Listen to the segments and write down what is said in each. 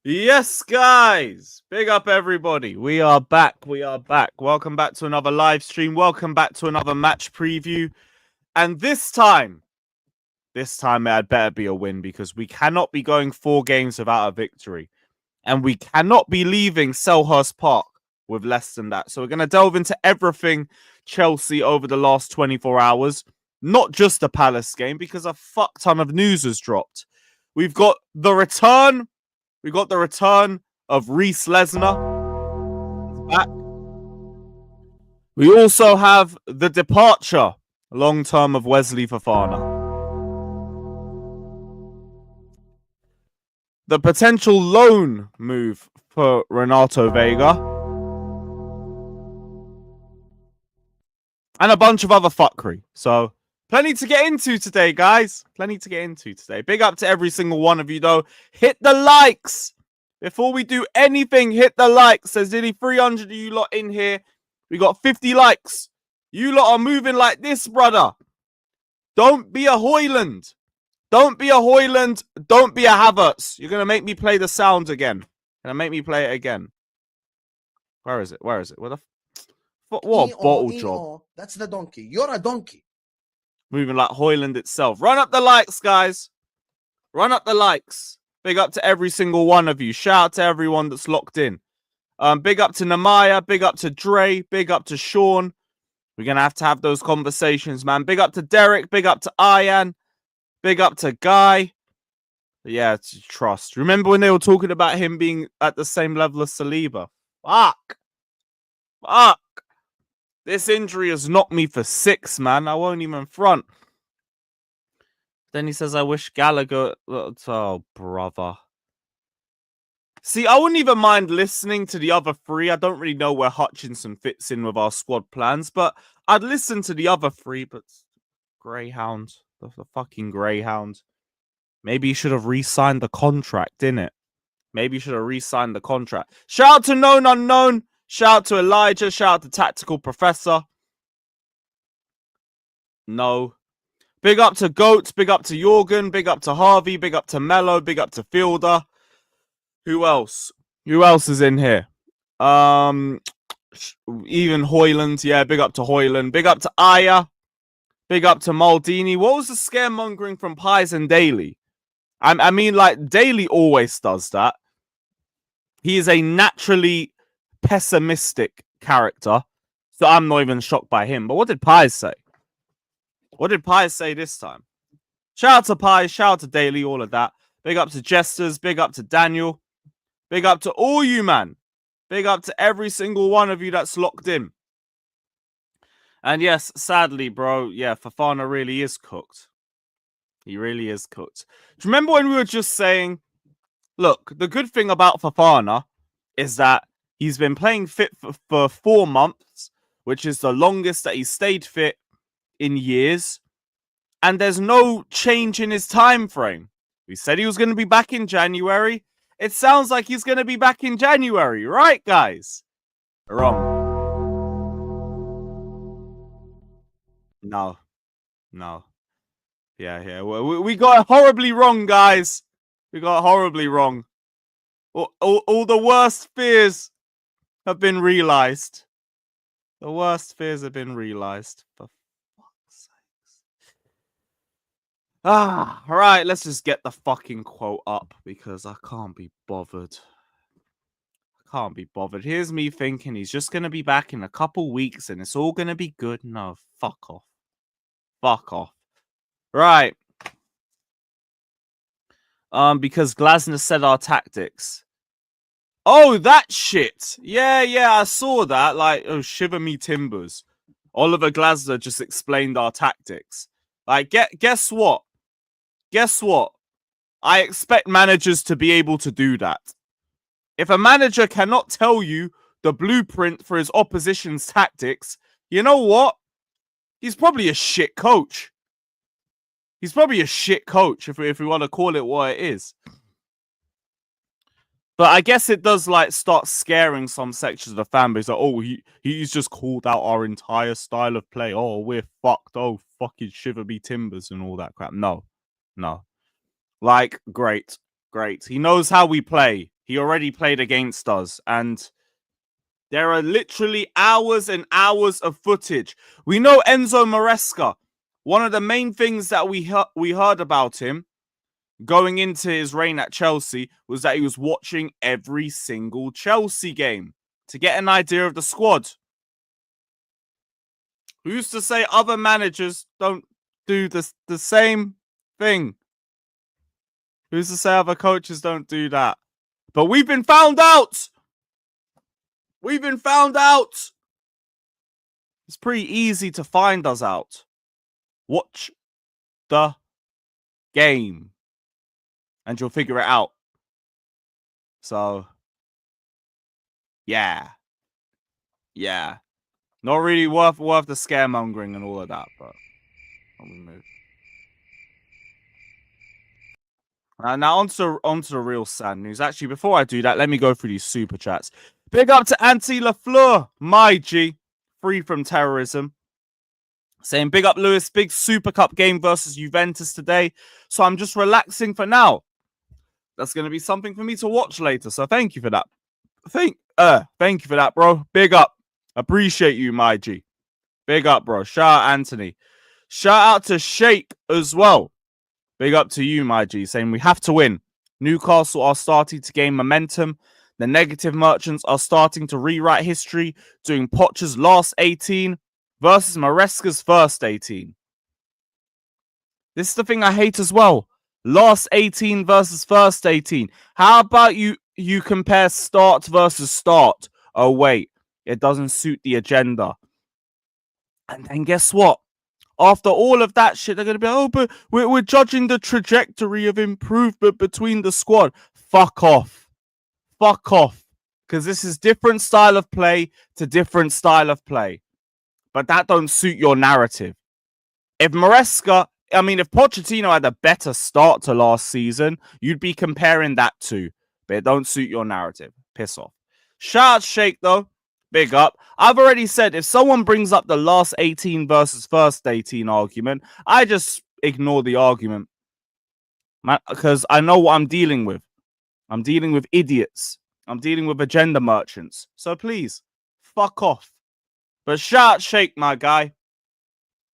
Yes, guys. Big up, everybody. We are back. We are back. Welcome back to another live stream. Welcome back to another match preview. And this time it had better be a win because we cannot be going 4 games without a victory. And we cannot be leaving Selhurst Park with less than that. So we're going to delve into everything Chelsea over the last 24 hours. Not just the Palace game, because a fuck ton of news has dropped. We've got the return of Reece Lesnar. He's back. We also have the departure, long term, of Wesley Fofana. The potential loan move for Renato Veiga. And a bunch of other fuckery. So, plenty to get into today, guys. Plenty to get into today. Big up to every single one of you, though. Hit the likes. Before we do anything, hit the likes. There's nearly 300 of you lot in here. We got 50 likes. You lot are moving like this, brother. Don't be a Hoyland. Don't be a Hoyland. Don't be a Havertz. You're going to make me play the sound again. Going to make me play it again. Where is it? Where is it? Where the... What a bottle job. That's the donkey. You're a donkey. Moving like Hoyland itself. Run up the likes, guys. Run up the likes. Big up to every single one of you. Shout out to everyone that's locked in. Big up to Namaya. Big up to Dre. Big up to Sean. We're going to have those conversations, man. Big up to Derek. Big up to Ayan. Big up to Guy. Yeah, it's trust. Remember when they were talking about him being at the same level as Saliba? Fuck. This injury has knocked me for 6, man. I won't even front. Then he says, I wish Gallagher... Oh, brother. See, I wouldn't even mind listening to the other 3. I don't really know where Hutchinson fits in with our squad plans, but I'd listen to the other 3, but... Greyhound. The fucking Greyhound. Maybe he should have re-signed the contract, didn't it? Maybe he should have re-signed the contract. Shout out to Known Unknown. Shout out to Elijah. Shout out to Tactical Professor. No. Big up to Goats. Big up to Jorgen. Big up to Harvey. Big up to Mello. Big up to Fielder. Who else? Who else is in here? Even Hoyland. Yeah, big up to Hoyland. Big up to Aya. Big up to Maldini. What was the scaremongering from Pies and Daly? I mean, like, Daly always does that. He is a naturally pessimistic character, so I'm not even shocked by him. But what did Pies say? What did Pies say this time? Shout out to Pies, shout out to Daly, all of that. Big up to Jesters, big up to Daniel. Big up to all you, man. Big up to every single one of you that's locked in. And yes, sadly, bro, yeah, Fofana really is cooked. He really is cooked. Do you remember when we were just saying, look, the good thing about Fofana is that he's been playing fit for 4 months, which is the longest that he's stayed fit in years. And there's no change in his time frame. We said he was going to be back in January. It sounds like he's going to be back in January, right, guys? Wrong. No. Yeah. We got it horribly wrong, guys. We got it horribly wrong. All the worst fears have been realized. The worst fears have been realized. For fuck's sakes. All right, let's just get the fucking quote up because I can't be bothered. Here's me thinking he's just going to be back in a couple weeks and it's all going to be good. No, fuck off. Right. Because Glasner said our tactics. Oh, that shit. Yeah, I saw that. Like, oh, shiver me timbers. Oliver Glasner just explained our tactics. Like, guess what? I expect managers to be able to do that. If a manager cannot tell you the blueprint for his opposition's tactics, you know what? He's probably a shit coach. If we want to call it what it is. But I guess it does, like, start scaring some sections of the fan base. Like, oh, he's just called out our entire style of play. Oh, we're fucked. Oh, fucking shiver me timbers and all that crap. No. Like, great. He knows how we play. He already played against us, and there are literally hours and hours of footage. We know Enzo Maresca. One of the main things that we heard about him going into his reign at Chelsea was that he was watching every single Chelsea game to get an idea of the squad. Who's to say other managers don't do the same thing? Who's to say other coaches don't do that? But we've been found out! We've been found out! It's pretty easy to find us out. Watch the game. And you'll figure it out. So, yeah. Yeah. Not really worth the scaremongering and all of that, but we move. Now onto the real sad news. Actually, before I do that, let me go through these super chats. Big up to Anti Lafleur, my G, free from terrorism. Saying big up Lewis, big Super Cup game versus Juventus today. So I'm just relaxing for now. That's going to be something for me to watch later. So thank you for that. Thank you for that, bro. Big up. Appreciate you, my G. Big up, bro. Shout out Anthony. Shout out to Sheikh as well. Big up to you, my G. Saying we have to win. Newcastle are starting to gain momentum. The negative merchants are starting to rewrite history, doing Poch's last 18 versus Maresca's first 18. This is the thing I hate as well. Last 18 versus first 18. How about you compare start versus start? Oh, wait. It doesn't suit the agenda. And then guess what? After all of that shit, they're going to be, oh, but we're judging the trajectory of improvement between the squad. Fuck off. Fuck off. Because this is different style of play to different style of play. But that don't suit your narrative. If Pochettino had a better start to last season, you'd be comparing that to. But it don't suit your narrative. Piss off. Shout out Sheikh, though. Big up. I've already said if someone brings up the last 18 versus first 18 argument, I just ignore the argument. Because I know what I'm dealing with. I'm dealing with idiots. I'm dealing with agenda merchants. So please, fuck off. But shout out Sheikh, my guy.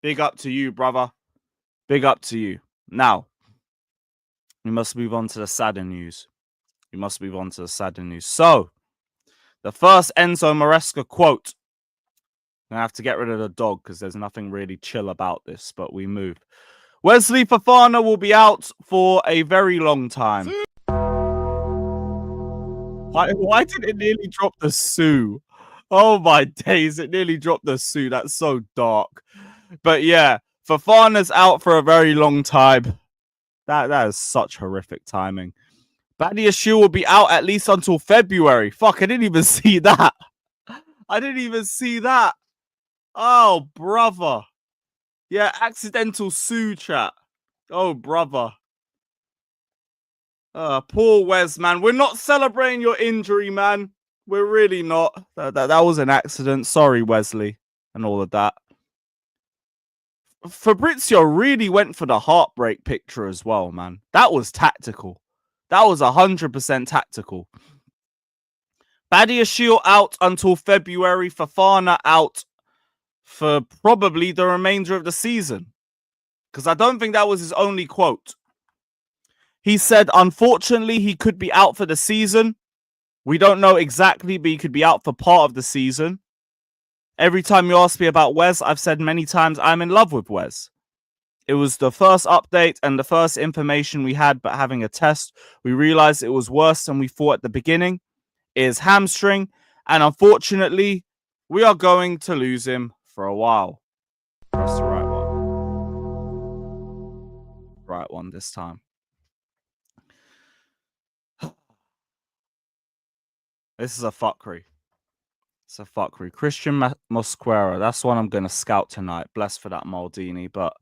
Big up to you, brother. Big up to you. Now, we must move on to the sadder news. So, the first Enzo Maresca quote. I'm going to have to get rid of the dog because there's nothing really chill about this, but we move. Wesley Fofana will be out for a very long time. Why did it nearly drop the Sue? Oh my days, it nearly dropped the Sue. That's so dark. But yeah, Fofana's out for a very long time. That is such horrific timing. Badiashile will be out at least until February. Fuck, I didn't even see that. Oh, brother. Yeah, accidental Sue chat. Oh, brother. Poor Wes, man. We're not celebrating your injury, man. We're really not. That was an accident. Sorry, Wesley. And all of that. Fabrizio really went for the heartbreak picture as well, man. That was tactical. That was 100% tactical. Badiashile out until February. Fofana out for probably the remainder of the season. Because I don't think that was his only quote. He said, unfortunately, he could be out for the season. We don't know exactly, but he could be out for part of the season. Every time you ask me about Wes, I've said many times I'm in love with Wes. It was the first update and the first information we had, but having a test, we realized it was worse than we thought at the beginning. It is hamstring, and unfortunately, we are going to lose him for a while. Press the right one. Right one this time. This is a fuckery. It's a fuckery. Christian Mosquera. That's one I'm going to scout tonight. Blessed for that, Maldini. But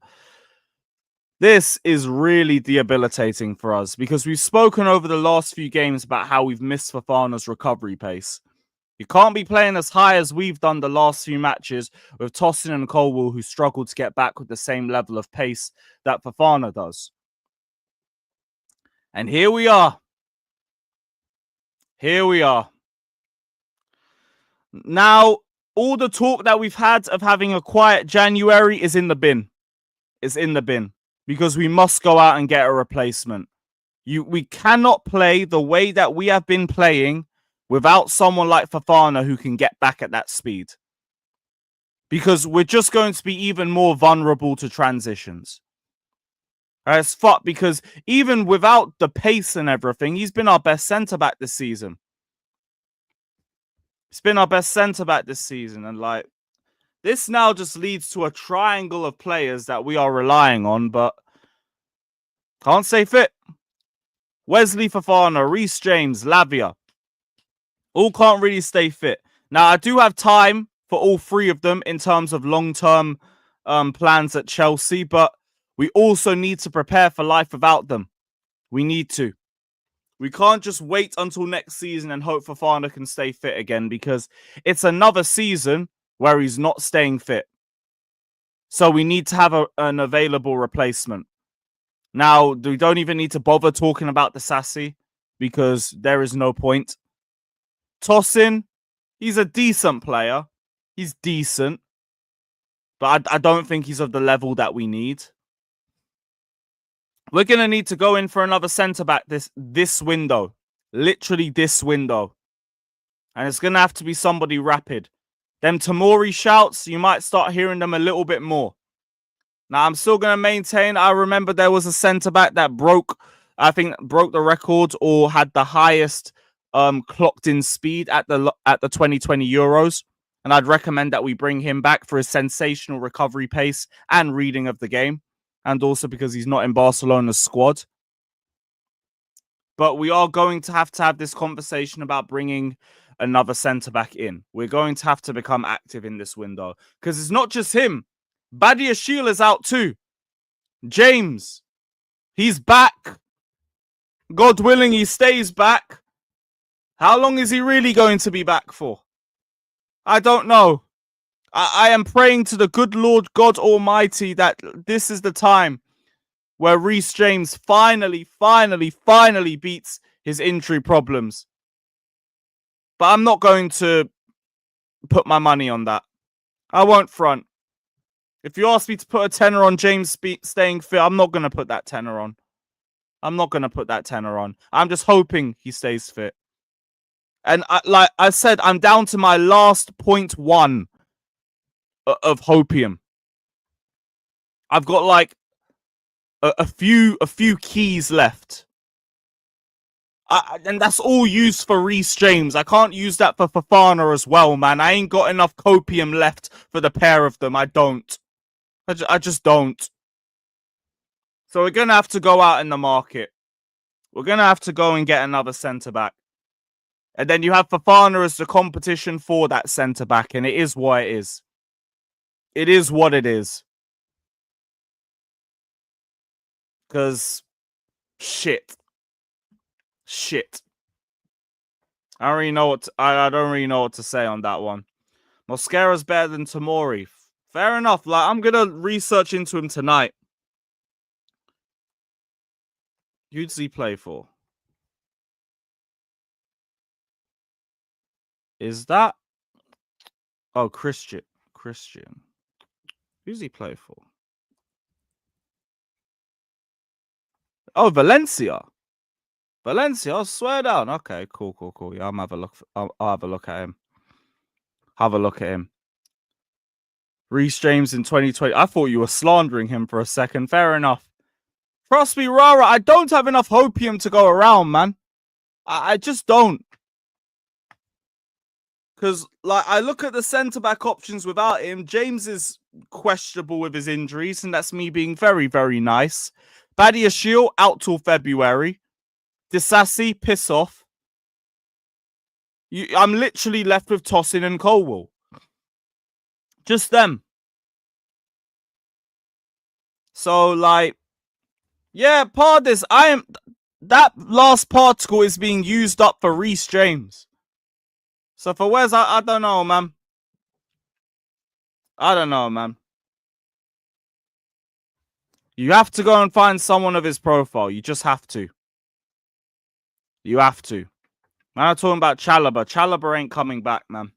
this is really debilitating for us because we've spoken over the last few games about how we've missed Fofana's recovery pace. You can't be playing as high as we've done the last few matches with Tosin and Colwell, who struggled to get back with the same level of pace that Fofana does. And here we are. Here we are. Now, all the talk that we've had of having a quiet January is in the bin. It's in the bin. Because we must go out and get a replacement. We cannot play the way that we have been playing without someone like Fofana who can get back at that speed. Because we're just going to be even more vulnerable to transitions. It's fuck, because even without the pace and everything, he's been our best centre-back this season. He's been our best centre-back this season. And like, this now just leads to a triangle of players that we are relying on, but can't stay fit. Wesley Fofana, Reece James, Lavia. All can't really stay fit. Now, I do have time for all three of them in terms of long-term plans at Chelsea, but we also need to prepare for life without them. We need to. We can't just wait until next season and hope Fofana can stay fit again, because it's another season where he's not staying fit. So we need to have an available replacement. Now, we don't even need to bother talking about the Sassy because there is no point. Tosin, he's a decent player. He's decent. But I don't think he's of the level that we need. We're going to need to go in for another centre-back this window. Literally this window. And it's going to have to be somebody rapid. Them Tamori shouts, you might start hearing them a little bit more. Now, I'm still going to maintain, I remember there was a centre-back that broke the record or had the highest clocked-in speed at the 2020 Euros. And I'd recommend that we bring him back for his sensational recovery pace and reading of the game. And also because he's not in Barcelona's squad. But we are going to have this conversation about bringing another centre-back in. We're going to have to become active in this window. Because it's not just him. Badiashile is out too. James, he's back. God willing, he stays back. How long is he really going to be back for? I don't know. I am praying to the good Lord God Almighty that this is the time where Reece James finally beats his injury problems. But I'm not going to put my money on that. I won't front. If you ask me to put a tenner on James staying fit, I'm not going to put that tenner on. I'm not going to put that tenner on. I'm just hoping he stays fit. And like I said, I'm down to my last 0.1 of hopium. I've got like a few keys left. And that's all used for Reece James. I can't use that for Fofana as well, man. I ain't got enough copium left for the pair of them. I don't. I just don't. So we're going to have to go out in the market. We're going to have to go and get another centre-back. And then you have Fofana as the competition for that centre-back. And it is what it is. It is what it is. Because shit. I don't really know what I don't really know what to say on that one. Mosquera's better than Tamori. Fair enough. Like, I'm gonna research into him tonight. Who does he play for? Is that? Oh, Christian. Who's he play for? Oh, Valencia. I swear down. Okay, cool. Yeah, I'll have a look. I'll have a look at him. Reece James in 2020. I thought you were slandering him for a second. Fair enough. Trust me, Rara, I don't have enough hopium to go around, man. I just don't. Because, like, I look at the centre-back options without him. James is questionable with his injuries, and that's me being very, very nice. Badiashile out till February. Disassi, piss off. I'm literally left with Tosin and Colwell. Just them. So, like, yeah, Pardis, that last particle is being used up for Reece James. So for Wes, I don't know, man. You have to go and find someone of his profile. You just have to. You have to. Man, I'm talking about Chalobah. Chalobah ain't coming back, man.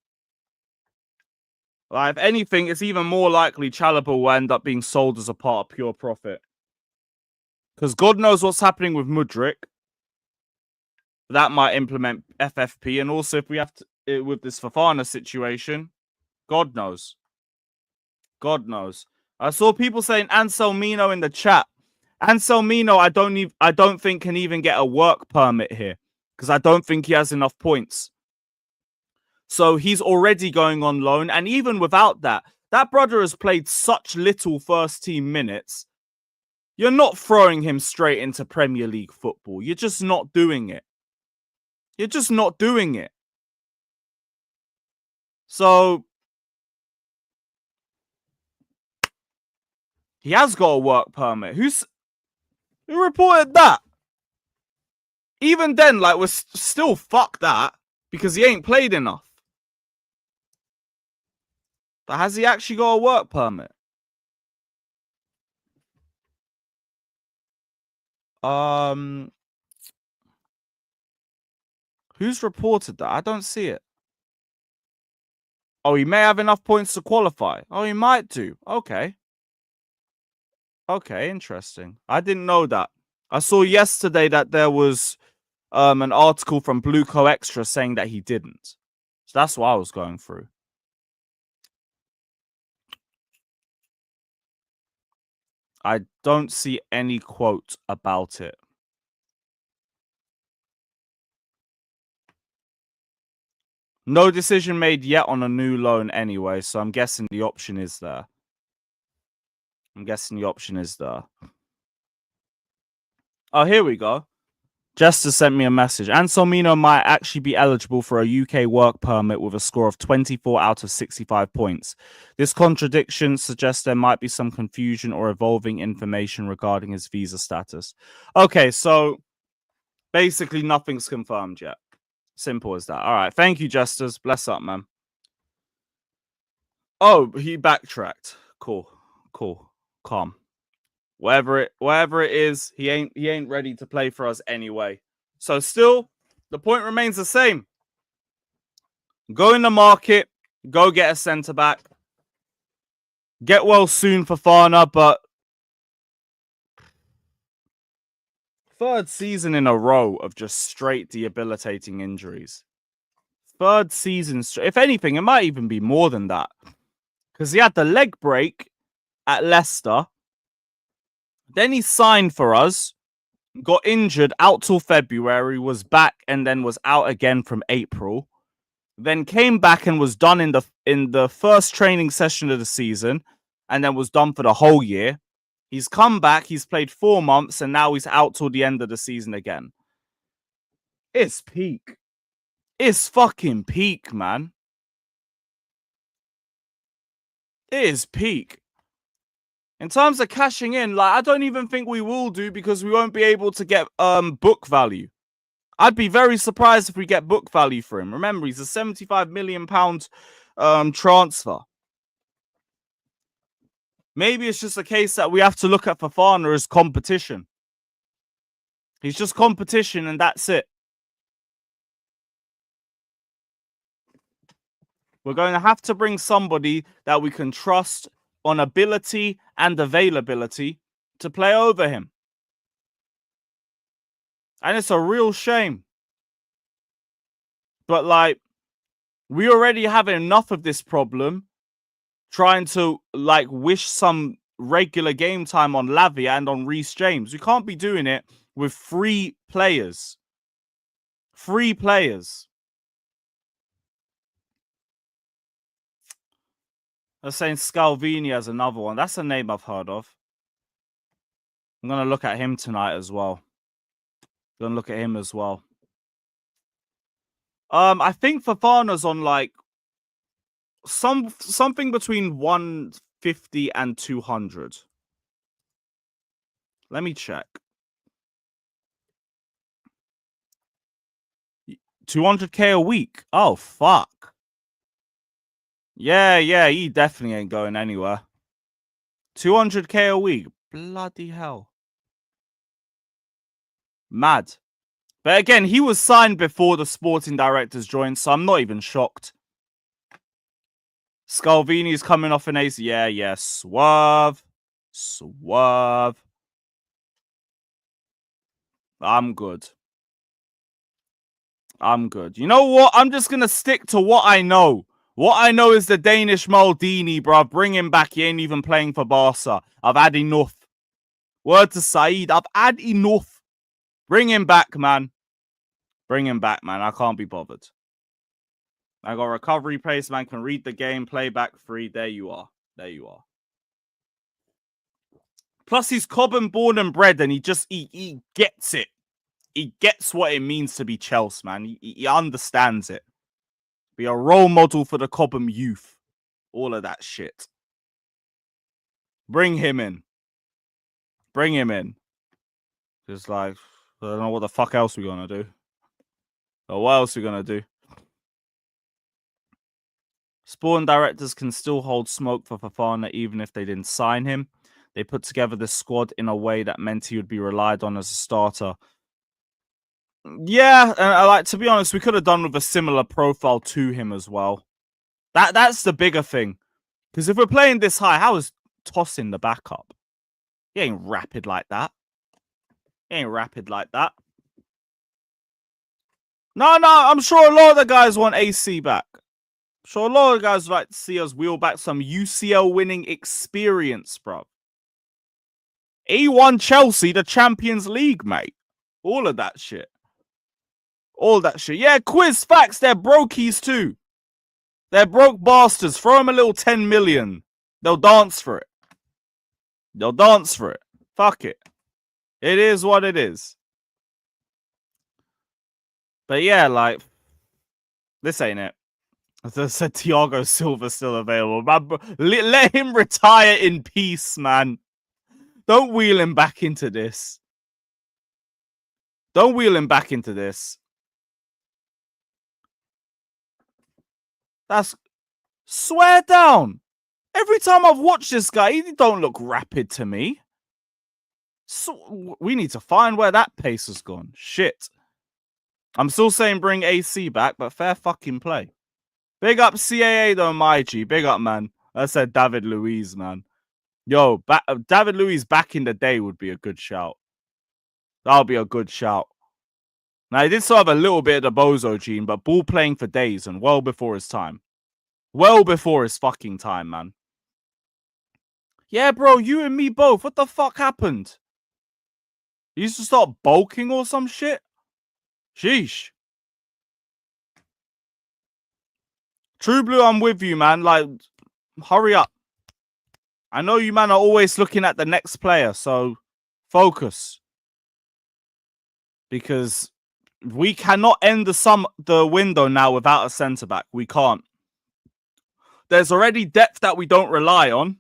Like, if anything, it's even more likely Chalobah will end up being sold as a part of pure profit. Because God knows what's happening with Mudryk. That might implement FFP. And also, if we have to, with this Fofana situation, God knows. God knows. I saw people saying Anselmino in the chat. Anselmino, I don't think can even get a work permit here. Because I don't think he has enough points. So he's already going on loan. And even without that, that brother has played such little first team minutes. You're not throwing him straight into Premier League football. You're just not doing it. You're just not doing it. So he has got a work permit. Who reported that? Even then, like, we're still fuck that because he ain't played enough. But has he actually got a work permit? Who's reported that? I don't see it. Oh, he may have enough points to qualify. Oh, he might do. Okay. Okay, interesting. I didn't know that. I saw yesterday that there was an article from Blueco Extra saying that he didn't. So that's what I was going through. I don't see any quote about it. No decision made yet on a new loan anyway, so I'm guessing the option is there. Oh, here we go. Jester sent me a message. Anselmino might actually be eligible for a UK work permit with a score of 24 out of 65 points. This contradiction suggests there might be some confusion or evolving information regarding his visa status. Okay, so basically nothing's confirmed yet. Simple as that. All right, thank you, Jesters. Bless up, man. Oh, he backtracked. Cool, calm. Whatever it is, he ain't ready to play for us anyway. So still, the point remains the same. Go in the market, go get a centre back. Get well soon, Fofana, but third season in a row of just straight debilitating injuries. Third season, if anything, it might even be more than that. Because he had the leg break at Leicester. Then he signed for us, got injured out till February, was back, and then was out again from April. Then came back and was done in the first training session of the season, and then was done for the whole year. He's come back, he's played 4 months, and now he's out till the end of the season again. It's peak. It's fucking peak, man. It is peak. In terms of cashing in, like, I don't even think we will do because we won't be able to get book value. I'd be very surprised if we get book value for him. Remember, he's a £75 million transfer. Maybe it's just a case that we have to look at Fofana as competition. He's just competition and that's it. We're going to have to bring somebody that we can trust on ability and availability to play over him. And it's a real shame. But, like, we already have enough of this problem trying to, like, wish some regular game time on Lavia and on Reece James. We can't be doing it with 3 players. 3 players. They're saying Scalvini as another one. That's a name I've heard of. I'm going to look at him tonight as well. I think Fofana's on, like, something between 150 and 200. Let me check. 200k a week. Oh, fuck. Yeah, he definitely ain't going anywhere. 200k a week. Bloody hell. Mad. But again, he was signed before the sporting directors joined, so I'm not even shocked. Scalvini's coming off an ace. Yeah. Swerve. I'm good. You know what? I'm just going to stick to what I know. What I know is the Danish Maldini, bro. Bring him back. He ain't even playing for Barca. I've had enough. Word to Said. I've had enough. Bring him back, man. I can't be bothered. I got recovery pace, man. Can read the game. Play back free. There you are. Plus, he's Cobham born and bred, and he gets it. He gets what it means to be Chelsea, man. He understands it. Be a role model for the Cobham youth. All of that shit. Bring him in. Just like, I don't know what the fuck else we're going to do. Or what else we're going to do. Sporting directors can still hold smoke for Fofana even if they didn't sign him. They put together the squad in a way that meant he would be relied on as a starter. Yeah, and to be honest, we could have done with a similar profile to him as well. That's the bigger thing. Because if we're playing this high, how is tossing the backup? He ain't rapid like that. No, I'm sure a lot of the guys want AC back. I'm sure a lot of guys would like to see us wheel back some UCL winning experience, bro. He won Chelsea the Champions League, mate. All of that shit. Yeah, quiz facts. They're brokies too. They're broke bastards. Throw them a little 10 million. They'll dance for it. Fuck it. It is what it is. But yeah, like, this ain't it. As I said, Thiago Silva's still available. Let him retire in peace, man. Don't wheel him back into this. That's... Swear down. Every time I've watched this guy, he don't look rapid to me. So we need to find where that pace has gone. Shit. I'm still saying bring AC back, but fair fucking play. Big up CAA though, my G. Big up, man. I said David Luiz, man. Yo, David Luiz back in the day would be a good shout. That'll be a good shout. Now, he did still have a little bit of the bozo gene, but ball playing for days and well before his time. Well before his fucking time, man. Yeah, bro, you and me both. What the fuck happened? You used to start bulking or some shit? Sheesh. True Blue, I'm with you, man. Like, hurry up. I know you, man, are always looking at the next player, so focus. Because we cannot end the window now without a centre-back. We can't. There's already depth that we don't rely on.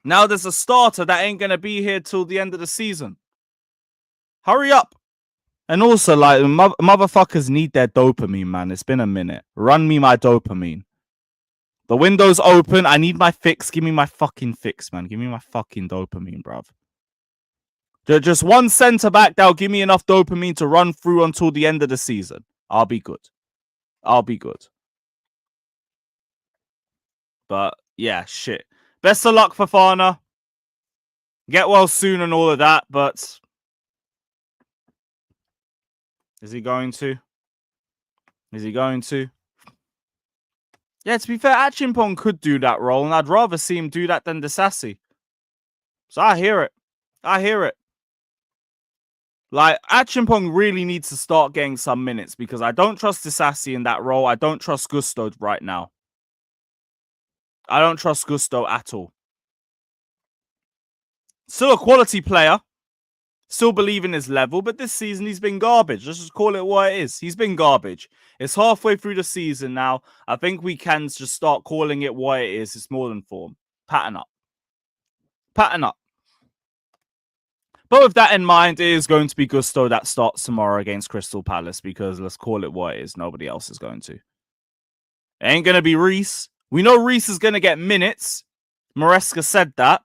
Now there's a starter that ain't going to be here till the end of the season. Hurry up. And also, like, motherfuckers need their dopamine, man. It's been a minute. Run me my dopamine. The window's open. I need my fix. Give me my fucking fix, man. Give me my fucking dopamine, bruv. Just one centre-back that'll give me enough dopamine to run through until the end of the season. I'll be good. But, yeah, shit. Best of luck, Fofana. Get well soon and all of that, but... Is he going to? Yeah, to be fair, Achimpong could do that role, and I'd rather see him do that than Disasi. So I hear it. Like, Achimpong really needs to start getting some minutes because I don't trust Disasi in that role. I don't trust Gusto right now. I don't trust Gusto at all. Still a quality player. Still believe in his level, but this season he's been garbage. Let's just call it what it is. He's been garbage. It's halfway through the season now. I think we can just start calling it what it is. It's more than form. Pattern up. But with that in mind, it is going to be Gusto that starts tomorrow against Crystal Palace because let's call it what it is. Nobody else is going to. It ain't going to be Reece. We know Reece is going to get minutes. Maresca said that.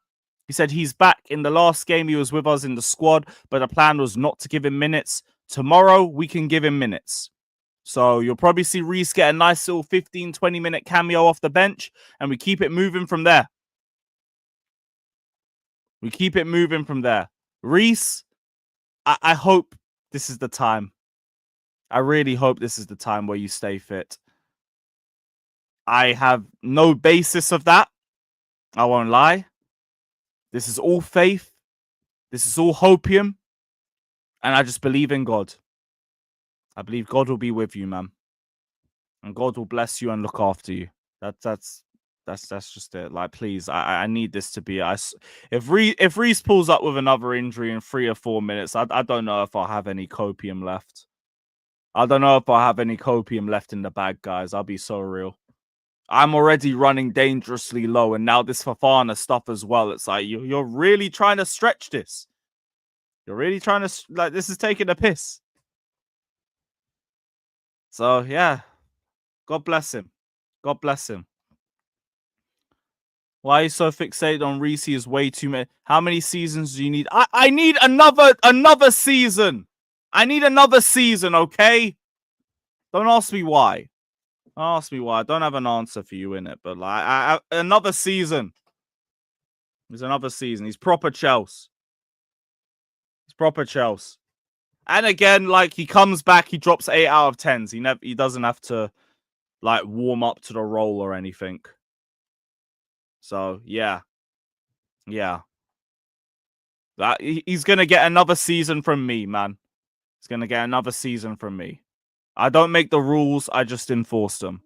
He said he's back. In the last game, he was with us in the squad, but the plan was not to give him minutes. Tomorrow, we can give him minutes. So you'll probably see Reece get a nice little 15, 20-minute cameo off the bench, and we keep it moving from there. We keep it moving from there. Reece, I hope this is the time. I really hope this is the time where you stay fit. I have no basis of that. I won't lie. This is all faith. This is all hopium. And I just believe in God. I believe God will be with you, man. And God will bless you and look after you. That's just it. Like, please, I need this to be. If Reece pulls up with another injury in 3 or 4 minutes, I don't know if I'll have any copium left. I don't know if I'll have any copium left in the bag, guys. I'll be so real. I'm already running dangerously low, and now this Fofana stuff as well. It's like you're really trying to stretch this. You're really trying to, like, this is taking a piss. So yeah, God bless him. God bless him. Why are you so fixated on Reece? Is way too many. How many seasons do you need? I need another season. I need another season, okay? Don't ask me why. Don't ask me why. I don't have an answer for you in it, but like another season. There's another season. He's proper Chelsea. He's proper Chelsea. And again, like, he comes back, he drops 8 out of 10s. He doesn't have to like warm up to the role or anything. So yeah. Yeah. He's gonna get another season from me, man. He's gonna get another season from me. I don't make the rules, I just enforce them.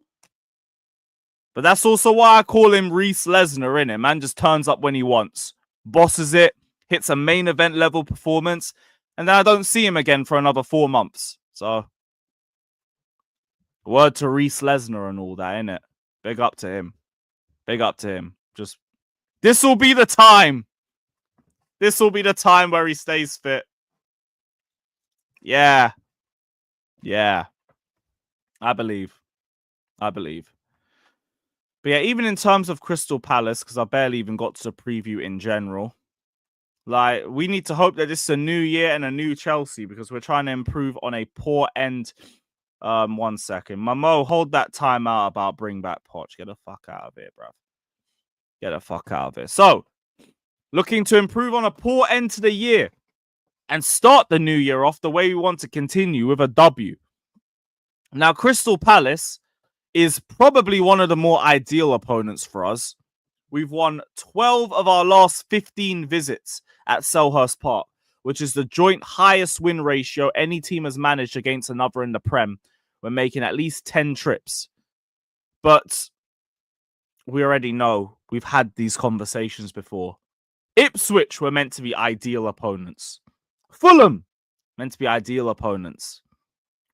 But that's also why I call him Reece Lesnar, innit? Man just turns up when he wants, bosses it, hits a main event level performance, and then I don't see him again for another 4 months. So, word to Reece Lesnar and all that, innit? Big up to him. Big up to him. Just, this will be the time. This will be the time where he stays fit. Yeah. Yeah. I believe. But yeah, even in terms of Crystal Palace, because I barely even got to the preview in general, like, we need to hope that this is a new year and a new Chelsea, because we're trying to improve on a poor end. 1 second. Mamo, hold that time out about bring back Poch. Get the fuck out of here, bro. Get the fuck out of here. So, looking to improve on a poor end to the year and start the new year off the way we want to continue, with a W. Now, Crystal Palace is probably one of the more ideal opponents for us. We've won 12 of our last 15 visits at Selhurst Park, which is the joint highest win ratio any team has managed against another in the Prem. We're making at least 10 trips. But we already know, we've had these conversations before. Ipswich were meant to be ideal opponents. Fulham, meant to be ideal opponents.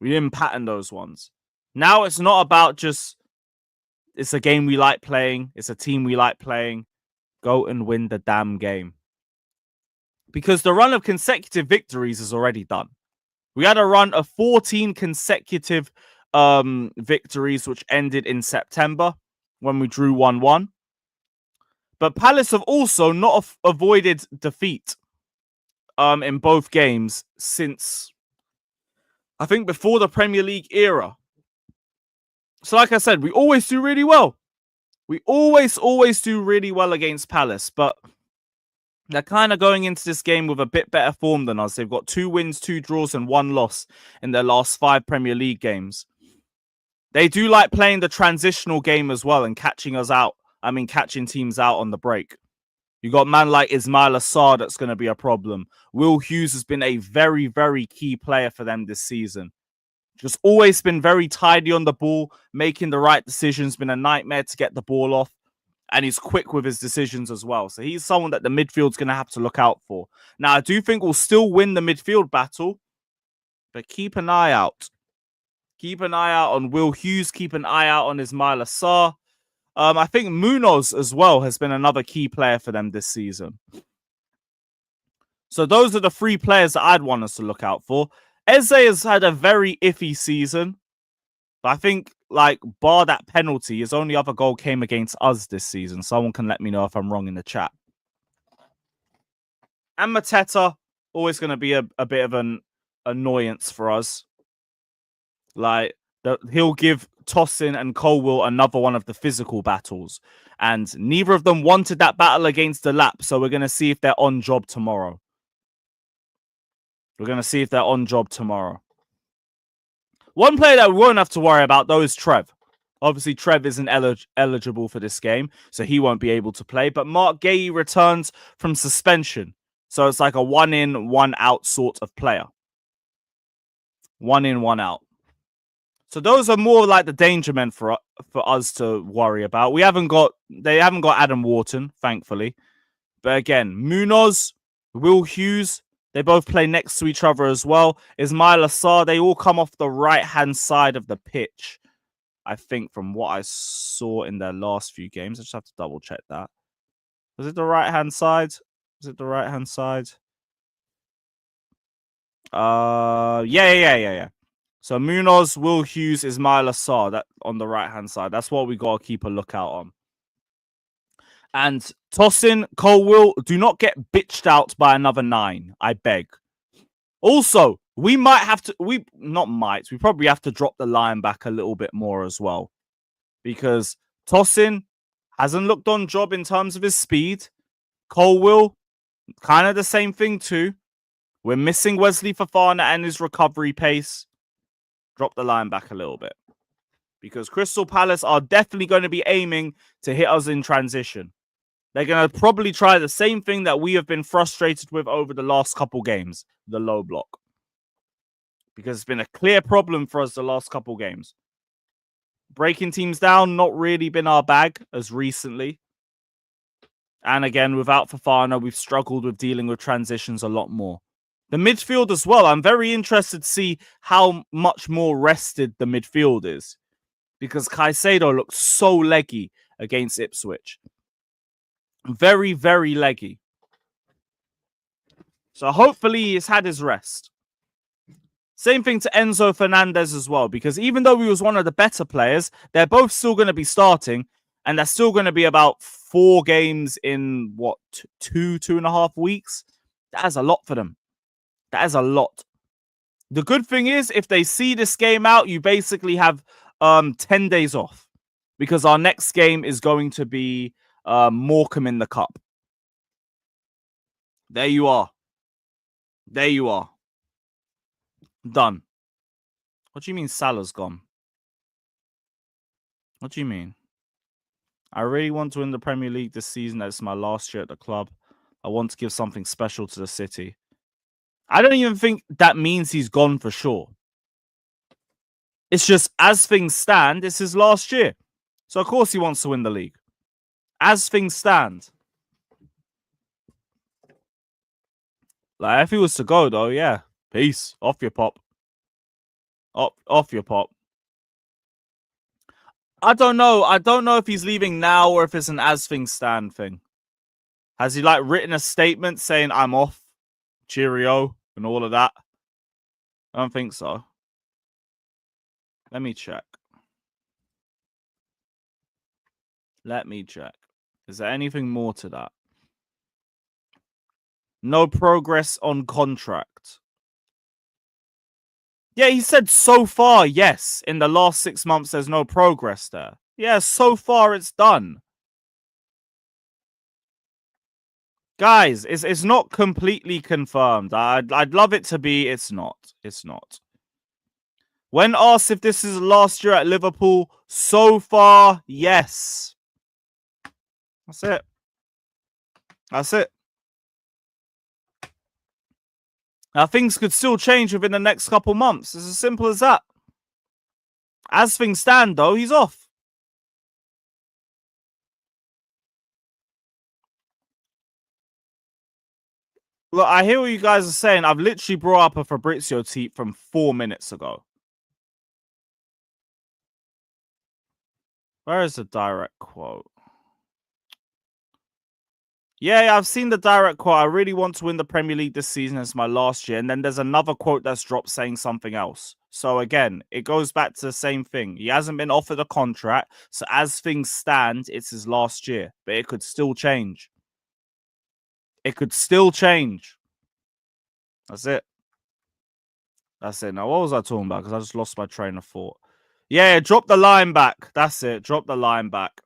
We didn't pattern those ones. Now it's not about just, it's a game we like playing. It's a team we like playing. Go and win the damn game. Because the run of consecutive victories is already done. We had a run of 14 consecutive victories, which ended in September when we drew 1-1. But Palace have also not avoided defeat in both games since, I think, before the Premier League era. So like I said, we always do really well. We always do really well against Palace. But they're kind of going into this game with a bit better form than us. They've got 2 wins, 2 draws, and 1 loss in their last 5 Premier League games. They do like playing the transitional game as well and catching us out. I mean, catching teams out on the break. You got man like Ismail Assar that's going to be a problem. Will Hughes has been a very, very key player for them this season. Just always been very tidy on the ball, making the right decisions, been a nightmare to get the ball off. And he's quick with his decisions as well. So he's someone that the midfield's going to have to look out for. Now, I do think we'll still win the midfield battle, but keep an eye out. Keep an eye out on Will Hughes. Keep an eye out on Ismail Assar. I think Munoz as well has been another key player for them this season. So those are the 3 players that I'd want us to look out for. Eze has had a very iffy season. But I think, like, bar that penalty, his only other goal came against us this season. Someone can let me know if I'm wrong in the chat. And Mateta, always going to be a bit of an annoyance for us. Like, he'll give Tosin and Colwill another one of the physical battles. And neither of them wanted that battle against the lap. So we're going to see if they're on job tomorrow. We're going to see if they're on job tomorrow. One player that we won't have to worry about, though, is Trev. Obviously, Trev isn't eligible for this game, so he won't be able to play. But Mark Gay returns from suspension. So it's like a 1 in, 1 out sort of player. 1 in, 1 out. So those are more like the danger men for us to worry about. They haven't got Adam Wharton, thankfully. But again, Munoz, Will Hughes, they both play next to each other as well. Ismail Assar, they all come off the right-hand side of the pitch. I think from what I saw in their last few games. I just have to double check that. Was it the right-hand side? Was it the right-hand side? Yeah. So Munoz, Will Hughes, Ismail Assar, that on the right-hand side. That's what we got to keep a lookout on. And Tosin, Colwill, do not get bitched out by another 9, I beg. Also, we might have to, we probably have to drop the line back a little bit more as well. Because Tosin hasn't looked on job in terms of his speed. Colwill, kind of the same thing too. We're missing Wesley Fofana and his recovery pace. Drop the line back a little bit. Because Crystal Palace are definitely going to be aiming to hit us in transition. They're going to probably try the same thing that we have been frustrated with over the last couple games. The low block. Because it's been a clear problem for us the last couple games. Breaking teams down, not really been our bag as recently. And again, without Fofana, we've struggled with dealing with transitions a lot more. The midfield as well. I'm very interested to see how much more rested the midfield is. Because Caicedo looked so leggy against Ipswich. Very, very leggy. So hopefully he's had his rest. Same thing to Enzo Fernandez as well. Because even though he was one of the better players, they're both still going to be starting. And they're still going to be about 4 games in, what, 2.5 weeks? That is a lot for them. That is a lot. The good thing is, if they see this game out, you basically have 10 days off. Because our next game is going to be Morecambe in the Cup. There you are. There you are. Done. What do you mean Salah's gone? What do you mean? I really want to win the Premier League this season. That's my last year at the club. I want to give something special to the city. I don't even think that means he's gone for sure. It's just, as things stand, it's his last year. So, of course, he wants to win the league. As things stand. Like, if he was to go, though, yeah. Peace. Off your pop. Off your pop. I don't know. I don't know if he's leaving now or if it's an as things stand thing. Has he, like, written a statement saying, I'm off, cheerio, and all of that? I don't think so. Let me check. Let me check. Is there anything more to that? No progress on contract. Yeah, he said so far, yes. In the last 6 months, there's no progress there. Yeah, so far it's done. Guys, it's not completely confirmed. I'd love it to be. It's not. It's not. When asked if this is last year at Liverpool, so far, yes. That's it. That's it. Now, things could still change within the next couple months. It's as simple as that. As things stand, though, he's off. Look, I hear what you guys are saying. I've literally brought up a Fabrizio tweet from 4 minutes ago. Where is the direct quote? Yeah, I've seen the direct quote. I really want to win the Premier League this season. It's my last year. And then there's another quote that's dropped saying something else. So again, it goes back to the same thing. He hasn't been offered a contract. So as things stand, it's his last year. But it could still change. It could still change. That's it. That's it. Now, what was I talking about? Because I just lost my train of thought. Yeah, drop the line back. That's it. Drop the line back.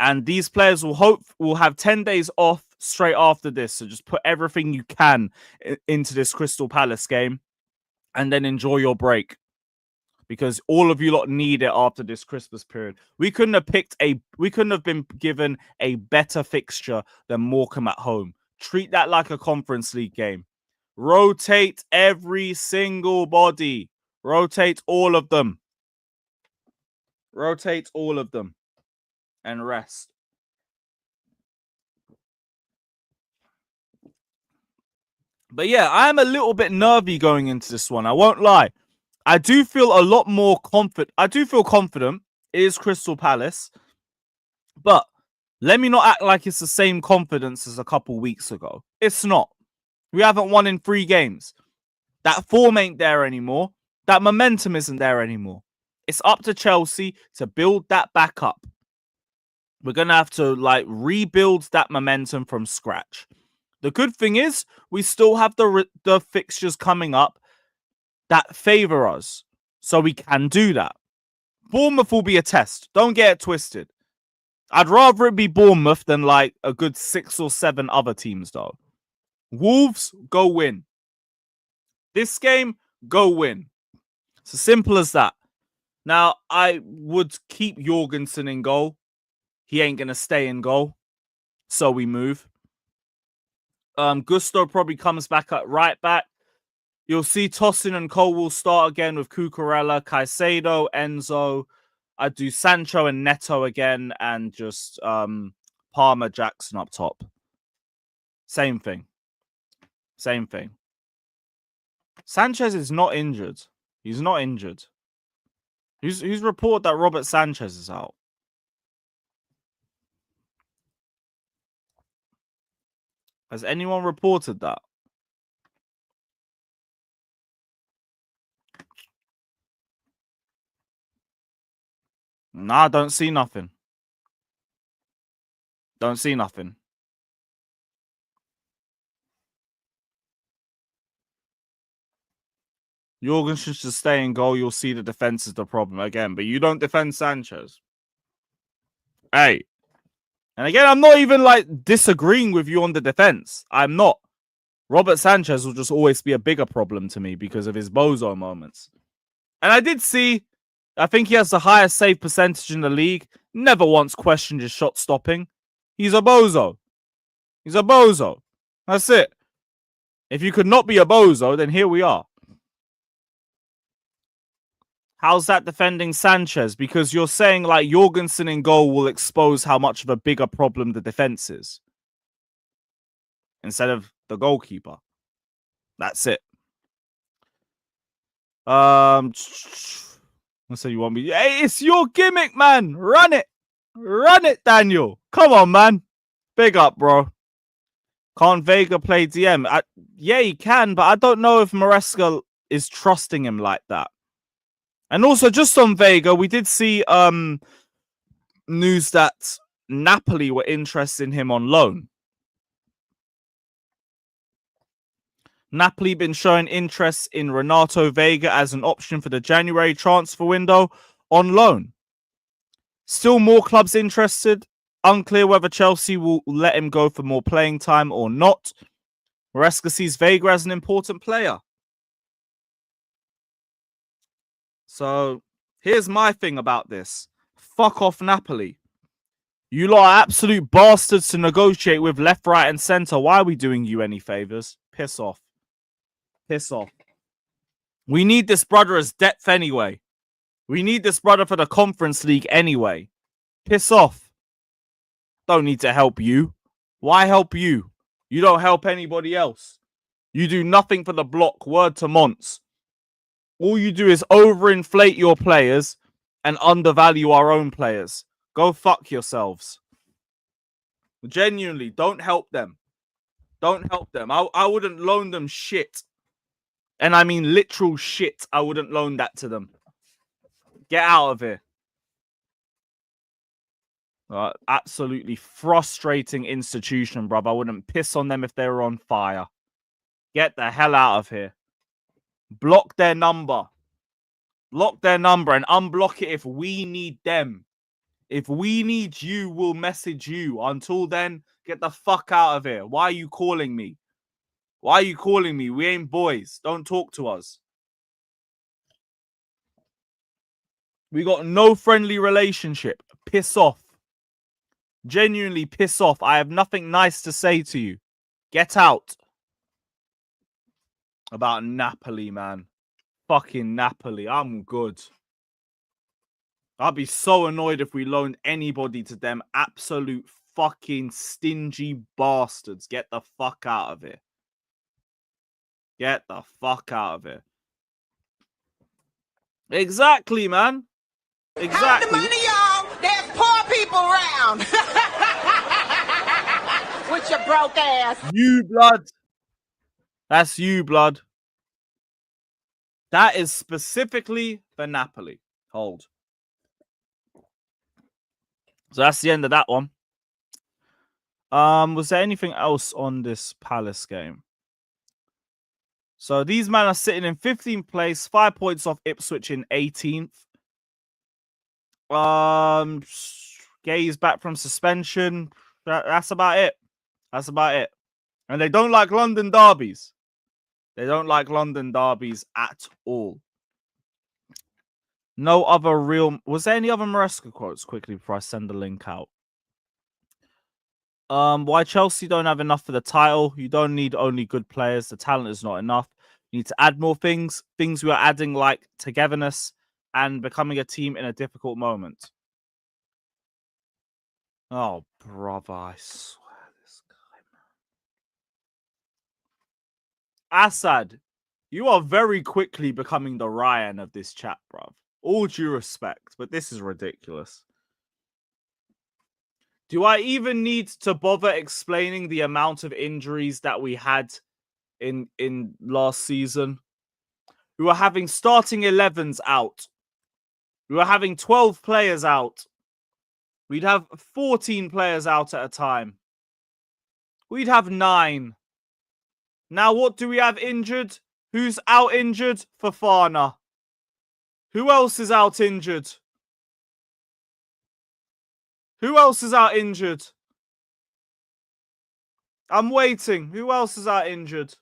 And these players will have 10 days off straight after this. So just put everything you can into this Crystal Palace game and then enjoy your break. Because all of you lot need it after this Christmas period. We couldn't have been given a better fixture than Morecambe at home. Treat that like a Conference League game. Rotate every single body. Rotate all of them. Rotate all of them. And rest. But yeah, I'm a little bit nervy going into this one. I won't lie. I do feel a lot more confident. I do feel confident. It is Crystal Palace. But let me not act like it's the same confidence as a couple weeks ago. It's not. We haven't won in 3 games. That form ain't there anymore. That momentum isn't there anymore. It's up to Chelsea to build that back up. We're going to have to rebuild that momentum from scratch. The good thing is we still have the fixtures coming up that favour us. So we can do that. Bournemouth will be a test. Don't get it twisted. I'd rather it be Bournemouth than a good 6 or 7 other teams though. Wolves, go win. This game, go win. It's as simple as that. Now, I would keep Jorgensen in goal. He ain't going to stay in goal. So we move. Gusto probably comes back at right back. You'll see Tosin and Cole will start again with Cucurella, Caicedo, Enzo. I'd do Sancho and Neto again and just Palmer, Jackson up top. Same thing. Same thing. Sanchez is not injured. He's not injured. Who's reported that Robert Sanchez is out? Has anyone reported that? Nah, don't see nothing. Don't see nothing. Jorgensen should stay in goal. You'll see the defense is the problem again. But you don't defend Sanchez. Hey. And again, I'm not even disagreeing with you on the defense. I'm not. Robert Sanchez will just always be a bigger problem to me because of his bozo moments. And I did see, I think he has the highest save percentage in the league. Never once questioned his shot stopping. He's a bozo. He's a bozo. That's it. If you could not be a bozo, then here we are. How's that defending Sanchez? Because you're saying Jorgensen in goal will expose how much of a bigger problem the defense is. Instead of the goalkeeper. That's it. Let's say you want me. Hey, it's your gimmick, man. Run it. Run it, Daniel. Come on, man. Big up, bro. Can't Veiga play DM? Yeah, he can, but I don't know if Maresca is trusting him like that. And also, just on Veiga, we did see news that Napoli were interested in him on loan. Napoli been showing interest in Renato Veiga as an option for the January transfer window on loan. Still more clubs interested. Unclear whether Chelsea will let him go for more playing time or not. Maresca sees Veiga as an important player. So, here's my thing about this. Fuck off Napoli. You lot are absolute bastards to negotiate with left, right, and centre. Why are we doing you any favours? Piss off. Piss off. We need this brother as depth anyway. We need this brother for the Conference League anyway. Piss off. Don't need to help you. Why help you? You don't help anybody else. You do nothing for the block. Word to Mons. All you do is overinflate your players and undervalue our own players. Go fuck yourselves. Genuinely, don't help them. Don't help them. I wouldn't loan them shit. And I mean literal shit. I wouldn't loan that to them. Get out of here. Absolutely frustrating institution, bruv. I wouldn't piss on them if they were on fire. Get the hell out of here. Block their number. Block their number and unblock it if we need them. If we need you, we'll message you. Until then, get the fuck out of here. Why are you calling me? Why are you calling me? We ain't boys. Don't talk to us. We got no friendly relationship. Piss off. Genuinely piss off. I have nothing nice to say to you. Get out. About Napoli, man. Fucking Napoli. I'm good. I'd be so annoyed if we loaned anybody to them. Absolute fucking stingy bastards. Get the fuck out of here. Get the fuck out of here. Exactly, man. Exactly. Count the money, y'all. There's poor people around. With your broke ass. You, blood. That's you, blood. That is specifically for Napoli. Hold. So that's the end of that one. Was there anything else on this Palace game? So these men are sitting in 15th place, 5 points off Ipswich in 18th. Gay's back from suspension. That's about it. That's about it. And they don't like London derbies. They don't like London derbies at all. No other real... Was there any other Maresca quotes quickly before I send the link out? Why Chelsea don't have enough for the title? You don't need only good players. The talent is not enough. You need to add more things. Things we are adding like togetherness and becoming a team in a difficult moment. Oh, brother, I swear this guy, man. Assad, you are very quickly becoming the Ryan of this chat, bruv. All due respect, but this is ridiculous. Do I even need to bother explaining the amount of injuries that we had in last season? We were having starting 11s out. We were having 12 players out. We'd have 14 players out at a time. We'd have 9. Now what do we have injured? Who's out injured? Fofana. Who else is out injured? Who else is out injured? I'm waiting. Who else is out injured?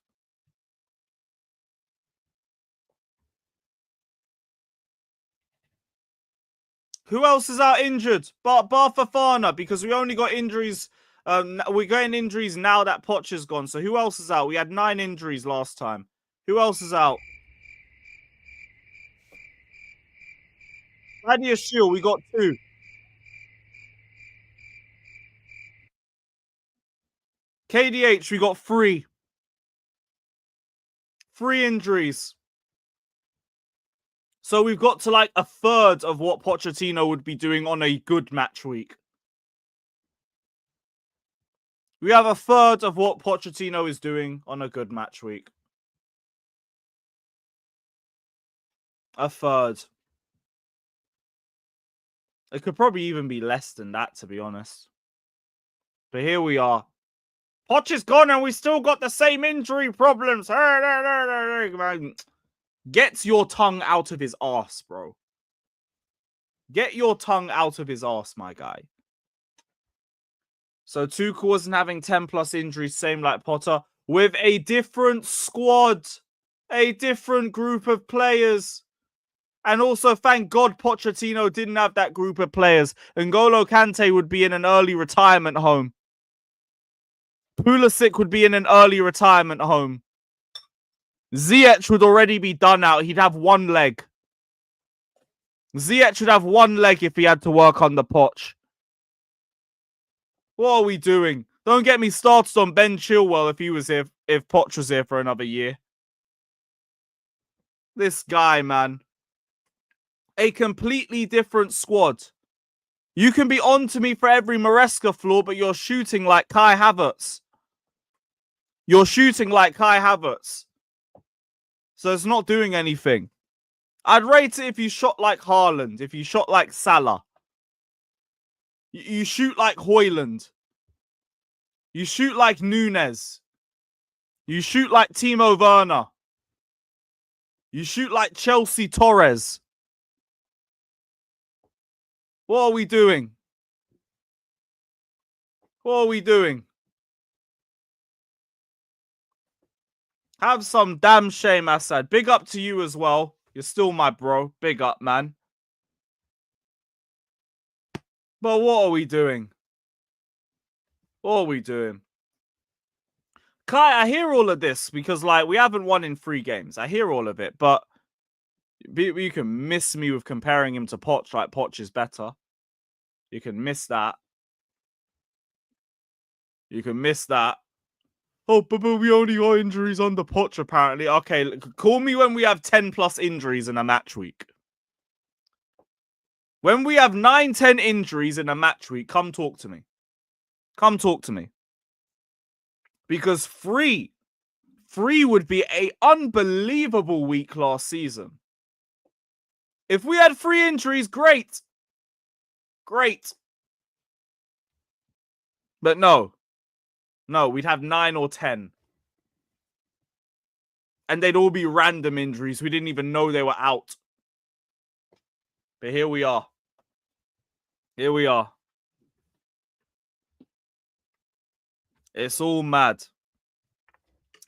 Who else is out injured? Bar Fofana, because we only got injuries. We're getting injuries now that Poch is gone. So who else is out? We had 9 injuries last time. Who else is out? Nadia Shield, we got 2. KDH, we got 3. 3 injuries. So we've got to like a third of what Pochettino would be doing on a good match week. We have a third of what Pochettino is doing on a good match week. A third. It could probably even be less than that, to be honest. But here we are. Poch is gone and we still got the same injury problems. Get your tongue out of his arse, bro. Get your tongue out of his arse, my guy. So Tuchel wasn't having 10 plus injuries, same like Potter, with a different squad, a different group of players. And also, thank God Pochettino didn't have that group of players. N'Golo Kante would be in an early retirement home. Pulisic would be in an early retirement home. Ziyech would already be done out. He'd have 1 leg. Ziyech would have 1 leg if he had to work on the Poch. What are we doing? Don't get me started on Ben Chilwell if Poch was here for another year. This guy, man. A completely different squad. You can be on to me for every Maresca flaw, but you're shooting like Kai Havertz. You're shooting like Kai Havertz. So it's not doing anything. I'd rate it if you shot like Haaland, if you shot like Salah. You shoot like Højlund. You shoot like Nunes. You shoot like Timo Werner. You shoot like Chelsea Torres. What are we doing? What are we doing? Have some damn shame, Assad. Big up to you as well. You're still my bro. Big up, man. But what are we doing? What are we doing? Kai, I hear all of this because, like, we haven't won in 3 games. I hear all of it, but you can miss me with comparing him to Poch. Like, Poch is better. You can miss that. You can miss that. Oh, but we only got injuries under Poch, apparently. Okay, call me when we have 10 plus injuries in a match week. When we have 9, 10 injuries in a match week, come talk to me. Come talk to me. Because 3 would be an unbelievable week last season. If we had 3 injuries, great. Great. But no. No, we'd have 9 or 10. And they'd all be random injuries. We didn't even know they were out. But here we are. Here we are. It's all mad.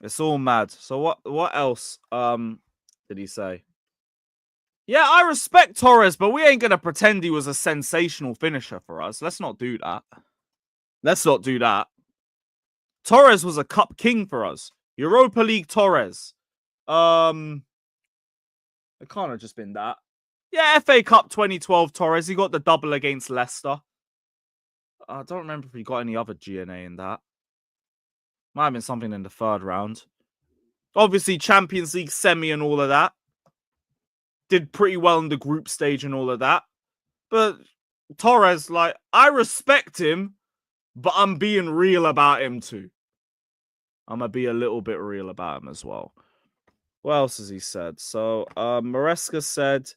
It's all mad. So what else did he say? Yeah, I respect Torres, but we ain't going to pretend he was a sensational finisher for us. Let's not do that. Let's not do that. Torres was a cup king for us. Europa League Torres. It can't have just been that. Yeah, FA Cup 2012 Torres. He got the double against Leicester. I don't remember if he got any other GNA in that. Might have been something in the 3rd round. Obviously, Champions League semi and all of that. Did pretty well in the group stage and all of that. But Torres, like, I respect him, but I'm being real about him too. I'm going to be a little bit real about him as well. What else has he said? So, Maresca said,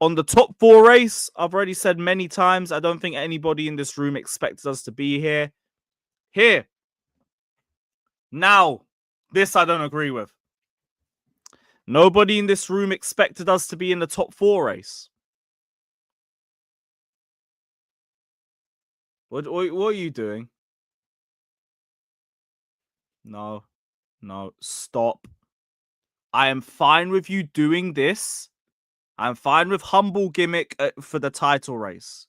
on the top 4 race, I've already said many times, I don't think anybody in this room expected us to be here. Here. Now, this I don't agree with. Nobody in this room expected us to be in the top 4 race. What are you doing? No. Stop. I am fine with you doing this. I'm fine with humble gimmick for the title race.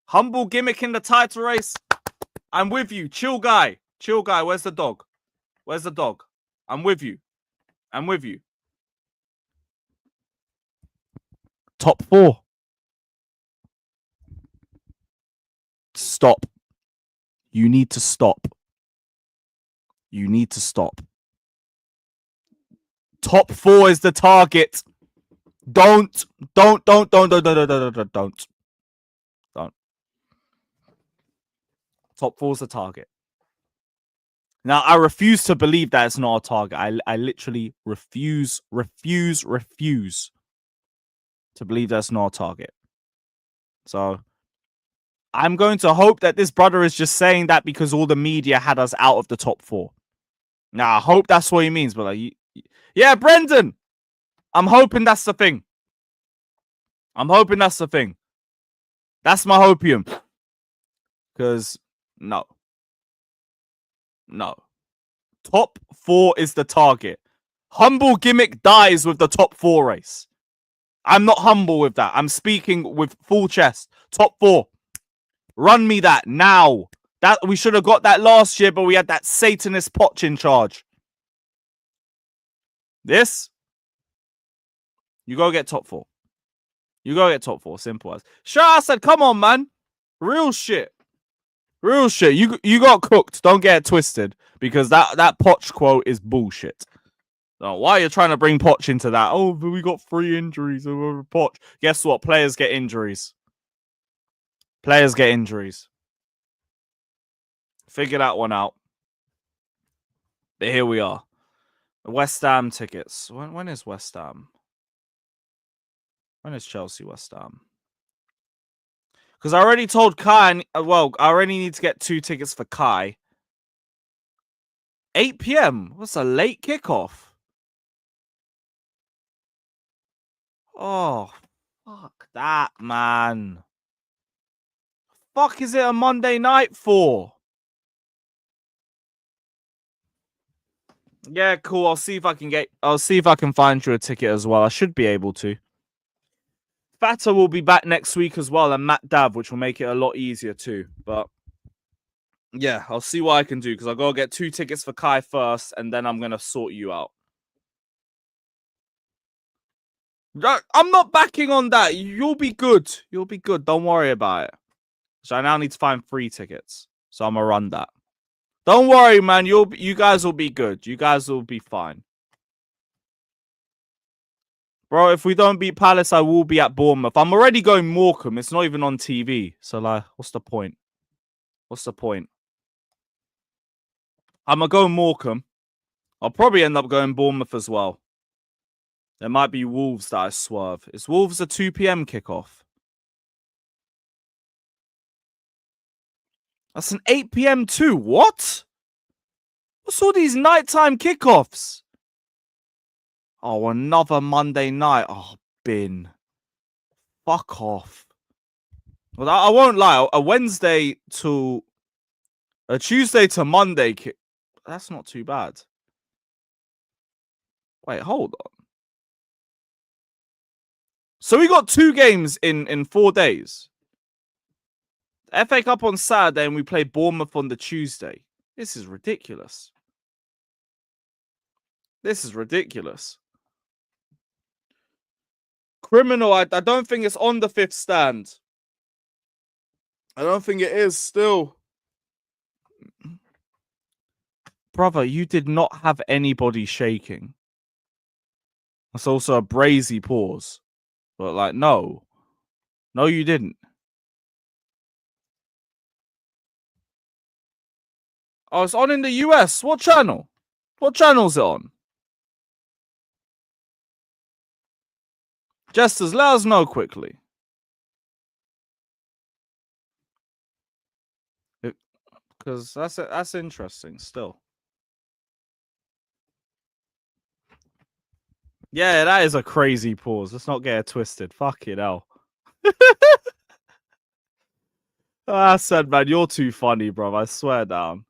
Humble gimmick in the title race. I'm with you. Chill guy. Chill guy. Where's the dog? Where's the dog? I'm with you. I'm with you. Top 4. Stop. You need to stop. You need to stop. Top 4 is the target. Don't. Top 4 is the target. Now, I refuse to believe that it's not a target. I literally refuse to believe that's not a target. So, I'm going to hope that this brother is just saying that because all the media had us out of the top 4. Now, I hope that's what he means. But like, yeah, Brendan, I'm hoping that's the thing. I'm hoping that's the thing. That's my hopium. Because, no. Top 4 is the target. Humble gimmick dies with the top 4 race. I'm not humble with that. I'm speaking with full chest. Top 4. Run me that now. That we should have got that last year, but we had that Satanist Poch in charge. This, you go get top 4. You go get top 4. Simple as. Sure, I said, come on, man. Real shit. Real shit. You got cooked. Don't get it twisted. Because that Poch quote is bullshit. So why are you trying to bring Poch into that? Oh, but we got 3 injuries over Poch. Guess what? Players get injuries. Players get injuries. Figure that one out. But here we are. West Ham tickets. When is West Ham? When is Chelsea West Ham? Because I already told Kai, well, I already need to get 2 tickets for Kai. 8 p.m. What's a late kickoff? Oh, fuck that, man. Fuck is it a Monday night for? Yeah, cool. I'll see if I can find you a ticket as well. I should be able to. Fata will be back next week as well, and Matt Dav, which will make it a lot easier too. But yeah, I'll see what I can do because I gotta get 2 tickets for Kai first, and then I'm gonna sort you out. I'm not backing on that. You'll be good. You'll be good. Don't worry about it. So I now need to find 3 tickets. So I'm gonna run that. Don't worry, man. You guys will be good. You guys will be fine. Bro, if we don't beat Palace, I will be at Bournemouth. I'm already going Morecambe. It's not even on TV. So, like, what's the point? What's the point? I'm going to go Morecambe. I'll probably end up going Bournemouth as well. There might be Wolves that I swerve. Is Wolves a 2 p.m. kickoff? That's an 8 p.m. too. What? What's all these nighttime kickoffs? Oh, another Monday night. Oh, bin. Fuck off. Well, I won't lie. A Wednesday to a Tuesday to Monday kick. That's not too bad. Wait, hold on. So we got 2 games in 4 days. FA Cup on Saturday and we play Bournemouth on the Tuesday. This is ridiculous. This is ridiculous. Criminal, I don't think it's on the 5th stand. I don't think it is still. Brother, you did not have anybody shaking. That's also a brazy pause. But like, no. No, you didn't. Oh, it's on in the US. What channel? What channel's it on? Jesters, let us know quickly. Because that's interesting still. Yeah, that is a crazy pause. Let's not get it twisted. Fuck it hell. I said, man, you're too funny, bro. I swear down.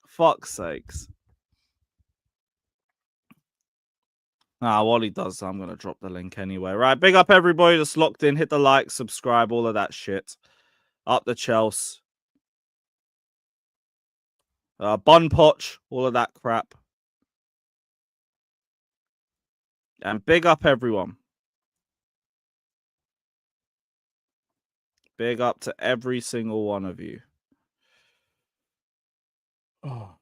Fuck's sakes. Nah, while he does, I'm going to drop the link anyway. Right, big up everybody that's locked in. Hit the like, subscribe, all of that shit. Up the Chelsea. Bun Poch, all of that crap. And big up everyone. Big up to every single one of you. Oh.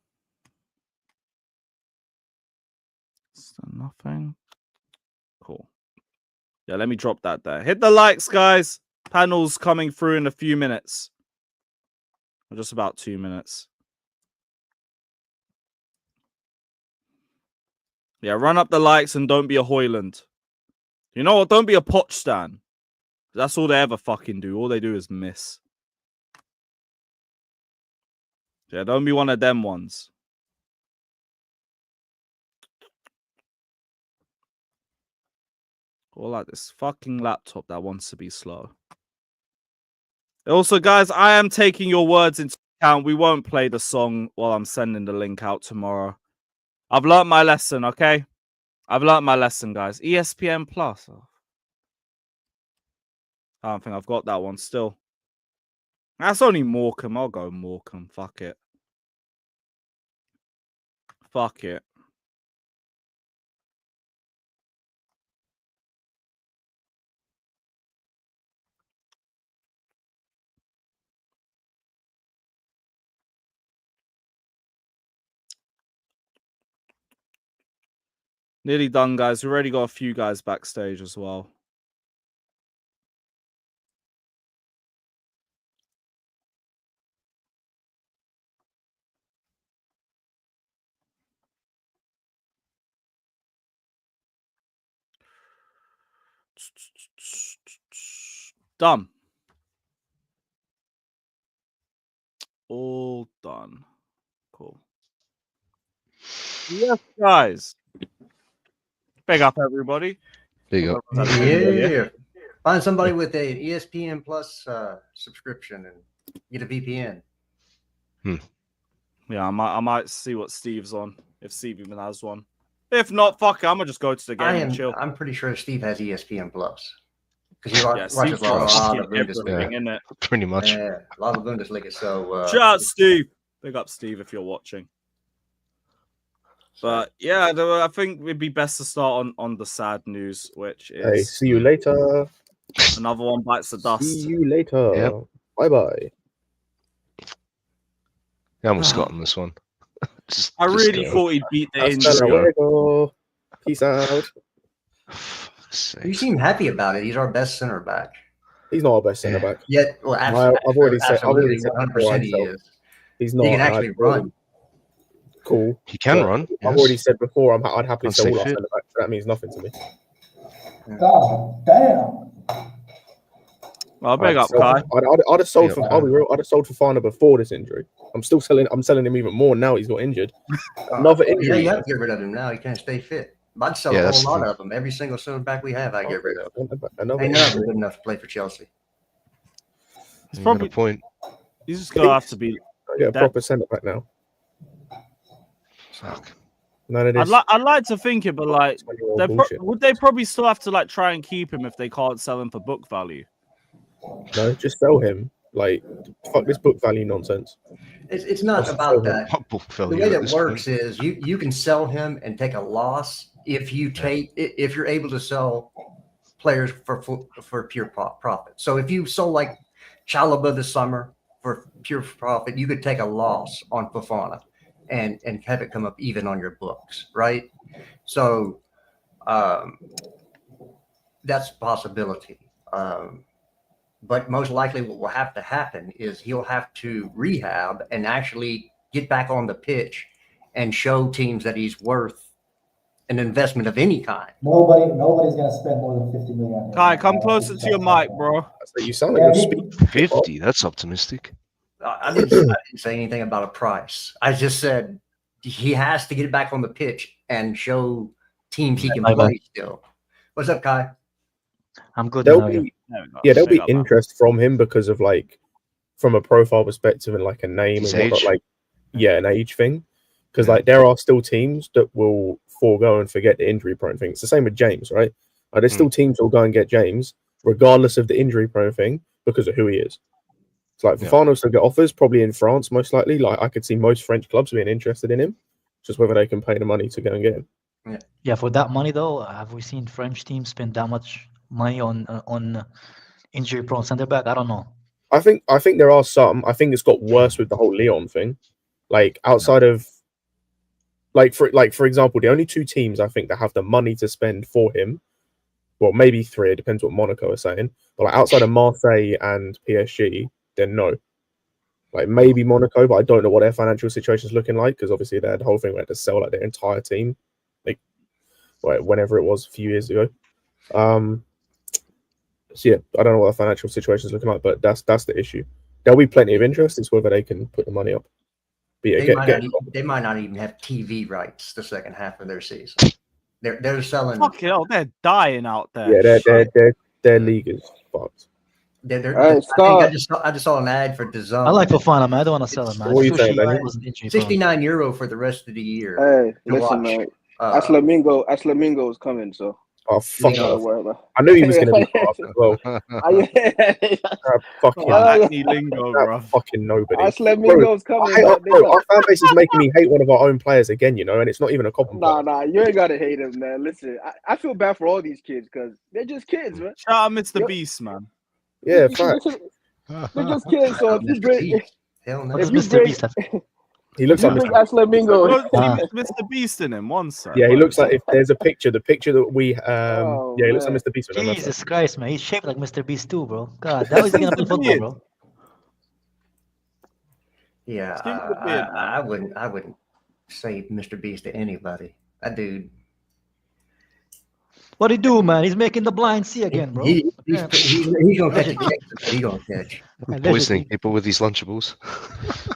Still nothing. Cool. Yeah, let me drop that there. Hit the likes, guys. Panels coming through in a few minutes. Or just about 2 minutes. Yeah, run up the likes and don't be a Hoyland. You know what? Don't be a Poch stan. That's all they ever fucking do. All they do is miss. Yeah, don't be one of them ones. Or like this fucking laptop that wants to be slow. Also, guys, I am taking your words into account. We won't play the song while I'm sending the link out tomorrow. I've learnt my lesson, okay? I've learnt my lesson, guys. ESPN Plus. Oh. I don't think I've got that one still. That's only Morecambe. I'll go Morecambe. Fuck it. Fuck it. Nearly done, guys. We've already got a few guys backstage as well. Done. All done. Cool. Yes, guys. Big up, everybody. There you go. Yeah. Find somebody with an ESPN Plus subscription and get a VPN. Yeah, I might see what Steve's on, if Steve even has one. If not, fuck it, I'm gonna just go to the game and chill. I'm pretty sure Steve has ESPN Plus. Because he watches Steve's a lot fucking of Bundesliga. everything, innit? Pretty much. Yeah, a lot of Bundesliga. So Shout out Steve. Big up Steve if you're watching. But yeah, I think it'd be best to start on the sad news, which is Hey, see you later. another one bites the dust. See you later. Yep. Bye-bye. I almost got on this one. I really thought he'd beat the Hasta injury. luego. Peace out. you seem happy about it. He's our best center back. He's not our best centre back. Yet, well, I've already said. I've already said 100% he is. He's not. He can actually run. Cool. He can But run. I've already said before. I'd happily Can't sell say all our fit. centre backs. That means nothing to me. God damn. Well, big up, So, Kai. I'd have sold. Yeah. I'll be real. I'd have sold Fofana before this injury. I'm still selling. I'm selling him even more now. He's got injured. Another Yeah, injury. you have to get rid of him now. He can't stay fit. I'd sell Yeah, a that's whole the lot thing. of them. Every single center back we have, I get rid of. Another Ain't none of injury. them good enough to play for Chelsea. It's You got probably a point. he's just gonna have to be. I get a That- proper centre back now. Fuck. None of this. I'd like to think it, but like, 20-year-old bullshit. would they probably still have to like try and keep him if they can't sell him for book value? No, just sell him. Like, fuck this book value nonsense. It's not That's about so that. What book The value way at that this works point? is you can sell him and take a loss if you're able to sell players for pure profit. So if you sold like Chalobah this summer for pure profit, you could take a loss on Fofana and have it come up even on your books, right? So that's a possibility. But most likely what will have to happen is he'll have to rehab and actually get back on the pitch and show teams that he's worth an investment of any kind. Nobody's gonna spend more than 50 million. on him. Kai, come closer to your mic, bro. So you sound like you're speaking. 50. That's optimistic. I didn't say anything about a price. I just said he has to get back on the pitch and show teams he can Bye-bye. play still. What's up, Kai? I'm good. There'll Now, yeah. be There we go. there'll Big be up, man. interest from him because of like from a profile perspective and like a name His and whatnot, age. like an age thing. Because Yeah. like there are still teams that will forego and forget the injury prone thing. It's the same with James, right? Like, there's still teams that will go and get James regardless of the injury prone thing because of who he is. It's like Yeah. Fofana will still get offers, probably in France most likely. Like I could see most French clubs being interested in him, just whether they can pay the money to go and get him. Yeah, for that money though, have we seen French teams spend that much money on injury-prone center back? I don't know. I think there are some. I think it's got worse with the whole Lyon thing. Like outside of for example, the only two teams I think that have the money to spend for him, well maybe three, it depends what Monaco is saying. But like outside of Marseille and PSG, then no. Like maybe Monaco, but I don't know what their financial situation is looking like because obviously they had the whole thing where they had to sell like their entire team, like whenever it was a few years ago. So yeah, I don't know what the financial situation is looking like, but that's the issue. There'll be plenty of interest. It's whether they can put the money up. But yeah, They might not even have TV rights the second half of their season. They're selling. Fuck hell, they're dying out there. yeah, their league is fucked. I just saw an ad for DAZN. I like Fofana, man. I don't want to sell him, man. What are you Sushi saying, Benny? wasn't injury-prone. €69 for the rest of the year. Hey, to listen, watch. man. Aslemingo is coming, so Oh fuck Yeah. off! don't worry about I knew he was going to be cut off as well. it. Fucking, Acne lingo, that bro. fucking nobody. Aslemingo's coming. Our fan base is making me hate one of our own players again, you know, and it's not even a compliment. Nah, you ain't gotta hate him, man. Listen, I feel bad for all these kids because they're just kids, man. Shout out Mr. Yo- Beast, man. Yeah, They're fact. just kids. So if you Mr. bring, Beast. Hell no. What does If you Mr. bring- Beast have? He looks you like bring Mr. Aslemingo. Go Ah. see Mr. Beast in him one sec. Yeah, he looks like if there's a picture, the picture that we Oh, yeah, he looks like man. Mr. Beast. with him, that's Jesus Christ, man. He's shaped like Mr. Beast too, bro. God, how is he gonna play football, bro? Yeah, Steve the beard, man. I wouldn't say Mr. Beast to anybody. That dude. What he do, man? He's making the blind see again, bro. He's Yeah. gonna catch a case. Is what he gonna catch. Allegedly. Poisoning people with these Lunchables.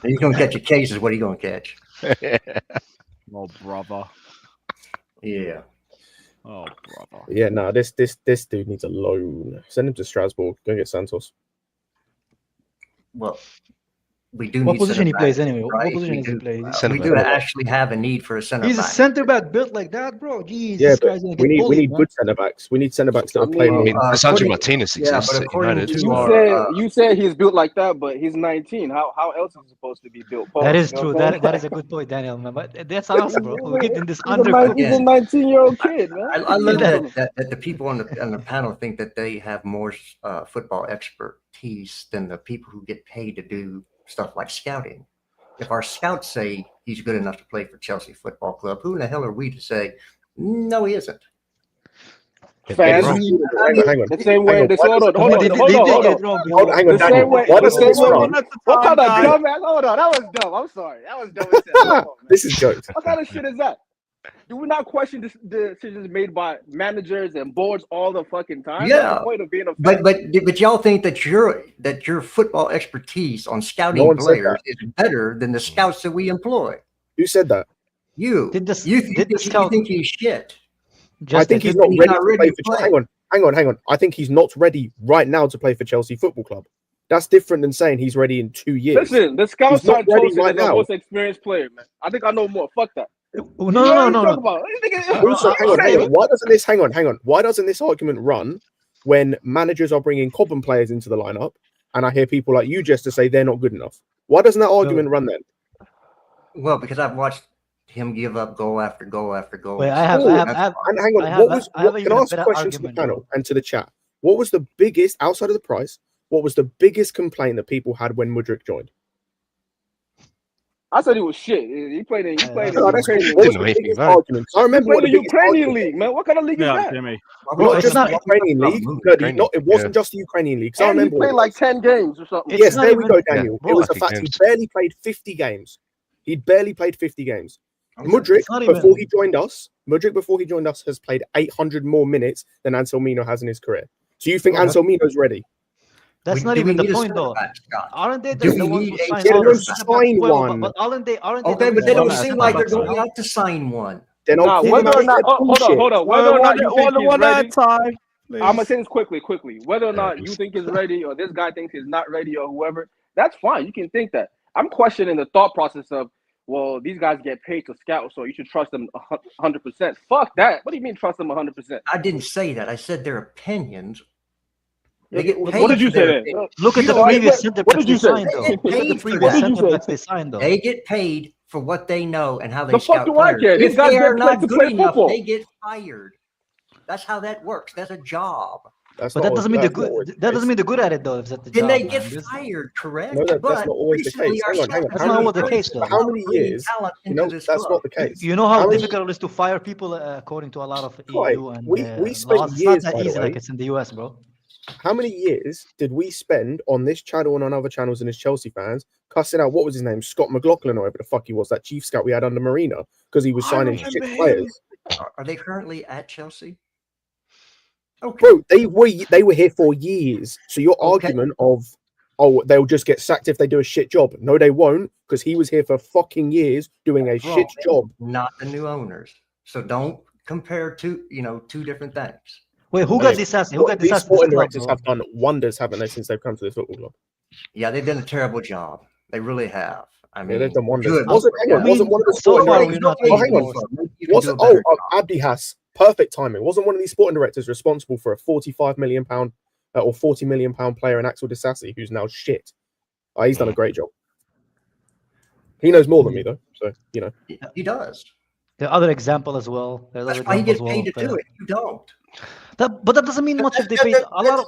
He's gonna catch a case. Is what he gonna catch. Oh, brother. Yeah. Oh, brother. Yeah, no, this dude needs a loan. Send him to Strasbourg. Go get Santos. Well, we do What need position he center plays backs, anyway? What right? position We does he do, play? we do Centre back. actually have a need for a center He's a back. center back built like that, bro. Jesus Yeah, but Christ, gonna we get need bullied, man. good centre backs. We need centre backs that I have played mean, more. I mean, Cassandra according- Martinez yeah, exists but at according United. to you our, said you said he's built like that, but he's 19. How else is he supposed to be built? Pause, That is you know true. what I'm saying? that is a good point, Daniel. Man. But that's us, bro. We're getting this He's a undercooked. 19-year-old kid, man. I love Yeah. that the people on the panel think that they have more football expertise than the people who get paid to do stuff like scouting. If our scouts say he's good enough to play for Chelsea Football Club, who in the hell are we to say no, he isn't? Fans. Hang on. The same way. Hang on. Hold on. They did get it wrong before. Hang on, The same Daniel. way. Why The doesn't same this way. run? What kind of Guys. dumbass? Hold on. That was dumb. I'm sorry. That was dumb as hell. Come on, man. This is jokes. What kind of shit is that? Do we not question the decisions made by managers and boards all the fucking time? Yeah. That's the point of being a fan. But y'all think that your football expertise on No scouting one said players is better than the scouts that we employ. Who said that? You Did this- you did the scout- think he's shit. I think he's not he's ready not to ready play to for. play. Hang on. I think he's not ready right now to play for Chelsea Football Club. That's different than saying he's ready in 2 years. Listen, the scouts He's not aren't ready chosen right as the now. most experienced player, man. I think I know more. Fuck that. Oh, no. Also, hang on. Why doesn't this argument run when managers are bringing Cobham players into the lineup, and I hear people like you just to say they're not good enough? Why doesn't that argument run then? Well, because I've watched him give up goal after goal after goal. Wait, And hang on. I What have- was? I have What, even can I a ask a better question to the argument, panel bro. and to the chat? What was the biggest outside of the price? What was the biggest complaint that people had when Mudryk joined? I said he was shit. He played in the No, that's Ukrainian what was league. Didn't know the anything biggest about it. argument. I He remember played what in the the biggest Ukrainian argument. league, man. What kind of league is Yeah, that? Jimmy. Bro, Not it's just not- the Ukrainian league. Ukrainian, It wasn't just the Ukrainian league. 'Cause I And he remember. played what it like was. 10 games or something. It's Yes, not there we even- go, Daniel. Yeah, It was the 50 fact games. he barely played 50 games. He'd barely played 50 games. Mudryk, It's not even- before he joined us, has played 800 more minutes than Anselmino has in his career. So you think Oh, Anselmino's ready? That's not Do we even the need a point, center though. back, Scott? Aren't they Do the we ones need who a sign center all the back? center Sign backs? Well, one. but aren't they? Okay, the but they reason don't why seem center like they're backs are going out? out to sign one. Then I'll Nah, call whether him or out not, for bullshit. hold on. Whether or not you think he's one at a ready, time. I'm gonna Please. say this quickly. Whether or Yeah, not you please. think he's ready, or this guy thinks he's not ready, or whoever, that's fine. You can think that. I'm questioning the thought process of, well, these guys get paid to scout, so you should trust them 100%. Fuck that. What do you mean trust them 100%? I didn't say that. I said their opinions. They Yeah, get what paid did you for their say then? opinions. Look at You the don't- previous center what backs did you they say? signed, though. They get Look at paid the for previous that. What did you center say? backs they signed, though. They get paid for what they know and how they The fuck scout do I players. care? These If guys they get are paid not to good play enough, football. they get fired. That's how that works. That's a job. That's But not that doesn't mean they're that's not always good. the That doesn't case. mean they're good at it, though. If that's the Then job, they man. get This- fired, correct? No, that's But not always the recently case. our Hang on. scouts That's have not been what the very case, though. successful How many bringing years? talent You into know, this that's club. not the case. You know how How many- difficult it is to fire people according to a lot of Right. EU and We spent laws. It's years, not by that the easy way. like it's in the US, bro. How many years did we spend on this channel and on other channels and as Chelsea fans cussing out, what was his name, Scott McLaughlin or whatever the fuck he was, that chief scout we had under Marina, because he was I signing remember shit him. players? Are they currently at Chelsea? Okay. Bro, they were here for years. So your Okay. argument of, oh, they'll just get sacked if they do a shit job. No, they won't, because he was here for fucking years doing a Bro, shit job. Not the new owners. So don't compare two different things. Wait, who Mate, got this ass? Who got this These ass? sporting directors have done wonders, haven't they, since they've come to this football club? Yeah, they've done a terrible job. They really have. I mean, Yeah, they've done wonders. good. Wasn't one of the so sporting far directors? we're not Oh, hang on. Maybe you can do a Wasn't better job. Abdi Haas, perfect timing. Wasn't one of these sporting directors responsible for a £45 million or £40 million player in Axel Disasi, who's now shit? He's done a great job. He knows more than me though, so you know. He does. The other example as well. There's That's other why he gets examples paid to as do well. it. You don't. But that doesn't mean much if they paid a lot of.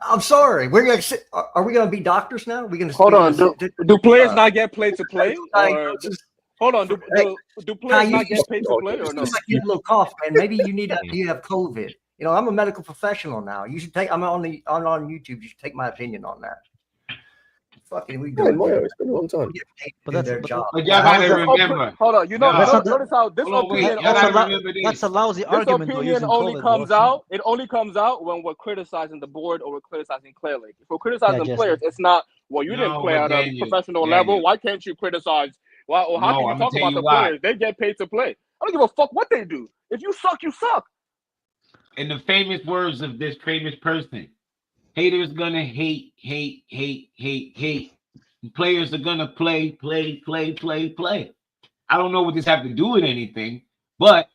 I'm sorry. We're gonna sit. Are we gonna be doctors now? We're gonna Hold on. Do players uh, not get paid to play? Or, diagnosis? hold on. Do players not get paid to play or no? It's like you have a little cough, man. Maybe you have COVID. You know, I'm a medical professional now. You should take. I'm on YouTube. You should take my opinion on that. Fucking, we do Yeah, it. Moyo, it's been a long time. We get paid to But do that's- their but- job. But y'all gotta remember. Hold on. You know, That's not- notice how this Hold on, wait. opinion Y'all gotta only, remember That's a this. lousy this argument. though, opinion using only COVID, comes bro. out. It only comes out when we're criticizing the board or we're criticizing Claire Lake. If we're criticizing Jesse. players, it's not. Well, you didn't No, play but at a Daniel, professional Daniel. level. Why can't you criticize? Why? Or how No, can you I'ma talk tell about you the why. players? They get paid to play. I don't give a fuck what they do. If you suck, you suck. In the famous words of this famous person, haters gonna hate. Players are gonna play. I don't know what this have to do with anything, but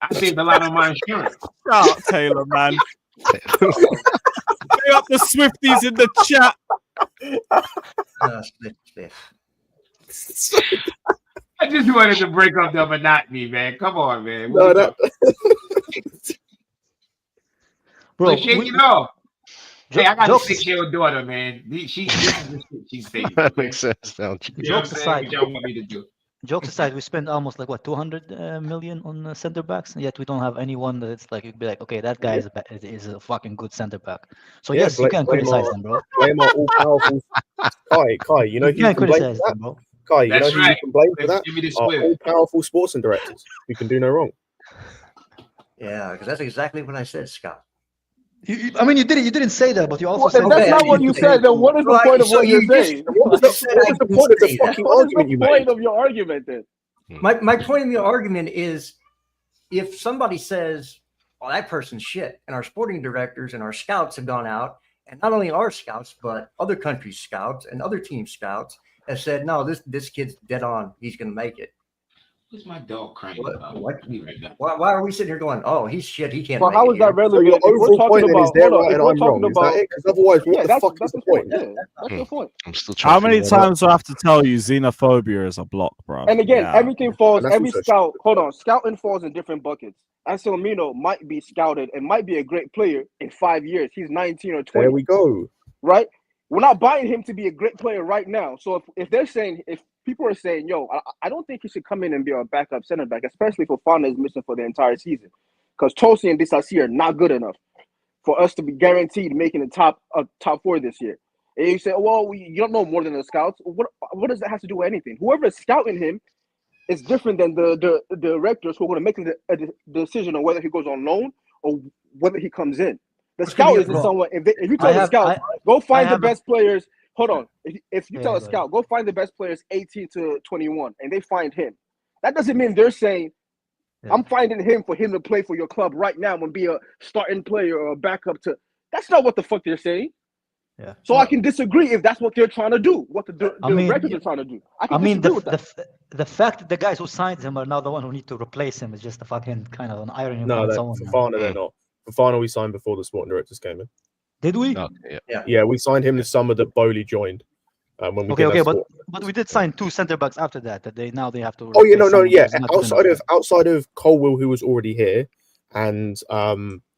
I saved a lot on my insurance. Shout out Taylor, man. Big up the Swifties in the chat. I just wanted to break up the monotony, man. Come on, man. No, that... Bro, shake it off. Hey, I got a jokes- 6-year-old daughter, man. She's saying. That makes sense now. You know what I'm saying? What y'all want me to do? Jokes aside, we spend almost like what 200 million on center backs, and yet we don't have anyone that's like you'd be like, okay, that guy is a fucking good center back. So Yeah, yes, you can criticize them, bro. Blame our all-powerful Kai. You know You who can you can blame criticize for that? them, bro. Kai, you know That's who you right. can blame for Let's that? give me the Our swift. all-powerful sporting directors who can do no wrong. Yeah, because that's exactly what I said, Scott. I mean, you didn't say that, but you also Well, said if that's Okay, not I what mean, you said, then what is the right, point of so what you you're just- saying? What was the point of the fucking What is argument you the made? point of your argument then? My point of the argument is if somebody says, well, that person's shit, and our sporting directors and our scouts have gone out, and not only our scouts, but other countries' scouts and other teams' scouts have said, no, this kid's dead on. He's going to make it. What's my dog crying What? about? What? Be right back. Why are we sitting here going, oh, he's shit. He can't But make how it is that here. So relevant? your If we're overall talking point then is about, they're hold on, right if and we're I'm talking wrong. Is that about, it? Because otherwise, what yeah, the that's fuck is that's the the point. point? Yeah, that's the point. I'm still trying How to many figure that out. times do I have to tell you xenophobia is a block, bro? And again, Yeah. everything falls. And that's Every also scout, hold on, scouting falls in different buckets. Anselmino might be scouted and might be a great player in 5 years. He's 19 or 20. There we go. Right? We're not buying him to be a great player right now. So if they're saying, if people are saying, yo, I don't think he should come in and be our backup center back, especially if Fofana is missing for the entire season, because Tosi and Disasi are not good enough for us to be guaranteed making the top four this year. And you say, well, you don't know more than the scouts. What does that have to do with anything? Whoever is scouting him is different than the directors who are going to make a decision on whether he goes on loan or whether he comes in. The What's gonna scout be isn't a- someone. If you I tell the have- scout, I- go find I the have a- best players. Hold on. If you Yeah, tell a go scout, go find the best players 18 to 21, and they find him, that doesn't mean they're saying, Yeah. I'm finding him for him to play for your club right now and be a starting player or a backup to. That's not what the fuck they're saying. Yeah. So I can disagree if that's what they're trying to do, what the I mean, directors are trying to do. I I can mean, disagree with that. the fact that the guys who signed him are now the one who need to replace him is just a fucking kind of an irony. No, on that someone. man. Fofana, they're not. Fofana, we signed before the sporting directors came in. Did we? No, yeah. Yeah, we signed him this summer that Bowley joined. When we Okay, did okay, that but sport. we did sign two center backs after that. That they have to. Oh yeah, no, replace no, someone yeah. who's not good enough. Outside of Colwill, who was already here, and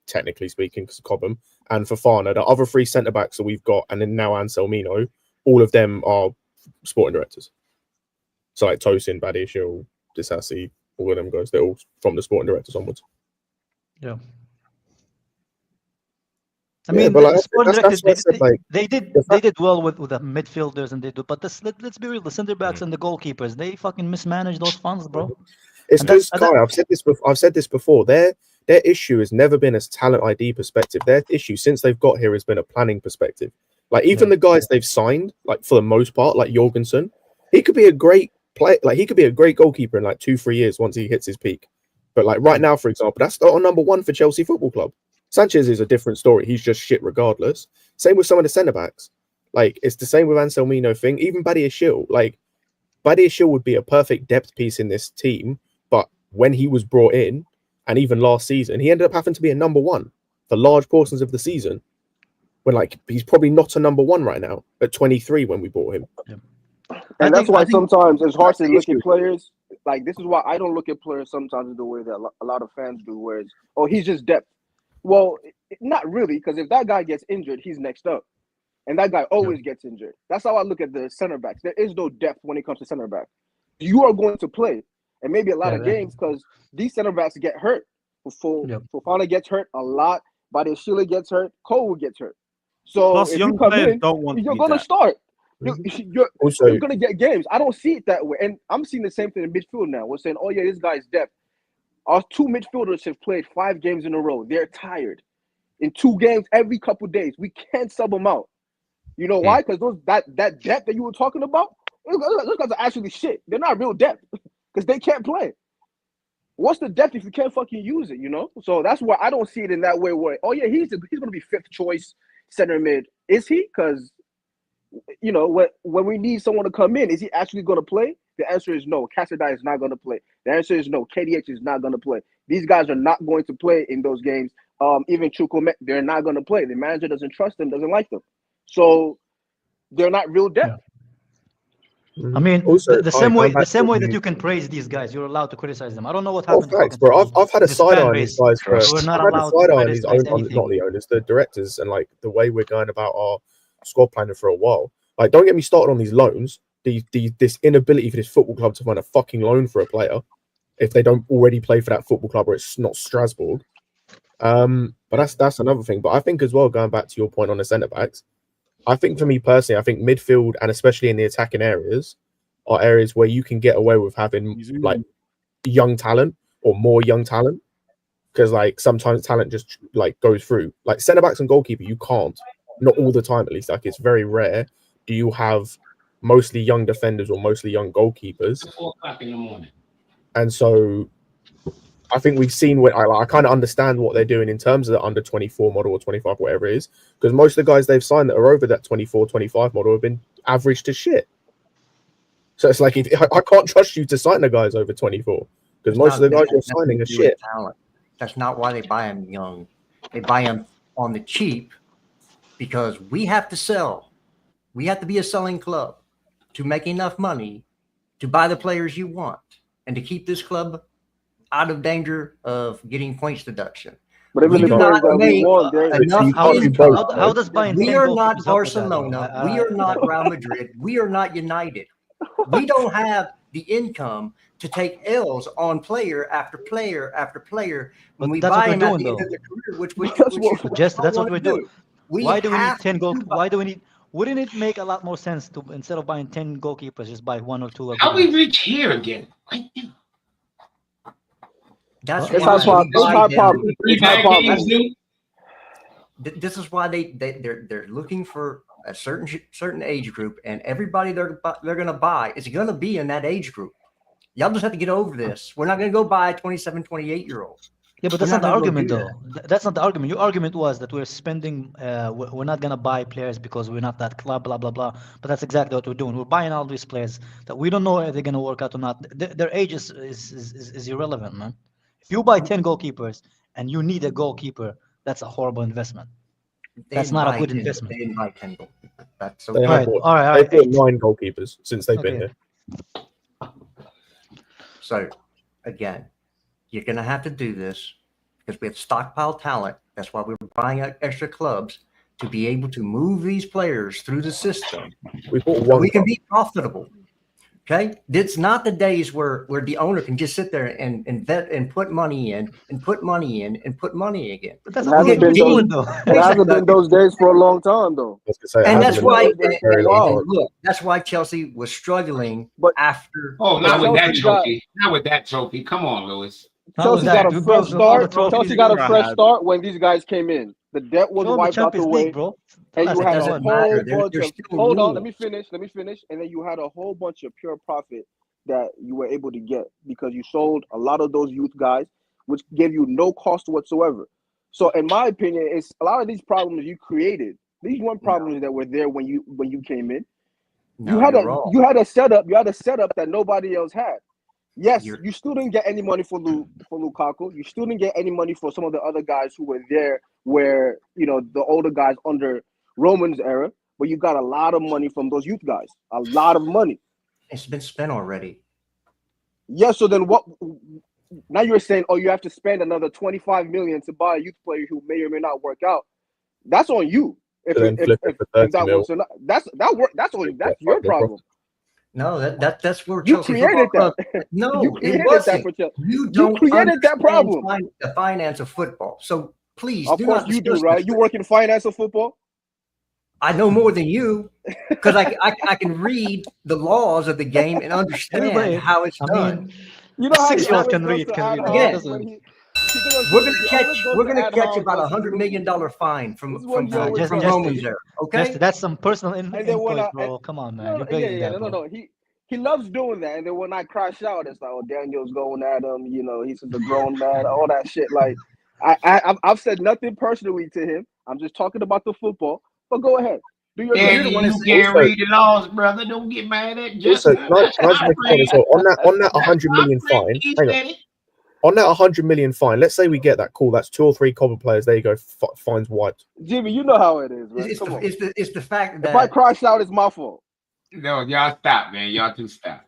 technically speaking, because of Cobham and Fofana, the other three centre backs that we've got, and then now Anselmino, all of them are sporting directors. So like Tosin, Badiashile, Disasi, all of them guys, they're all from the sporting directors onwards. Yeah. I Yeah, mean, but the like, sporting that's directors, what I said, like, they did the fact- well with the midfielders and they do, but let's be real, the center backs and the goalkeepers, they fucking mismanage those funds, bro. It's And that's- because Kai, I've said this before. Their issue has never been a talent ID perspective. Their issue since they've got here has been a planning perspective. Like even the guys they've signed, like for the most part, like Jorgensen, he could be a great play. Like he could be a great goalkeeper in like 2-3 years once he hits his peak. But like right now, for example, that's not on number one for Chelsea Football Club. Sanchez is a different story. He's just shit regardless. Same with some of the centre backs. Like it's the same with Anselmino thing. Even Badiashile, like Badiashile would be a perfect depth piece in this team. But when he was brought in, and even last season, he ended up having to be a number one for large portions of the season. When like he's probably not a number one right now at 23 when we bought him. And that's why sometimes it's hard to look issue. at players. Like this is why I don't look at players sometimes the way that a lot of fans do, where it's, oh, he's just depth. Well, not really, because if that guy gets injured, he's next up. And that guy always gets injured. That's how I look at the center backs. There is no depth when it comes to center back. You are going to play. And maybe a lot of games because these center backs get hurt. Fofana gets hurt a lot. Badiashile gets hurt. Cole gets hurt. So Plus, if young you come players in, don't want to you're be going to that. start. Also, You're going to get games. I don't see it that way. And I'm seeing the same thing in midfield now. We're saying, oh, yeah, this guy's depth. Our two midfielders have played 5 games in a row. They're tired. In 2 games every couple of days. We can't sub them out. You know why? Because that depth that you were talking about, those guys are actually shit. They're not real depth because they can't play. what's the depth if you can't fucking use it? You know, so that's why I don't see it in that way. Where he's going to be fifth choice center mid. Is he? Because you know when we need someone to come in, is he actually going to play? The answer is no. Casadei is not going to play. The answer is no. KDH is not going to play. These guys are not going to play in those games. Even Chukwuemeka, they're not going to play. The manager doesn't trust them, doesn't like them. So they're not real depth. I mean, Also, the same way that you can praise these guys, you're allowed to criticize them. I don't know what Oh, happened. facts, bro. I've had a this side fan eye on base. these guys for. We're I've not had a allowed side to eye on these criticize not anything. the owners, the directors, and like the way we're going about our squad planning for a while. Like, don't get me started on these loans. This inability for this football club to find a fucking loan for a player if they don't already play for that football club or it's not Strasbourg. But that's another thing. But I think as well, going back to your point on the centre backs, I think for me personally, I think midfield and especially in the attacking areas are areas where you can get away with having like young talent or more young talent, because like sometimes talent just like goes through. Like centre backs and goalkeeper, you can't, not all the time at least. Like it's very rare. Do you have mostly young defenders or mostly young goalkeepers? 4 o'clock in the morning. And so I think we've seen what I kind of understand what they're doing in terms of the under 24 model or 25, whatever it is, because most of the guys they've signed that are over that 24, 25 model have been average to shit. So it's like, if I can't trust you to sign the guys over 24 because most of the guys you're signing are shit. Talent. That's not why they buy them young. They buy them on the cheap because we have to sell. We have to be a selling club to make enough money to buy the players you want and to keep this club out of danger of getting points deduction. But even the players that we want, how does buying we 10 are not goalkeepers help with that, Barcelona. We are not Real Madrid. We are not United. We don't have the income to take L's on player after player after player when we buy them at the end of their career, which that's what we're doing. Why do we need 10 goalkeepers? Why do we need? Wouldn't it make a lot more sense to, instead of buying 10 goalkeepers, just buy 1 or 2? How we reach here again? That's it's high pop. This is why they're looking for a certain age group, and everybody they're going to buy is going to be in that age group. Y'all just have to get over this. We're not going to go buy a 27, 28-year-old. Yeah, but that's not the argument, though. That's not the argument. Your argument was that we're spending, we're not going to buy players because we're not that club, blah, blah, blah. But that's exactly what we're doing. We're buying all these players that we don't know if they're going to work out or not. Their age is irrelevant, man. If you buy 10 goalkeepers and you need a goalkeeper, that's a horrible investment. That's not a good investment. They didn't buy 10 goalkeepers. That's so all right. They've bought 9 goalkeepers since they've been here. So, again, you're going to have to do this because we have stockpile talent. That's why we're buying extra clubs to be able to move these players through the system. We can be profitable. Okay, it's not the days where the owner can just sit there and vet and put money in and put money in and put money again. But that's not what we're doing, though. It hasn't been those days for a long time, though. And that's why, look, that's why Chelsea was struggling. But after, not with that trophy, not with that trophy. Come on, Lewis. Chelsea got a fresh start. Chelsea got a fresh start when these guys came in. The debt was wiped out the way, bro. And you had a whole bunch of. Hold on, let me finish. And then you had a whole bunch of pure profit that you were able to get because you sold a lot of those youth guys, which gave you no cost whatsoever. So, in my opinion, it's a lot of these problems you created. These weren't problems that were there when you came in. You had a setup that nobody else had. Yes, you still didn't get any money for Lukaku. You still didn't get any money for some of the other guys who were there where, the older guys under Roman's era, but you got a lot of money from those youth guys. A lot of money. It's been spent already. Yeah, so then what? Now you're saying, you have to spend another 25 million to buy a youth player who may or may not work out. That's on you. If that works or not, that's your problem. No, that's where you Chelsea created that. No, you created that for Chelsea. You created that problem. The finance of football. So please, of course you do, right? You work in finance of football. I know more than you because I can read the laws of the game and understand how it's done. You know, 6-year-old can read. We're gonna catch about $100 million fine from Romans there. Okay, that's some personal input, bro. Come on, man. No. he loves doing that. And then when I crash out, it's like, oh, Daniel's going at him. You know, he's just a grown man. All that shit. Like, I've said nothing personally to him. I'm just talking about the football. But go ahead. Do your Danny, thing. you can't read the laws, brother. Don't get mad at just. Also, can I just make a point as well? On that 100 million fine, hang on. On that 100 million fine, let's say we get that. Cool, that's 2 or 3 Cobble players. There you go. Fines wiped. Jimmy, you know how it is, man. It's the fact that if I crash out, it's my fault. No, y'all stop, man. Y'all two stop.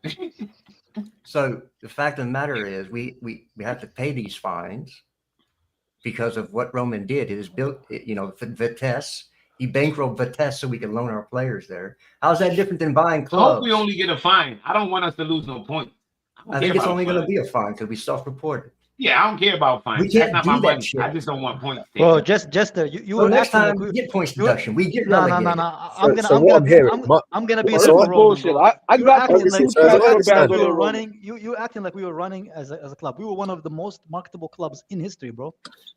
So the fact of the matter is, we have to pay these fines because of what Roman did. It is built, you know, Vitesse. He bankrolled Vitesse so we can loan our players there. How's that different than buying I clubs? hope we only get a fine. I don't want us to lose no points. I think it's only going to be a fine because we self-reported. Yeah, I don't care about fines. We can't That's not do my that money. shit. I just don't want points. Bro, just you So were next acting time like we get points deduction. We get no. relegated. I'm gonna be This there is for bullshit. Roman, I You're got acting you like, two transfer bans on we were the running. You're acting like we were running as a club. We were one of the most marketable clubs in history, bro.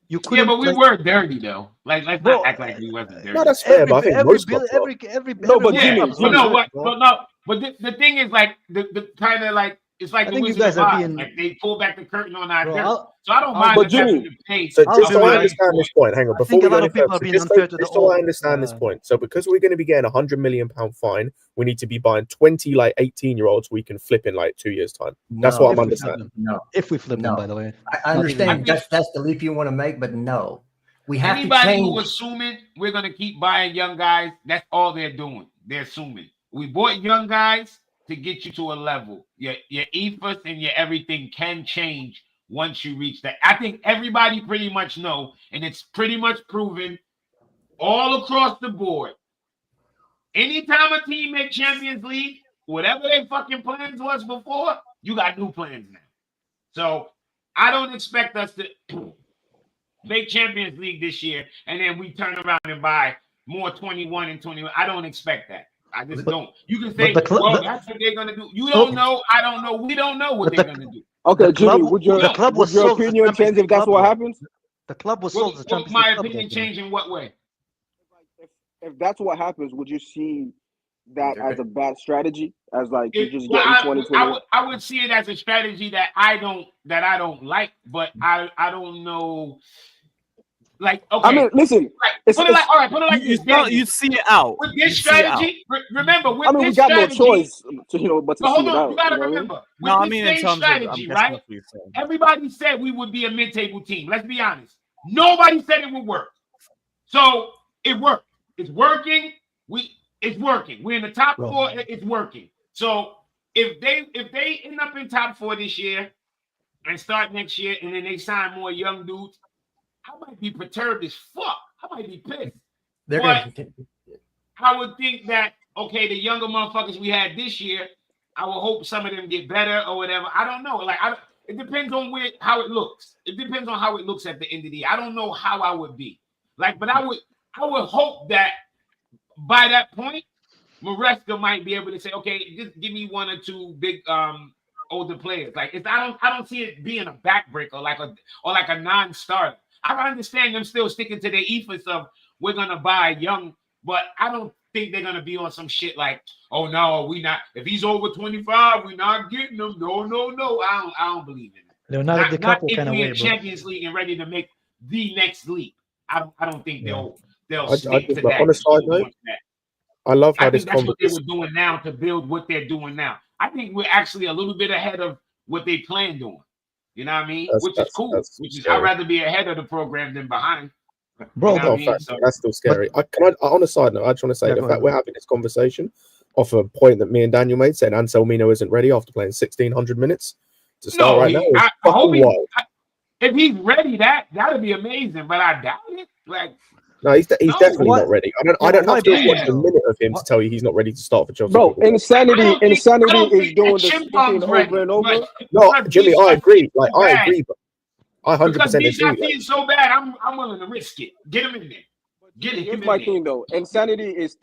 You couldn't. Yeah, but we were dirty though. Like, let's not act like we wasn't dirty. No, that's fair, but I think most clubs are. No, but Jimmy, but the thing is, like, the kind of like, it's like I the think you Wizard guys of are Oz. being- Like, they pull back the curtain on our Bro, dirt. So I don't mind but us having Jimmy- to pay. So just so I'll I be understand this point, hang on, I before think we a lot go any of people further, are being just unfair to the so I old, understand this point. So because we're going to be getting £100 million fine, we need to be buying 20 like 18-year-olds we can flip in like 2 years' time. That's what I'm understanding. No, If we flip them, by the way. I understand even- that's the leap you want to make, but no, we have Anybody to change. who assuming we're gonna keep buying young guys, that's all they're doing. They're assuming. We bought young guys to get you to a level. Your ethos and your everything can change once you reach that. I think everybody pretty much know, and it's pretty much proven all across the board. Anytime a team make Champions League, whatever their fucking plans was before, you got new plans now. So I don't expect us to make Champions League this year, and then we turn around and buy more 21 and 21. I don't expect that. I just don't. You can say, that's what they're going to do. You don't know. I don't know. We don't know what they're going to do. Okay, Jimmy, would your sold opinion as change if that's what happens? The club was sold as a Will Champions my League club, opinion though. change in what way? If that's what happens, would you see that as a bad strategy? As like you just get Well, 2021? I would see it as a strategy that I don't like, but I don't know. Like, okay. I mean, listen. Put it like this. You see it out. With this strategy, remember, with I mean, we this got no strategy, choice to but but see hold it on, out. you gotta You know what I mean? remember. No, I With mean this in same terms strategy, of, right? what you're saying. Everybody said we would be a mid-table team. Let's be honest. Nobody said it would work. So it worked. It's working. It's working. We're in the top 4. It's working. So if they end up in top 4 this year and start next year, and then they sign more young dudes, I might be perturbed as fuck. I might be pissed. I would think that, okay, the younger motherfuckers we had this year, I will hope some of them get better or whatever. I don't know. Like, it depends on how it looks. It depends on how it looks at the end of the year. I don't know how I would be. Like, but I would hope that by that point, Maresca might be able to say, okay, just give me 1 or 2 big older players. Like, I don't see it being a backbreaker like a non-starter. I understand them still sticking to their ethos of we're gonna buy young, but I don't think they're gonna be on some shit like, oh no, we not. If he's over 25, we're not getting him. No. I don't believe in it. Leonardo DiCaprio if kind of we're way, in bro. Champions League and ready to make the next leap. I don't think they'll I stick to just, that. on a side note, I love how I think this that's what they conversation. were doing now to build what they're doing now. I think we're actually a little bit ahead of what they plan doing. You know what I mean? Which is cool. I'd rather be ahead of the program than behind. Bro, You know what I mean? That's still scary. On a side note, I just want to say the fact we're having this conversation off a point that me and Daniel made, saying Anselmino isn't ready after playing 1,600 minutes to start right now. I hope if he's ready, that'd be amazing. But I doubt it. Like, no, he's definitely not ready. I don't have to watch a minute of him to tell you he's not ready to start for Chelsea. Bro, insanity is doing the speaking over and over. No, Jimmy, I agree. Like, I agree, but I 100% because he's agree. not feeling so bad. I'm willing to risk it. Get him in there. Here's my thing though. Insanity is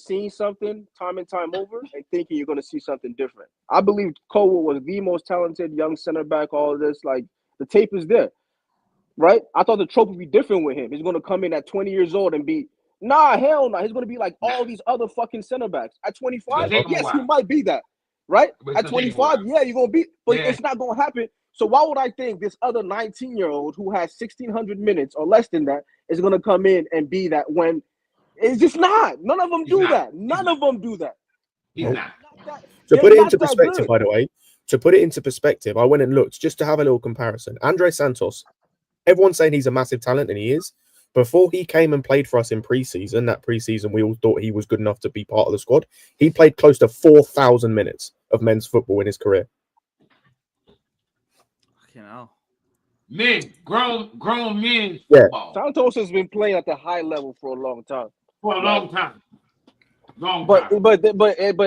seeing something time and time over and thinking you're going to see something different. I believe Cole was the most talented young center back. All of this, like the tape is there, right? I thought the trope would be different with him. He's going to come in at 20 years old and be hell no. He's going to be like all these other fucking center backs at 25. Yes, he might be that. right? But it's At gonna take 25, a while. yeah, you're gonna beat, but Yeah. it's not gonna happen. So why would I think this other 19-year-old who has 1,600 minutes or less than that is gonna come in and be that when it's just not? None of them He's do not. that. He's None not. of them do that. He's Nope. not. Not that- To they're put it not into that perspective, good. by the way, to put it into perspective, I went and looked just to have a little comparison. Andre Santos, everyone's saying he's a massive talent, and he is. Before he came and played for us in preseason, that preseason we all thought he was good enough to be part of the squad. He played close to 4,000 minutes of men's football in his career. Fucking hell. Men, grown men Yeah. football Santos has been playing at the high level for a long time. for a long time. But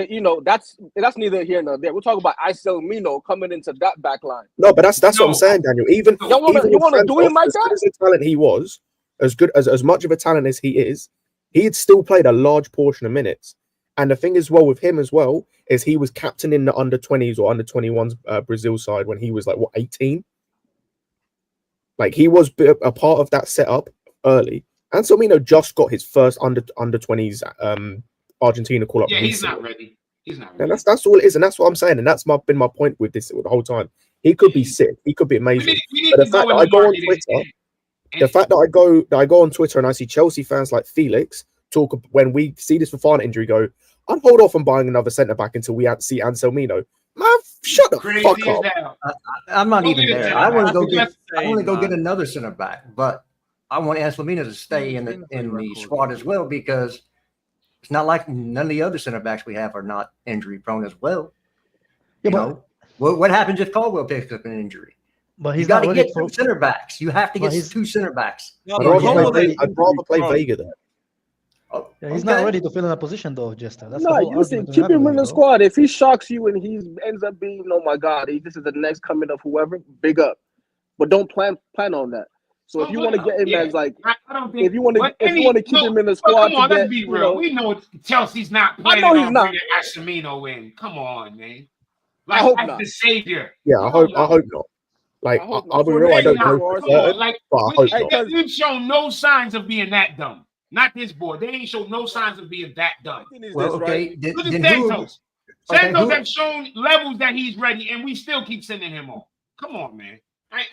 you know, that's neither here nor there. We're talking about Iselmino coming into that back line. No, but that's what No. I'm saying, Daniel. Even You wanna with do him like as that? good as a talent he was, as good as much of a talent as he is, he had still played a large portion of minutes. And the thing as well with him as well is he was captain in the under 20s or under 21s Brazil side when he was like 18. Like he was a part of that setup early. And Anselmino just got his first under 20s Argentina call up. Yeah, he's recently. not ready. He's not And ready. that's all it is, and that's what I'm saying, and that's been my point with this the whole time. He could be sick, he could be amazing. We need But the to go fact that in I the go on market Twitter, and the fact that I go on Twitter and I see Chelsea fans like Felix talk when we see this Fofana injury, go, I'd hold off on buying another centre back until we see Anselmino. Man, shut the crazy fuck as up. hell. I'm not Go even get a there. center I want to back. go get. That's I want to go insane, get man. another center back, but I want Anselmino to stay in the squad as well because it's not like none of the other center backs we have are not injury prone as well. Yeah, You know, what happens if Caldwell picks up an injury? but You he's got not to ready get for. two center backs. You have to But get he's- two center backs. Yeah, I'd but he's rather not play, ready. I'd rather play Veiga there. Oh, Yeah, he's okay. not ready to fill in a position though, Jester. That's the No, whole listen, argument we're keep having him in here, the bro. squad. If he shocks you and he ends up being, oh my God, this is the next coming of whoever, big up. But don't plan on that. So if you want to get him as like, I don't think if you want to keep him in the Well, squad come on, to let's get, be you real. know, We know Chelsea's not I planning know he's on not. bringing Ashamino in. Come on, man. I Like hope as not. the savior. Yeah, I hope not. not. Like I hope I'll not. be For real, I next don't year, know for for Come on, certain, like but I hope Hey, not. 'cause- we've shown no signs of being that dumb. Not this boy. They ain't shown no signs of being that dumb. thing is Well, this, okay. right? Then Look at who? Santos. Okay, Santos who- have shown levels that he's ready, and we still keep sending him on. Come on, man.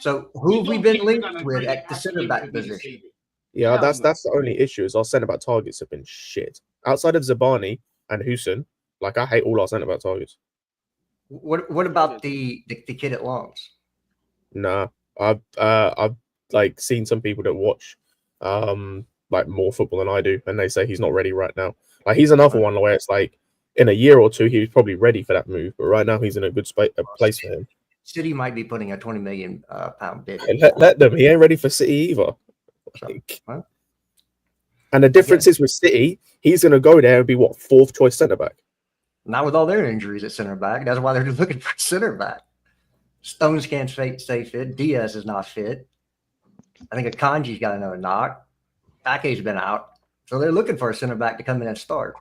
So who have we You been don't think linked we're gonna with bring at the Ashamino center to back be the position? savior? Yeah, Hell that's no. the only issue is our centre back targets have been shit. Outside of Zabani and Hussein, like I hate all our centre back targets. What about the kid at Longs? Nah, I've like seen some people that watch like more football than I do, and they say he's not ready right now. Like he's another one where it's like in a year or two he was probably ready for that move, but right now he's in a good place for him. City might be putting a 20 million pound bid. And let them. He ain't ready for City either. Like, Huh? and the difference is with City, he's going to go there and be what, fourth choice centre back. Not with all their injuries at center back. That's why they're looking for center back. Stones can't stay fit. Diaz is not fit. I think Akanji's got another knock. Ake's been out. So they're looking for a center back to come in and start.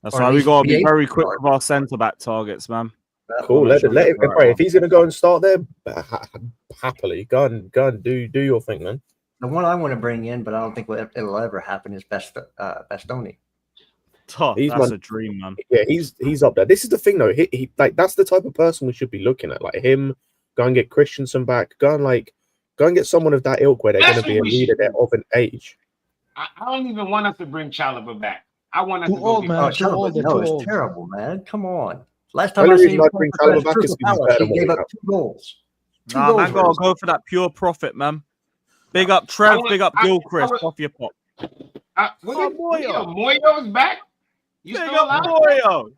That's Or at why we least got to be be able very to quick start. with our centre back targets, man. Cool. Let him. Right, Right, if he's going to go and start there, happily go and do your thing, man. The one I want to bring in, but I don't think it'll ever happen, is Bastoni. Oh, He's that's man- a dream, man. Yeah, he's up there. This is the thing, though. He like that's the type of person we should be looking at. Like him, go and get Christensen back. Go and get someone of that ilk where they're going That's to be a what we leader should there do. of an age. I don't even want us to bring Chalobah back. I want us Too to go old, get man. Oh, too old, Chalobah, they're no, too it's old. terrible, man. Come on. Last The time I only seen reason him I'd bring play for Chalobah back is Crystal because he's Palace, better he than what gave we up have. 2 goals. Two Nah, goals man, for gotta us. go for that pure profit, man. Big up Trev, big up Gilchrist, off your pop. Moyo's back? You Big still up alive? Moyo.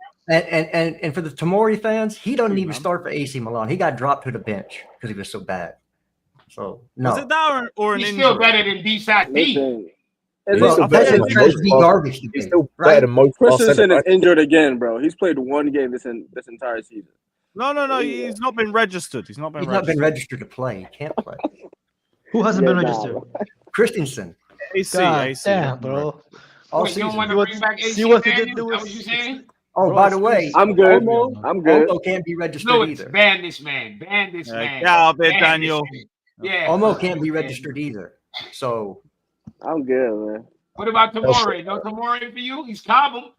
And for the Tomori fans, he doesn't Dude, even man. start for AC Milan. He got dropped to the bench because he was so bad. So no. Was it that or an He's injury? still better than D-Side D. Listen, He's Well, still I better bet than him yeah, trash most be of our- garbage to He's me, still better right? than most of our Christensen centre is backs. injured again, bro. He's played one game this entire season. No, he's not been registered. He's not been He's not been registered. registered to play. He can't play. Who hasn't Yeah, been nah, registered? bro. Christensen. AC, God AC. damn, bro. All Wait, you don't season. want See to what- bring back AC see what he did Daniels? to Is that us. what you saying? Oh, Bro, by it's the way, I'm good. Olmo, I'm good. Olmo can't be registered Lewis, either. ban this man. Ban this man. Get out of here, Ban Daniel. this man. Yeah. Olmo can't be registered either. So I'm good, man. What about Tomori? No Tomori for you? He's Cobham.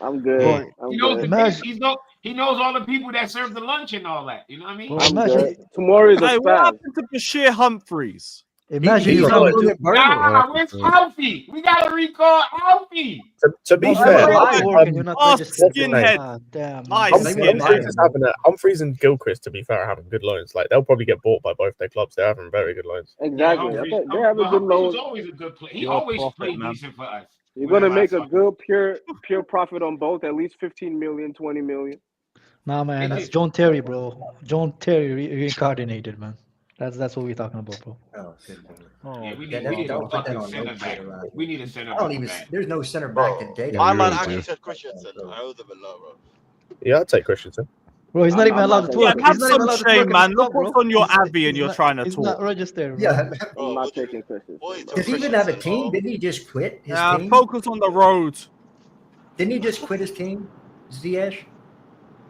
I'm good. Hey. I'm He knows good. he knows all the people that serve the lunch and all that. You know what I mean? Bro, I'm imagine, good. Tomorrow is a Hey, what spaz. happened to Bashir Humphreys? imagine He's you still coming doing to. it, Burnley. Nah, where's Alfie? We gotta recall Alfie. To be No, fair, that's You're right. not working. You're not Oh, registered. skinhead. Ah, damn. Nice man. They skin were Humphreys buying Humphreys and Gilchrist, to be fair, are having good loans. Like they'll probably get bought by both their clubs. They're having very good loans. Exactly. I think they have a good Humphreys was loan. always a good player. He You're a always prophet, played man. decent for us. You're When gonna I make a last good pure profit on both, at least 15 million, 20 million. Nah, man, That's- it's John Terry, bro. John Terry reincarnated, man. That's what we're talking about, bro. Oh, good lord. Oh, Yeah, we Yeah, need a don't put that fucking on center no back. kid around. We need a center I don't back. even. back. There's no center back to date. Yeah, My you man really actually do. said Christensen. I owe them a lot, bro. Yeah, I'd take Christensen. Bro, he's not even I'm allowed not to gonna work. take Yeah, have He's not some even allowed to shame, work in man. the Look club, what's bro. on your He's- Abbey and he's you're not- trying to He's talk. not registered, bro. Yeah. I'm Bro, not what do you- taking Christensen. what is bro. Does he even have a Christensen, team? bro? Didn't he just quit his Yeah, team? focus on the road. Didn't he just quit his team? Ziyech?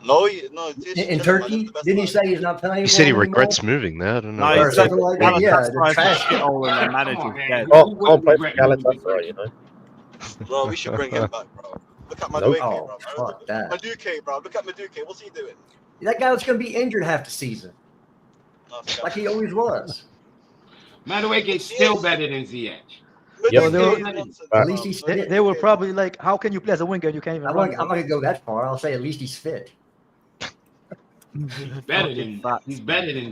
No, no. In Turkey? Didn't he say he's not playing? He for said he him regrets anymore? moving there. I don't know. No, Or he's something like that. Yeah, the Galatasaray trash. shithole and their Come manager's on, man. dead. Who Can't play for wouldn't regret moving Galatasaray, to you know. Bro, we should bring him back, bro. Look at Nope. Madueke, Oh, bro. fuck that. Madueke, bro. Look at Madueke. What's he doing? That guy was going to be injured half the season, No, forget like he it. always was. Madueke is still better than Ziyech. Yep. Madueke They were- is nonsense, At bro. least he's They, fit. they were Madueke- probably like, how can you play as a winger and you can't even I'm run? not going to go that far. I'll say at least he's fit. He's better than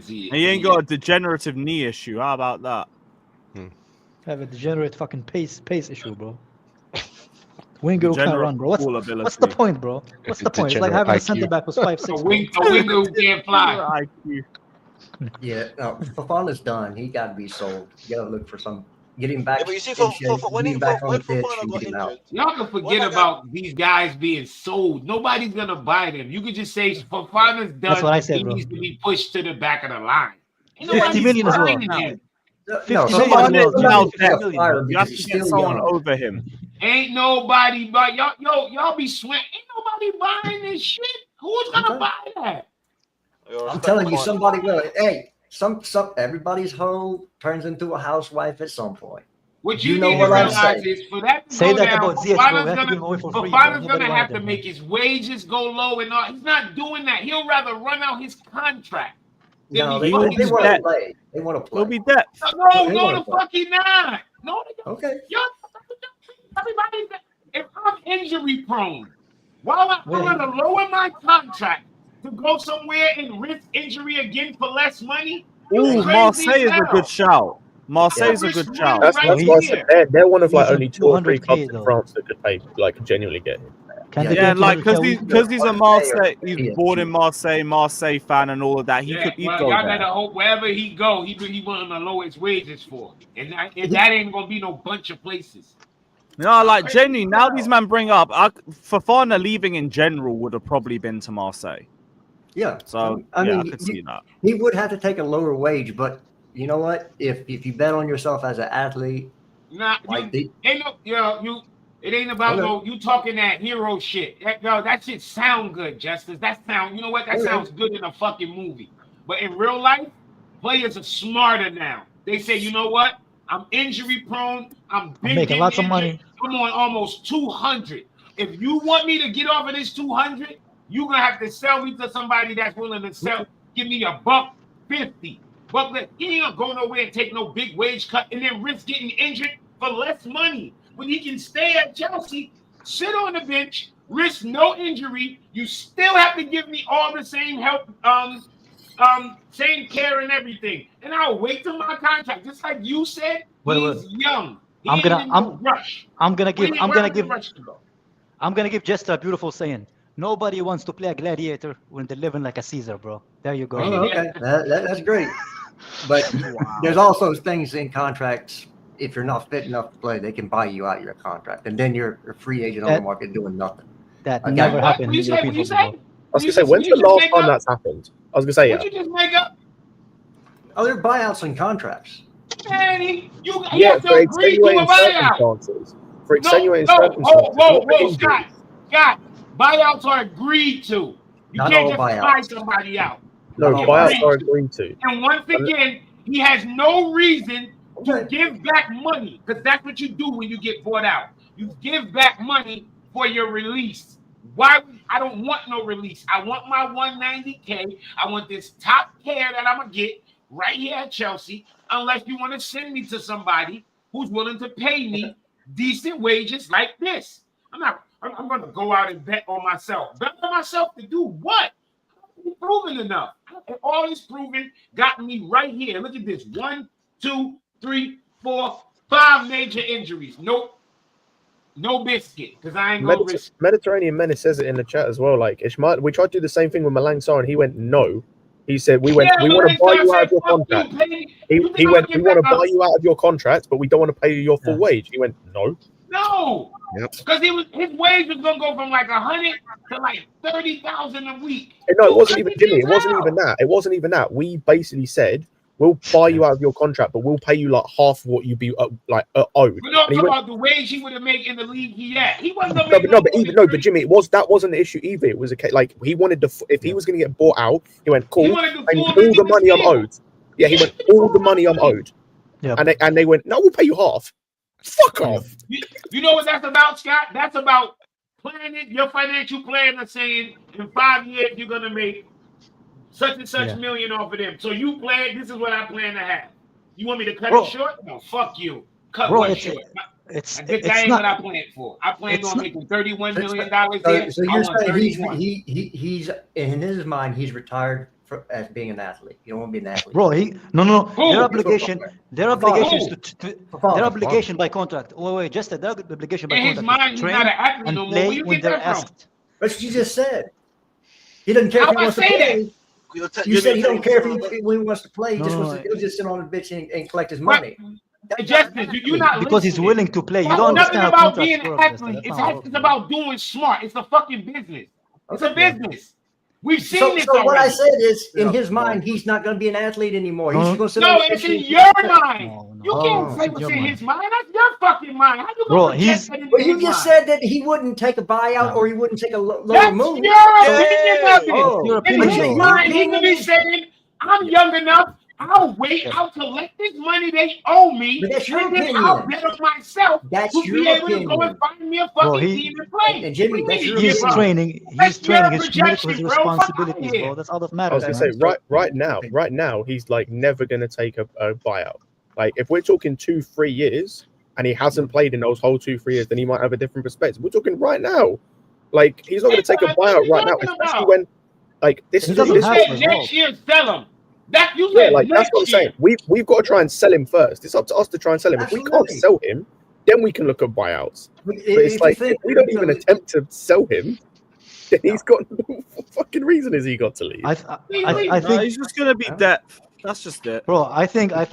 Ziyech. And he ain't got a degenerative knee issue. How about that? Have a degenerate fucking pace issue, bro. Winger who can't Degenerate run, bro. What's ball the ability. point, bro? What's the point? It's like Degenerate having a IQ. centre back who's 5'6". A winger who can't fly. IQ. Yeah, no, Fofana's done. He got to be sold. You got to look for some. Get him back. Yeah, but you see, in for, shape, for, for, when get he, him for, back on when the pitch Fofana and got get him out. injured, Y'all can forget about these guys being sold. Nobody's gonna buy them. You could just say Fofana's done. That's what I said, he bro. needs to be pushed to the back of the line. Ain't 50 nobody million as well. buying him. No, 50 somebody- million Somebody as well. is now somebody's dead. gonna fire him You have because to he's get still someone young. over him. Ain't nobody buy y'all be sweating. Ain't nobody buying this shit. Who's gonna Okay. buy that? Yo, I'm respect telling you, Fofana. somebody will. Hey, some everybody's hoe turns into a housewife at some point. What You you, know need what to I'm realize saying. is for that to Say go that down, about Ziyech, bro. We Fofana's have to give him away for free, bro. Fofana's Nobody gonna wanted have to him, make his wages go low and all. He's not doing that. He'll rather run out his contract. than No, be they fucking want to dead. play. They want to He'll play. be dead. No, They no, wanna the play. fuck he not. No, they don't. Okay. Yo, everybody, if I'm injury prone, why am I Well, going to lower my contract to go somewhere and risk injury again for less money? You Ooh, crazy Marseille as is a hell. good shout. Marseille's a Risk good money shout. That's right why I He's- said here. they're one of like He's only on 2 or 3 200K clubs in though. France that could pay, like genuinely get him. Can Yeah. they Yeah, get and like 200K a week? because he's a Marseille Marseille, or he's PSG. born in Marseille fan, and all of that. He'd Well, go y'all there. better hope wherever he go, he want the lowest wages for, and that ain't gonna be no bunch of places. No, like genuinely, now these men bring up Fofana leaving in general would have probably been to Marseille. Yeah. So I yeah, mean, I could see that. he would have to take a lower wage, but you know what? If you bet on yourself as an athlete, Nah, like ain't no, it ain't about Okay. no, you talking that hero shit. That shit sound good, Justice. You know what? That Okay. sounds good in a fucking movie. But in real life, players are smarter now. They say, you know what? I'm injury prone. I'm making lots of money. I'm on almost 200. If you want me to get off of this 200, you're gonna have to sell me to somebody that's willing to give me $150. But he ain't gonna go nowhere and take no big wage cut and then risk getting injured for less money. When he can stay at Chelsea, sit on the bench, risk no injury, you still have to give me all the same help, same care and everything. And I'll wait till my contract. Just like you said, he's young. I'm gonna give just a beautiful saying. Nobody wants to play a gladiator when they're living like a Caesar, bro. There you go. Oh, okay, that's great. But there's also things in contracts. If you're not fit enough to play, they can buy you out your contract, and then you're a free agent on the market doing nothing. That Okay. never What happened you in say? European What you football. say? I was gonna say, when's the last time that's happened? I was gonna say, What you just make up? Oh, there are buyouts in contracts. Man, you yeah, have to for agree to a extenuating buyout. circumstances. For extenuating No, circumstances. not for injury. Scott. Buyouts are agreed to. You Not can't all just buyouts. buy somebody out. No, Not all buyouts are buyouts. agreed to. And once again, he has no reason to Okay. give back money because that's what you do when you get bought out. You give back money for your release. I don't want no release. I want my 190K. I want this top pair that I'm gonna get right here at Chelsea. Unless you want to send me to somebody who's willing to pay me decent wages like this. I'm gonna go out and bet on myself. Bet on myself to do what? I'm proven enough. All this proven got me right here. Look at this. 1, 2, 3, 4, 5 major injuries. Nope. No biscuit, because I ain't gonna risk. Mediterranean Menace says it in the chat as well. Like Ishmael, we tried to do the same thing with Malang Sarr, and he went no. He said we want to buy you out of your contract. He went, we want to buy you out of your contract, but we don't want to pay you your full wage. He went no. No, because his wage was gonna go from like 100 to like 30,000 a week. No, it wasn't even Jimmy. It wasn't even that. It wasn't even that. We basically said we'll buy you out of your contract, but we'll pay you like half what you be owed. We're not talking about the wage he would have made in the league he at. He wasn't gonna make but Jimmy, that wasn't the issue either. It was like he wanted if he was going to get bought out, he went cool. I need all the money I'm owed. Yeah, he went all the money I'm owed. Yeah, and they went no, we'll pay you half. Fuck off. You know what that's about, Scott? That's about planning your financial plan of saying in 5 years you're gonna make such and such million off of them. So you plan, this is what I plan to have. You want me to cut it short? No, fuck you. Cut what short? That ain't what I planned for. I planned on making $31 million there. So you're saying he's in his mind, he's retired as being an athlete. You don't want to be an athlete. Bro, no. Their obligation by contract. Wait, just their obligation by contract. In his mind, he's not an athlete no more. Where you get that from? That's what you just said. He doesn't care if he wants to play. You said he don't care if he wants to play. He'll just sit on the bitch and collect his money. You're not because he's willing to play. You don't understand about being an athlete. It's about doing smart. It's a fucking business. It's a business. We've seen this. So what I said is, in his mind, he's not going to be an athlete anymore. He's going to sit. No, it's in your mind. You can't say what's in his mind. That's your fucking mind. How you Bro, you just said that he wouldn't take a buyout or he wouldn't take a lower move. That's your opinion. In his mind, he could be saying, "I'm young enough. I'll wait out to let this money they owe me, but that's your and then opinion. I'll bet on myself to be able to go and find me a fucking team to play." And Jimmy, he's training. He's committed to his responsibilities, bro. That's all that matters. I was gonna say right now, he's like never gonna take a buyout. Like if we're talking 2-3 years and he hasn't played in those whole 2-3 years, then he might have a different perspective. We're talking right now. Like he's not gonna take a buyout right now, especially when like this is next year. Sell him. That's what I'm saying. We've got to try and sell him first. It's up to us to try and sell him. Absolutely. If we can't sell him, then we can look at buyouts. But it's like if we don't even attempt to sell him, then he's got no fucking reason is he got to leave. I think he's just gonna be depth. That's just it, bro. I think just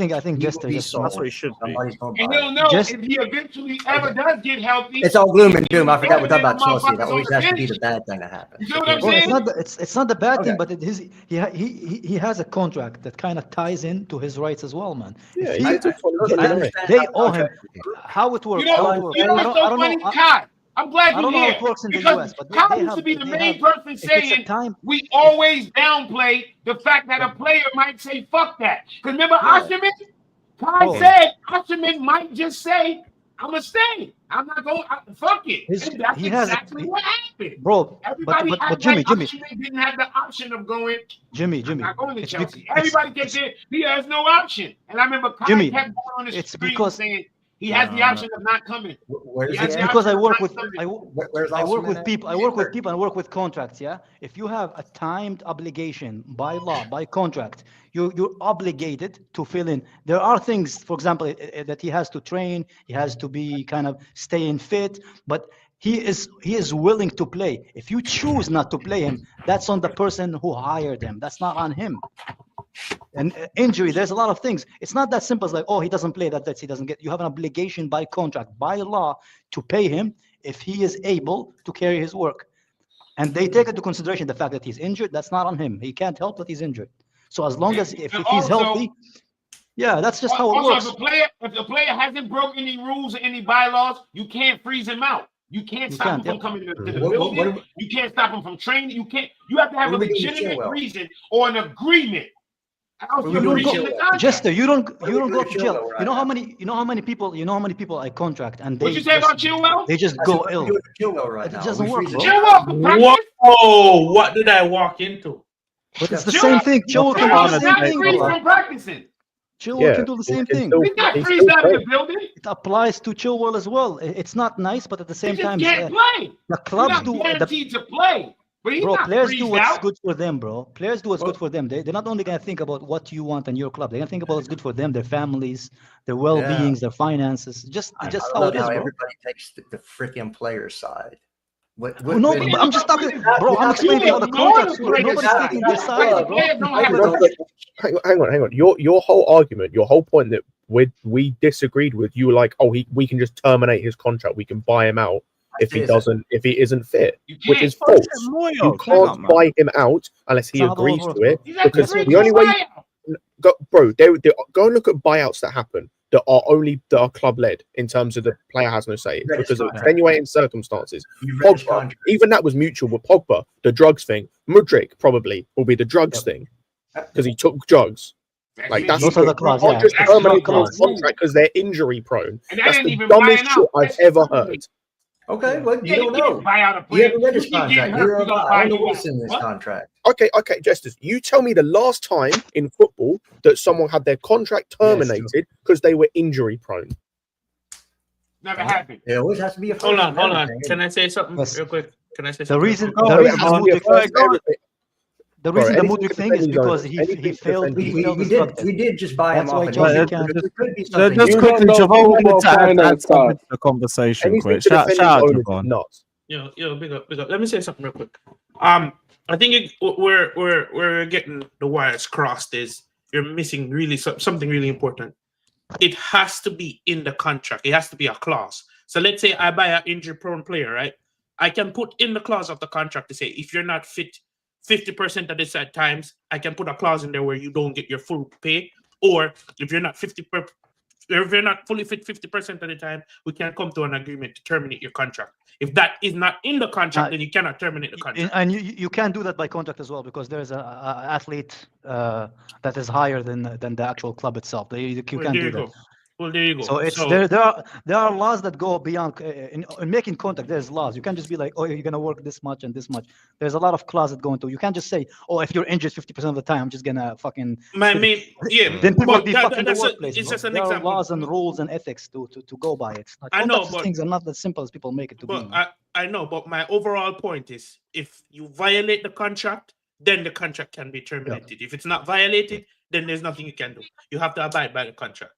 that's what he should be. And he'll know if he eventually ever does get healthy. It's all gloom and doom. I forgot about Chelsea. That always has to be the bad thing to happen. You know what I'm saying? It's not the bad thing, but he has a contract that kind of ties into his rights as well, man. Yeah, they owe him. How it works? You know what's so funny, Kai? I'm glad you're here. It works in the because US, but Kai used to be the main person saying we always downplay the fact that a player might say fuck that. Because remember Asherman? Kai said Asherman might just say, I'm going to stay. I'm not going to fuck it. That's exactly what happened. Bro, everybody but Jimmy, didn't have the option of going. Jimmy. I'm not going to Chelsea. Everybody gets there. He has no option. And I remember Kai kept going on the street saying, he has the option of not coming. It's because I work with people. I work with contracts. Yeah, if you have a timed obligation by law, by contract, you're obligated to fill in. There are things, for example, that he has to train. He has to be kind of staying fit, but he is willing to play. If you choose not to play him, that's on the person who hired him. That's not on him. And injury, there's a lot of things. It's not that simple as like, oh, he doesn't play, that's he doesn't get. You have an obligation by contract, by law, to pay him if he is able to carry his work. And they take into consideration the fact that he's injured. That's not on him. He can't help that he's injured. So as long as if he's healthy, that's just how it works. If the player hasn't broken any rules or any bylaws, you can't freeze him out. You can't stop him from coming to the building. You can't stop him from training. You have to have a legitimate reason or an agreement. How's You you don't reaching go, the contract? Jester. You don't go to Chilwell jail. right You know how now. many? You know how many people? You know how many people I contract and What they you say about just Chilwell? they just I go said, what are ill. we doing for Chilwell right It now? doesn't We work, freezing bro. him? Chilwell can practice. Whoa! What did I walk into? But it's the Chilwell- same thing. Chilwell can do Chilwell's the same not thing, free bro. from practicing. Chilwell Yeah, can do the he same can thing. still- He's not he's free still out of the playing. building. It applies to Chilwell as well. It's not nice, but at the He same just time, can't play. the He's clubs not do. guaranteed to play. But he's Bro, not players do freezed what's out. good for them, bro. Players do what's good for them. They're not only gonna think about what you want in your club. They're gonna think about what's good for them, their families, their well-beings, their finances. Just I how love it is, how bro. everybody takes the freaking player side. No, but I'm just talking, bro. I'm explaining how the contracts work. Nobody's taking their side, bro. Hang on. Your whole argument, your whole point that we disagreed with, you were like, oh, we can just terminate his contract. We can buy him out if he isn't fit, which is false. You can't buy him out unless he agrees to it, because the only way, bro, they go and look at buyouts that happen that are club led in terms of the player has no say because of extenuating circumstances. Pogba, even that was mutual with Pogba. The drugs thing, Mudryk probably will be the drugs thing because he took drugs. Like that's those are the clause, can't yeah. just That's terminate the someone's clause. contract because they're injury prone. And that That's ain't the even dumbest buying shit out. I've ever heard. Okay, well, you Yeah, don't you know. can't buy out a You player. haven't read his You keep getting contract. hurt, You're we gonna I buy don't know you what's out. in this What? contract. Okay, Justice, you tell me the last time in football that someone had their contract terminated because they were injury prone. Never happened. It always has to be a first. Hold on. and everything. Can I say something Yes. real quick? Can I say The something? reason real quick? the reason the It has to be a Mudryk first for everything. the Bro, reason the anything Mudryk to thing defend is his because owners, he anything to failed defend he We, failed we his drug did test. we did just buy him That's off why an Chelsea injury. can't. There could be something. Just here. quickly, don't Javon know wanted about to add finance something card. to the conversation. anything Quick, to shout defend his out owners is Javon. nuts. Yo, big up. Let me say something real quick. I think we're getting the wires crossed. Is you're missing really something really important. It has to be in the contract. It has to be a clause. So let's say I buy an injury-prone player, right? I can put in the clause of the contract to say if you're not fit 50% of this at times, I can put a clause in there where you don't get your full pay, or if you're not if you're not fully fit 50% of the time, we can come to an agreement to terminate your contract. If that is not in the contract, then you cannot terminate the contract. And you can't do that by contract as well because there's a athlete that is higher than the actual club itself. You can't do that. Well, there you go. So it's there are laws that go beyond in making contract. There's laws. You can't just be like, oh, you're gonna work this much and this much. There's a lot of clauses that go into. You can't just say, oh, if you're injured 50% of the time, I'm just gonna fucking. Then people will be fucking the workplace. It's just an there example. are laws and rules and ethics to go by. It's not, I know, but things are not as simple as people make it to be. I know, but my overall point is, if you violate the contract, then the contract can be terminated. If it's not violated, then there's nothing you can do. You have to abide by the contract.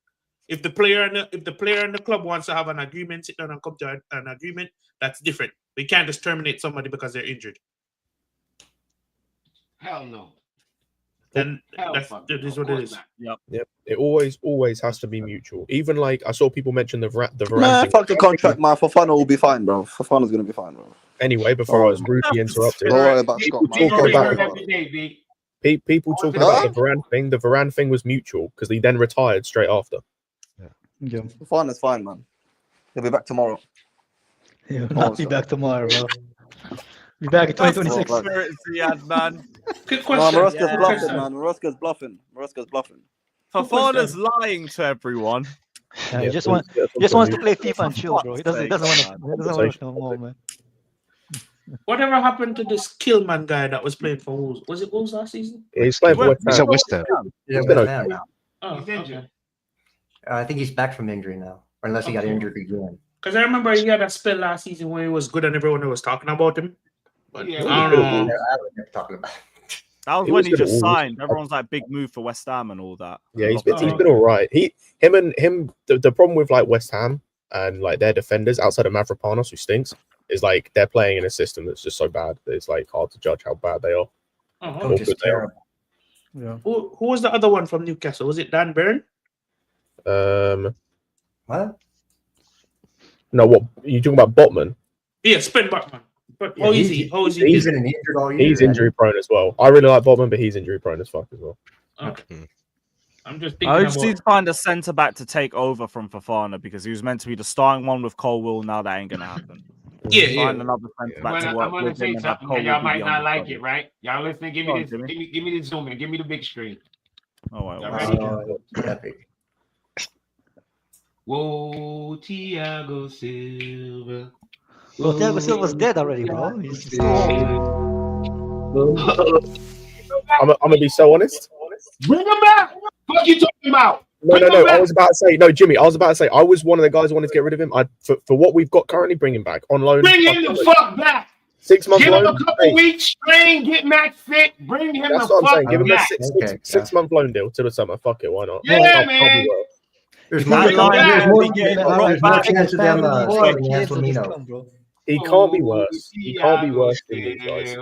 If the player and the club wants to have an agreement, sit down and come to an agreement, that's different. We can't just terminate somebody because they're injured. Hell no. Then that is what it is. Yep. It always has to be mutual. Even like I saw people mention the Varane Man, thing. fuck the contract, man. Fofana will be fine, bro. Fofana's gonna be fine, bro. Anyway, before I was rudely interrupted, Don't worry about people Scott, man. talking about every day, B. people talking about the Varane thing. The Varane thing was mutual because he then retired straight after. Yeah. Fofana's fine, man. He'll be back tomorrow. He'll not be back tomorrow, bro. Be back in 2026. Man. Quick No, question. Maresca's bluffing, man. Maresca's bluffing. Fofana's lying to everyone. He just wants to play FIFA and chill, bro. He doesn't want to know more, man. Whatever happened to this Killman guy that was playing for Wolves? Was it Wolves last season? He's playing for West He's Ham. at West Ham. Yeah, He's been West okay. Ham now. Oh, He's injured. I think he's back from injury now, or unless he got injured again. Because I remember he had a spell last season where he was good and everyone was talking about him. But Yeah, I don't know. I was never talking about. That was He when was he good at just Wolves. signed. Everyone's like, big move for West Ham and all that. Yeah, he's been all right. Him. The problem with like West Ham and like their defenders outside of Mavropanos, who stinks, is like they're playing in a system that's just so bad that it's like hard to judge how bad they are. Uh-huh. Coach is terrible. Yeah. Who was the other one from Newcastle? Was it Dan Byrne? What? No, what you talking about? Botman? Yeah, Spin Botman. But Yeah, how is he? How is he? He's been injured all year. He's injury prone as well. I really like Botman, but he's injury prone as fuck as well. Okay. I'm just thinking I just about... need to find a centre back to take over from Fofana because he was meant to be the starting one with Colwill. Now that ain't gonna happen. Yeah. Find another centre back to I'm work gonna with him say and have something, and Colwill y'all be might the not like understudy. it, right? Y'all listening? Give Go me on, this. Jimmy. Give me the zoom in. Give me the big screen. Oh, wow. Y'all ready? Epic. Whoa, Thiago Silva. Bro, Thiago Silva's dead already, bro. He's too old. I'm gonna be so honest. Bring him back. What you talking about? No. I was about to say no, Jimmy. I was about to say I was one of the guys who wanted to get rid of him. For what we've got currently, bring him back on loan. Bring him the fuck back. 6 months Give loan. him a couple weeks, train, get match fit. Bring him That's the what I'm saying. fuck Give him a back. six month loan deal till the summer. Fuck it, why not? Yeah, Can't be man. worse. There's Bring more, him back. there's more, Bring more back. chance of them starting Kids will just Angelino. come, bro. He can't be worse. He can't be worse than these guys.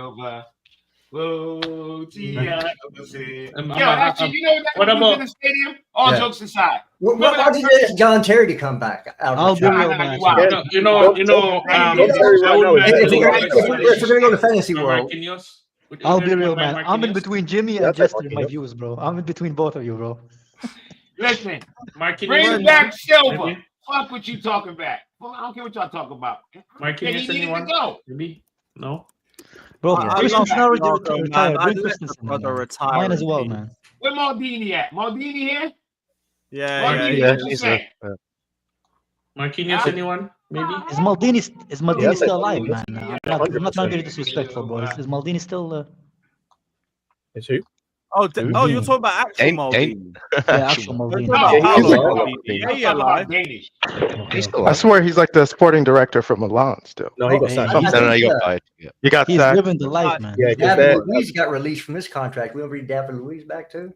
Whoa, Thiago Silva. Um, Yo, actually, you know what what that was about- in the stadium? All Yeah. jokes aside. Why did you ask John Terry to come back? Out I'll of be the real, shot? man. Wow. You know. John Terry right now is If we're better. gonna go to fantasy world, I'll be real, man. I'm in between Jimmy Yeah, and that's Jester in my Marquinhos. views, bro. I'm in between both of you, bro. Listen, Marquinhos, bring back Silva. maybe? Fuck what you talking back. Well, I don't care what y'all talking about. Marquinhos, And he needed to anyone? go. Maybe? No? Bro, I Christensen love already Ronaldo, man. retired. I Bring let the Christensen. brother Man. retire Mine as in well, peace. man. Where Maldini at? Maldini here? Yeah, Maldini, yeah. what you he's saying? Marquinhos, anyone? Maybe? Is Maldini Yeah, still that's- alive, man? I'm not trying to be disrespectful, bro. Is Maldini still? It's who? Oh, you're talking about actual Ain't- Maldini. Yeah, actual Maldini. No, Yeah, I'm he's talking alive. about- Yeah, I'm he talking alive. about Danish. He's still I alive. swear he's like the sporting director for Milan still. No, he got Hey, sacked. he's- No, you got fired. Yeah. He got He's sacked. living the life, man. Yeah, because David Luiz got released from his contract. We'll bring David Luiz back too.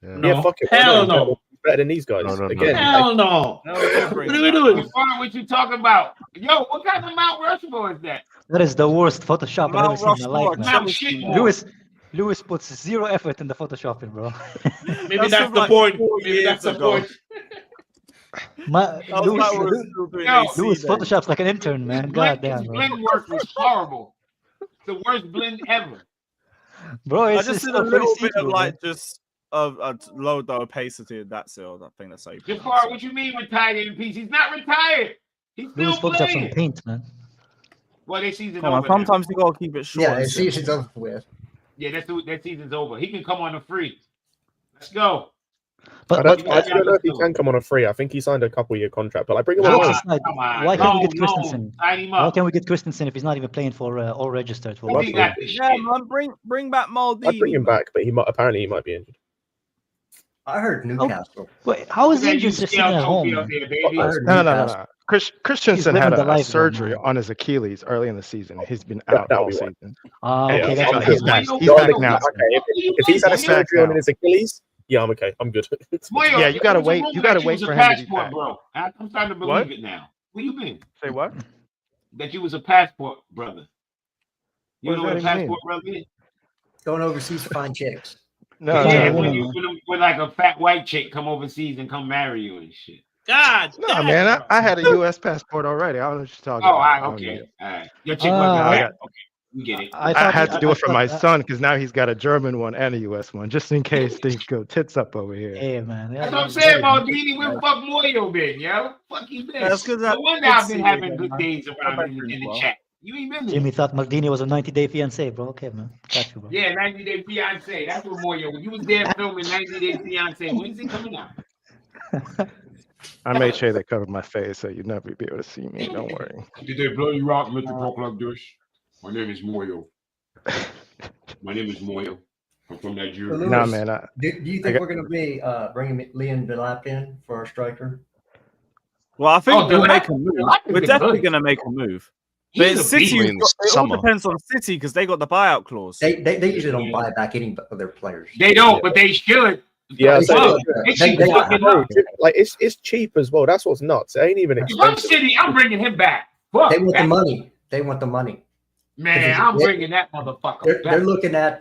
yeah, fuck it. Hell He's no. better than these guys. No. Again, Hell no. No, we're What bringing are we back doing? Fofana, what you talking about? Yo, what kind of Mount Rushmore is that? That is the worst Photoshop I've ever Mount seen in my Rushmore, life, man. Mount Shitmore. Lewis puts zero effort in the photoshopping, bro. Maybe that's from the like point. 4 Maybe that's the years ago. point. That was Lewis, like we were still doing Yo, AC Lewis then. Photoshop's like an intern, man. God damn, His bro. blend work was horrible. The worst blend ever. Bro, I it's just just did so a little pretty bit of see-through, like just of low the opacity and that's it. I think that's how you put it. Jafar, what you mean retired in peace? He's not retired. He's bro. Lewis still Photoshop's on playing. paint, man. Well, their season's Come on, over now. sometimes you gotta keep it short. Yeah, and it's simple. season's over with. Yeah, that season's over. He can come on the free. Let's go. But I don't know if he can come on a free. I think he signed a couple-year contract, but like bring him jokes on. aside, Come on. why can't we No, get Christensen? Sign him Why up. can't we get Christensen if he's not even playing for all registered for? He got this Yeah, shit. man, bring back Maldini. I'd bring him back, but he might be injured. I heard Newcastle. Wait, how is he You got just sitting UCL at home? trophy up Man? there, baby. I heard No. Newcastle. Christensen He's had living the a life, though, surgery man. on his Achilles early in the season. He's been That- out that'll all be why. season. Okay, Yeah, that's he's fine. back. He's No, back okay, now. if he's had a He's back surgery on now. his Achilles, yeah, I'm okay. I'm good. Moyo, Yeah, you gotta there's a wait- rumor you gotta that wait was for a him to be passport, back. bro. I'm starting to believe What? it now. Where you been? Say what? That you was a passport brother. You What know does what a that even passport brother is? Going overseas to find chicks. No, Yeah, no, when no. you when like a fat white chick come overseas and come marry you and shit. God. No, damn, man, bro. I had a U.S. passport already. I don't know what you're talking Oh, about. all right, I don't okay, need it. all right. Your chick wasn't Ah, fat. Okay, we get it. I had to do it for my son because now he's got a German one and a U.S. one, just in case things go tits up over here. Hey, man. That's what I'm saying, Maldini. Where the fuck Moyo been, yo? Fuck you been? That's 'cause No wonder good I've been seeing having you, good man. days around Back in pretty the well. chat. You ain't been there. Jimmy thought Maldini was a 90-day fiancé, bro. Okay, man. Got you, bro. Yeah, 90 Day Fiance. That's what Moyo. When you was there filming 90 Day Fiance, when's it coming out? I made sure they covered my face so you'd never be able to see me. Don't worry. Did they blow you out and let you talk like this? My name is Moyo. My name is Moyo. I'm from Nigeria. Lewis, Nah, man. Do you think we're going to be bringing Leon Delap in for our striker? Well, I think Oh, we'll Delap- make a move. Delap has We're been definitely good. going to make a move. But He's a City, beast. in the it all summer. depends on City because they got the buyout clause. They usually don't buy back any of their players. They don't, but they should. Yeah, They so should. They should They- fuck him no, up. like it's cheap as well. That's what's nuts. It ain't even If I'm expensive. City, I'm bringing him back. Fuck They want the that. money. They want the money. Man, I'm bringing that motherfucker They're back. looking at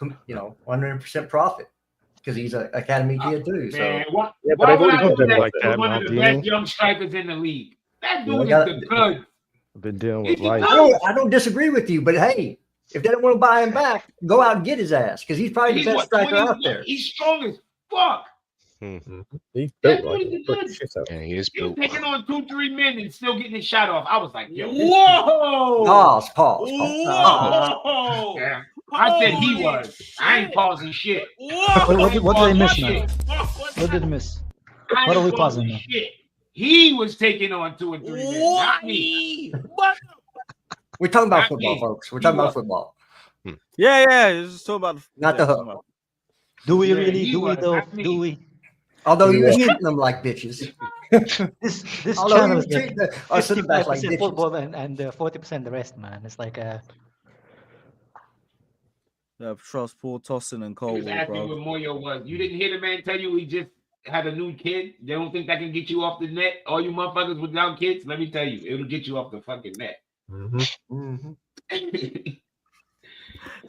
100% profit because he's an academy kid too. So Man, what? Yeah, but Why they've would already I got do them that? like that, With one of the Maldini. best young strikers in the league. That Yeah, dude they got- is the good. I've been dealing He's with the life. good. I don't disagree with you, but hey, if they don't want to buy him back, go out and get his ass because he's probably He's the best what, striker 20? out there. He's strong as fuck. He's built That like dude is he put good. shit out. Yeah, he is He was built. taking on 2-3 men and still getting his shot off. I was like, yo, this Whoa! Pause. Whoa! Yeah. I said he was. I ain't pausing shit. What did I miss now? Shit. What did I miss? I What are ain't we pausing pausing now? shit. He was taking on 2 or 3 men, not me. We're talking about Not football, me. folks. We're He talking about was. football, Yeah. It's just talking about not the hook. Do we Yeah, really? he Do we was, though? not me. Do we? Although you was Yeah. treating them like bitches. This Although channel you is was like treating us center back like 55% bitches. football and 40% the rest, man. It's like trust Paul Tossin and He Cole, was asking bro. what Moyo was. You didn't hear the man tell you he just had a new kid? They don't think that can get you off the net? All you motherfuckers without kids? Let me tell you, it'll get you off the fucking net.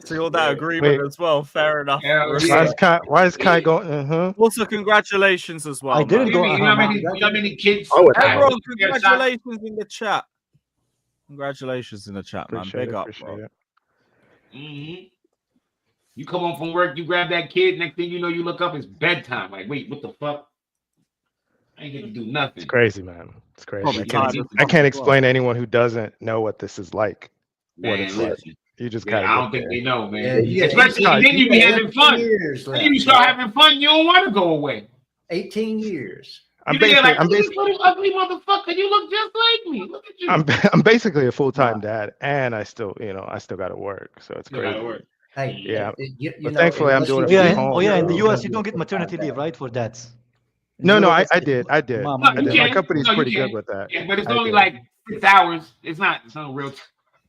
See all that agreement as well. Fair enough. Hell Respect. yeah. Why is Kai going? Also, congratulations as well. I didn't man. go. You know how many kids? I would have. Everyone, congratulations in the chat. Congratulations in the chat, man. Appreciate Big it, up, appreciate bro. it. Mm-hmm. You come home from work, you grab that kid. Next thing you know, you look up, it's bedtime. Like, wait, what the fuck? I ain't get to do nothing. It's crazy, man. It's crazy. Probably I tired can't, as I fuck can't as explain to anyone who doesn't know what this is like. Man, What it's like. listen. You just Yeah, gotta I get don't think there. they know, man. Yeah, you got Especially 18 then you be got having 18 fun. years Then left, you start man. having fun, you don't want to go away. 18 years. I'm You be there basically, like, I'm look at this basically, little ugly motherfucker. You look just like me. Look at you. I'm basically a full-time dad, and I still got to work, so it's Still gotta crazy. work. Hey, Yeah, you but know, thankfully I'm unless doing you it Yeah, from get- home. in so the it's US gonna you be don't get full-time maternity dad. leave, right, for dads? In No, the no, US, I did. Mom, No, you you did. My can. company's No, you pretty can. good with that. Yeah, but it's I only did. like 6 hours. It's not real.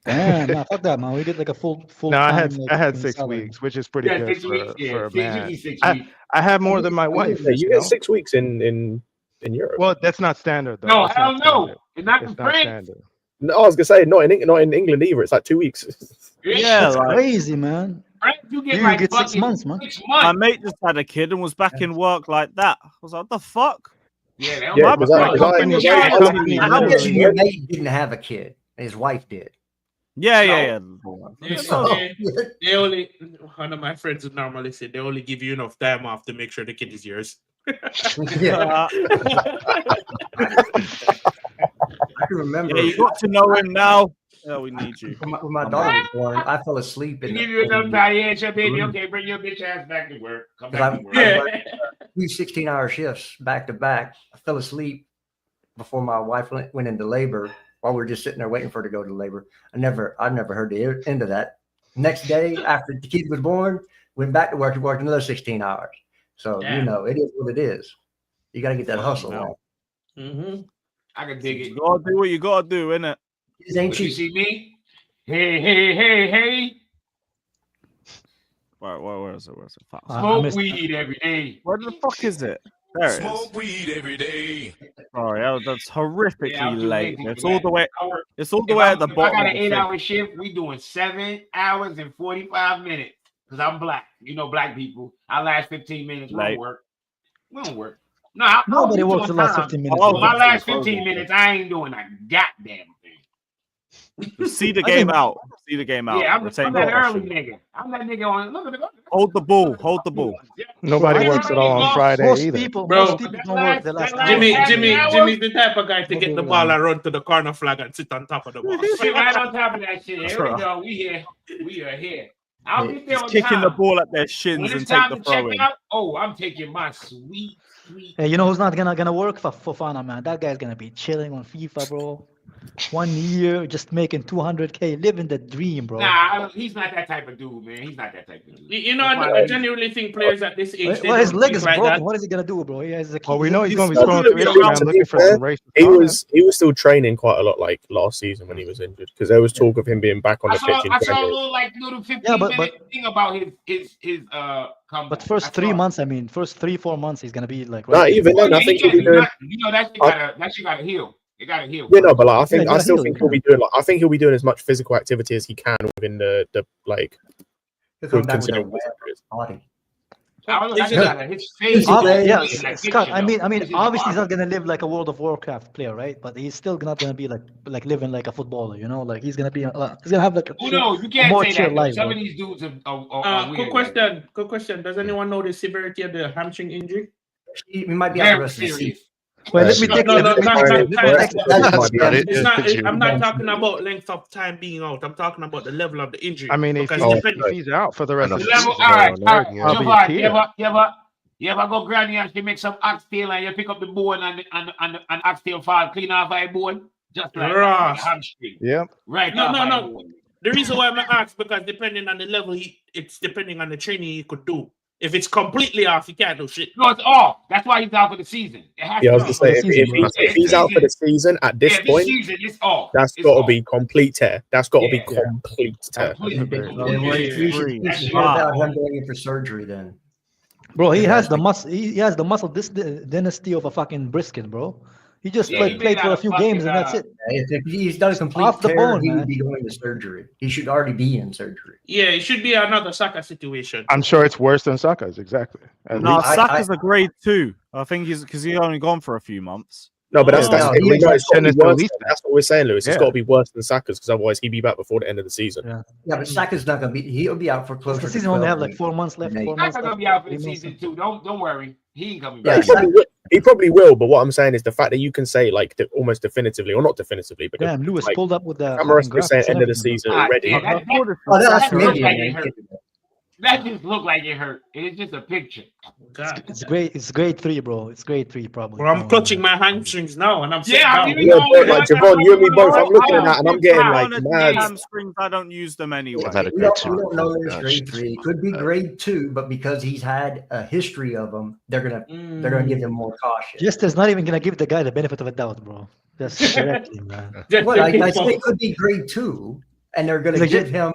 Damn, nah, fuck that, man. We get like a full No, I time. had fucking 6 salary. weeks, which is pretty Yeah, good 6 weeks. Yeah, for a 6 man. usually 6 I, weeks. I have more than my wife. Yeah, you get 6 weeks in Europe. Well, that's not standard though. No, That's hell not no. standard. It's not It's in not France. standard. No, I was gonna say not in England either. It's like 2 weeks. Yeah, That's like crazy, man. France, you get You like get 6 fucking months, man. 6 my months. mate just had a kid and was back in work like that. I was like, what the fuck? Yeah, they don't Yeah, give a because fuck. company- Yeah, my company I'm literally guessing your worked. mate didn't have a kid. His wife did. Yeah. So, They only, one of my friends would normally say they only give you enough time off to make sure the kid is yours. yeah, I can remember Yeah, you got to know him now. Yeah, we need you. when my daughter was born. I fell asleep They in give you enough in- time. Yeah, it's your baby. Okay, bring your bitch ass back to work. Come Because back to work. I worked 2 16-hour shifts back to back. I fell asleep before my wife went into labor while we were just sitting there waiting for her to go to labor. I never heard the end of that. Next day after the kid was born, went back to work and worked another 16 hours. So, Damn. it is what it is. You got to get that hustle. No. Man. Mm-hmm. I can dig it. You gotta do what you gotta do, innit? It ain't But you cheap. see me? Hey. Where is it? Where is it? Fuck. I Smoke missed weed every day. Where the fuck is it? There it is. Smoke weed every day. Sorry, that's horrifically Yeah, I'm too late. lazy It's for all that. the way. I work- It's all the If way I at the got bottom an of the thing. 8-hour shift, we doing 7 hours and 45 minutes. Because I'm black. You know, black people. I last 15 minutes. We Late. don't work. No, I Nobody be works the doing last time. 15 minutes. Oh, Well, my last okay. 15 minutes, I ain't doing a goddamn thing. Just see the I game think- out. See the game out. Yeah, I'm Retain that early possession. nigga. I'm that nigga on. Look at the. Hold the ball. Hold the ball. Nobody Bro, works at all on Friday Most either. people Bro, don't work the last that Jimmy's hour? the type of guy to get the ball and run to the corner flag and sit on top of the ball. Sit right on top of that shit. Here we go. We here. We are here. I'll get there Just on kicking time. the ball at their When shins it's and take time the to check throw in. out, I'm taking my sweet. Hey, you know who's not gonna work for Fofana, man? That guy's gonna be chilling on FIFA, bro. 1 year, just making 200K, living the dream, bro. Nah, he's not that type of dude, man. He's not that type of dude. You know, I genuinely think players at this age. Well, his leg is like broken. that. What is he gonna do, bro? He has a Well, we know he's He's going to be still scrolling gonna through be around, Instagram to looking be for fair. some racist He comments. was still training quite a lot like last season when he was injured because there was talk of him being back on I the pitch saw, in I saw a January. little 15 Yeah, but- minute thing about his comeback. But first I 3 saw it. months, I mean, first 3-4 months, he's gonna be like. No, even Oh, then, yeah, I think he he'll be can't do doing. nothing. You know that shit gotta heal. It gotta heal. Yeah, no, but like, I think Yeah, I still he'll- think he'll be doing. Like, I think he'll be doing as much physical activity as he can within the like. He'll come back with a considering wet what it is. body. His face. Yeah, like Scott. picture, I mean, though. It's his obviously he's body. not gonna live like a World of Warcraft player, right? But he's still not gonna be like living like a footballer, you know? Like he's gonna be, he's gonna have like a Who knows? You can't more say chill that. Though. life, Some bro. of these dudes are weird. Quick question. Quick question. Does anyone know the severity of the hamstring injury? He might be out the Very rest of the serious. season. Well, let me take No, let me not take- time. That's not it. I'm not talking about length of time being out. I'm talking about the level of the injury. I mean, if because he's out for the rest of the Level, season, all right. probably a Javon, tier. you ever go granny and she make some oxtail and you pick up the bone and oxtail fall clean off by bone? Just like Ross. hamstring. Yep. Right. No. The reason why I'm asked because depending on the level, it's depending on the training he could do. If it's completely off, he can't do shit. No, it's off. That's why he's out for the season. It has Yeah, I was to gonna be. say if he's out for the season at this Yeah, point, season, it's off. that's It's got to off. be complete tear. That's got to be Yeah. complete tear. We should hear about him going in for surgery then. Bro, he has the muscle. He has the muscle dynasty of a fucking brisket, bro. He just played for a few games and that's it. If he's done a complete Off the tear, bone, he man. would be going to surgery. He should already be in surgery. Yeah, it should be another Saka situation. I'm sure it's worse than Saka's. Exactly. At No, least. Saka's a grade 2. I think he's only gone for a few months. No, but that's Yeah, gotta he be is worse. finished at least. That's what we're saying, Lewis. It's Yeah. got to be worse than Saka's because otherwise he'd be back before the end of the season. Yeah, but Saka's not going to be. He'll be out for closer. The to season only 12 have like weeks. 4 months left. 4 months Saka's left. gonna be out for the 3 months season left. too. Don't worry. He ain't coming Yeah, back. He probably will, but what I'm saying is the fact that you can say like almost definitively, or not definitively, but Damn, Lewis like, pulled up with the Cameras fucking were saying graphics and end of the everything, season Ah, already. yeah, that's that look Indian, like man. it hurt. That just look like it hurt. It's just a picture. God. It's great. It's grade 3, bro. It's grade 3 probably. Bro, I'm clutching my hamstrings now, and I'm sitting Yeah, I down. mean, Yeah, bro, like Javon, you and me both. I'm looking at that and I'm getting like Honestly, mad. hamstrings, I don't use them anyway. I've had a We great don't know that it's gosh. grade 3. It could be grade 2, but because he's had a history of them, they're gonna give him more caution. Just is not even gonna give the guy the benefit of a doubt, bro. Just correctly, man. Well, I say it could be grade 2, and they're gonna Like, give him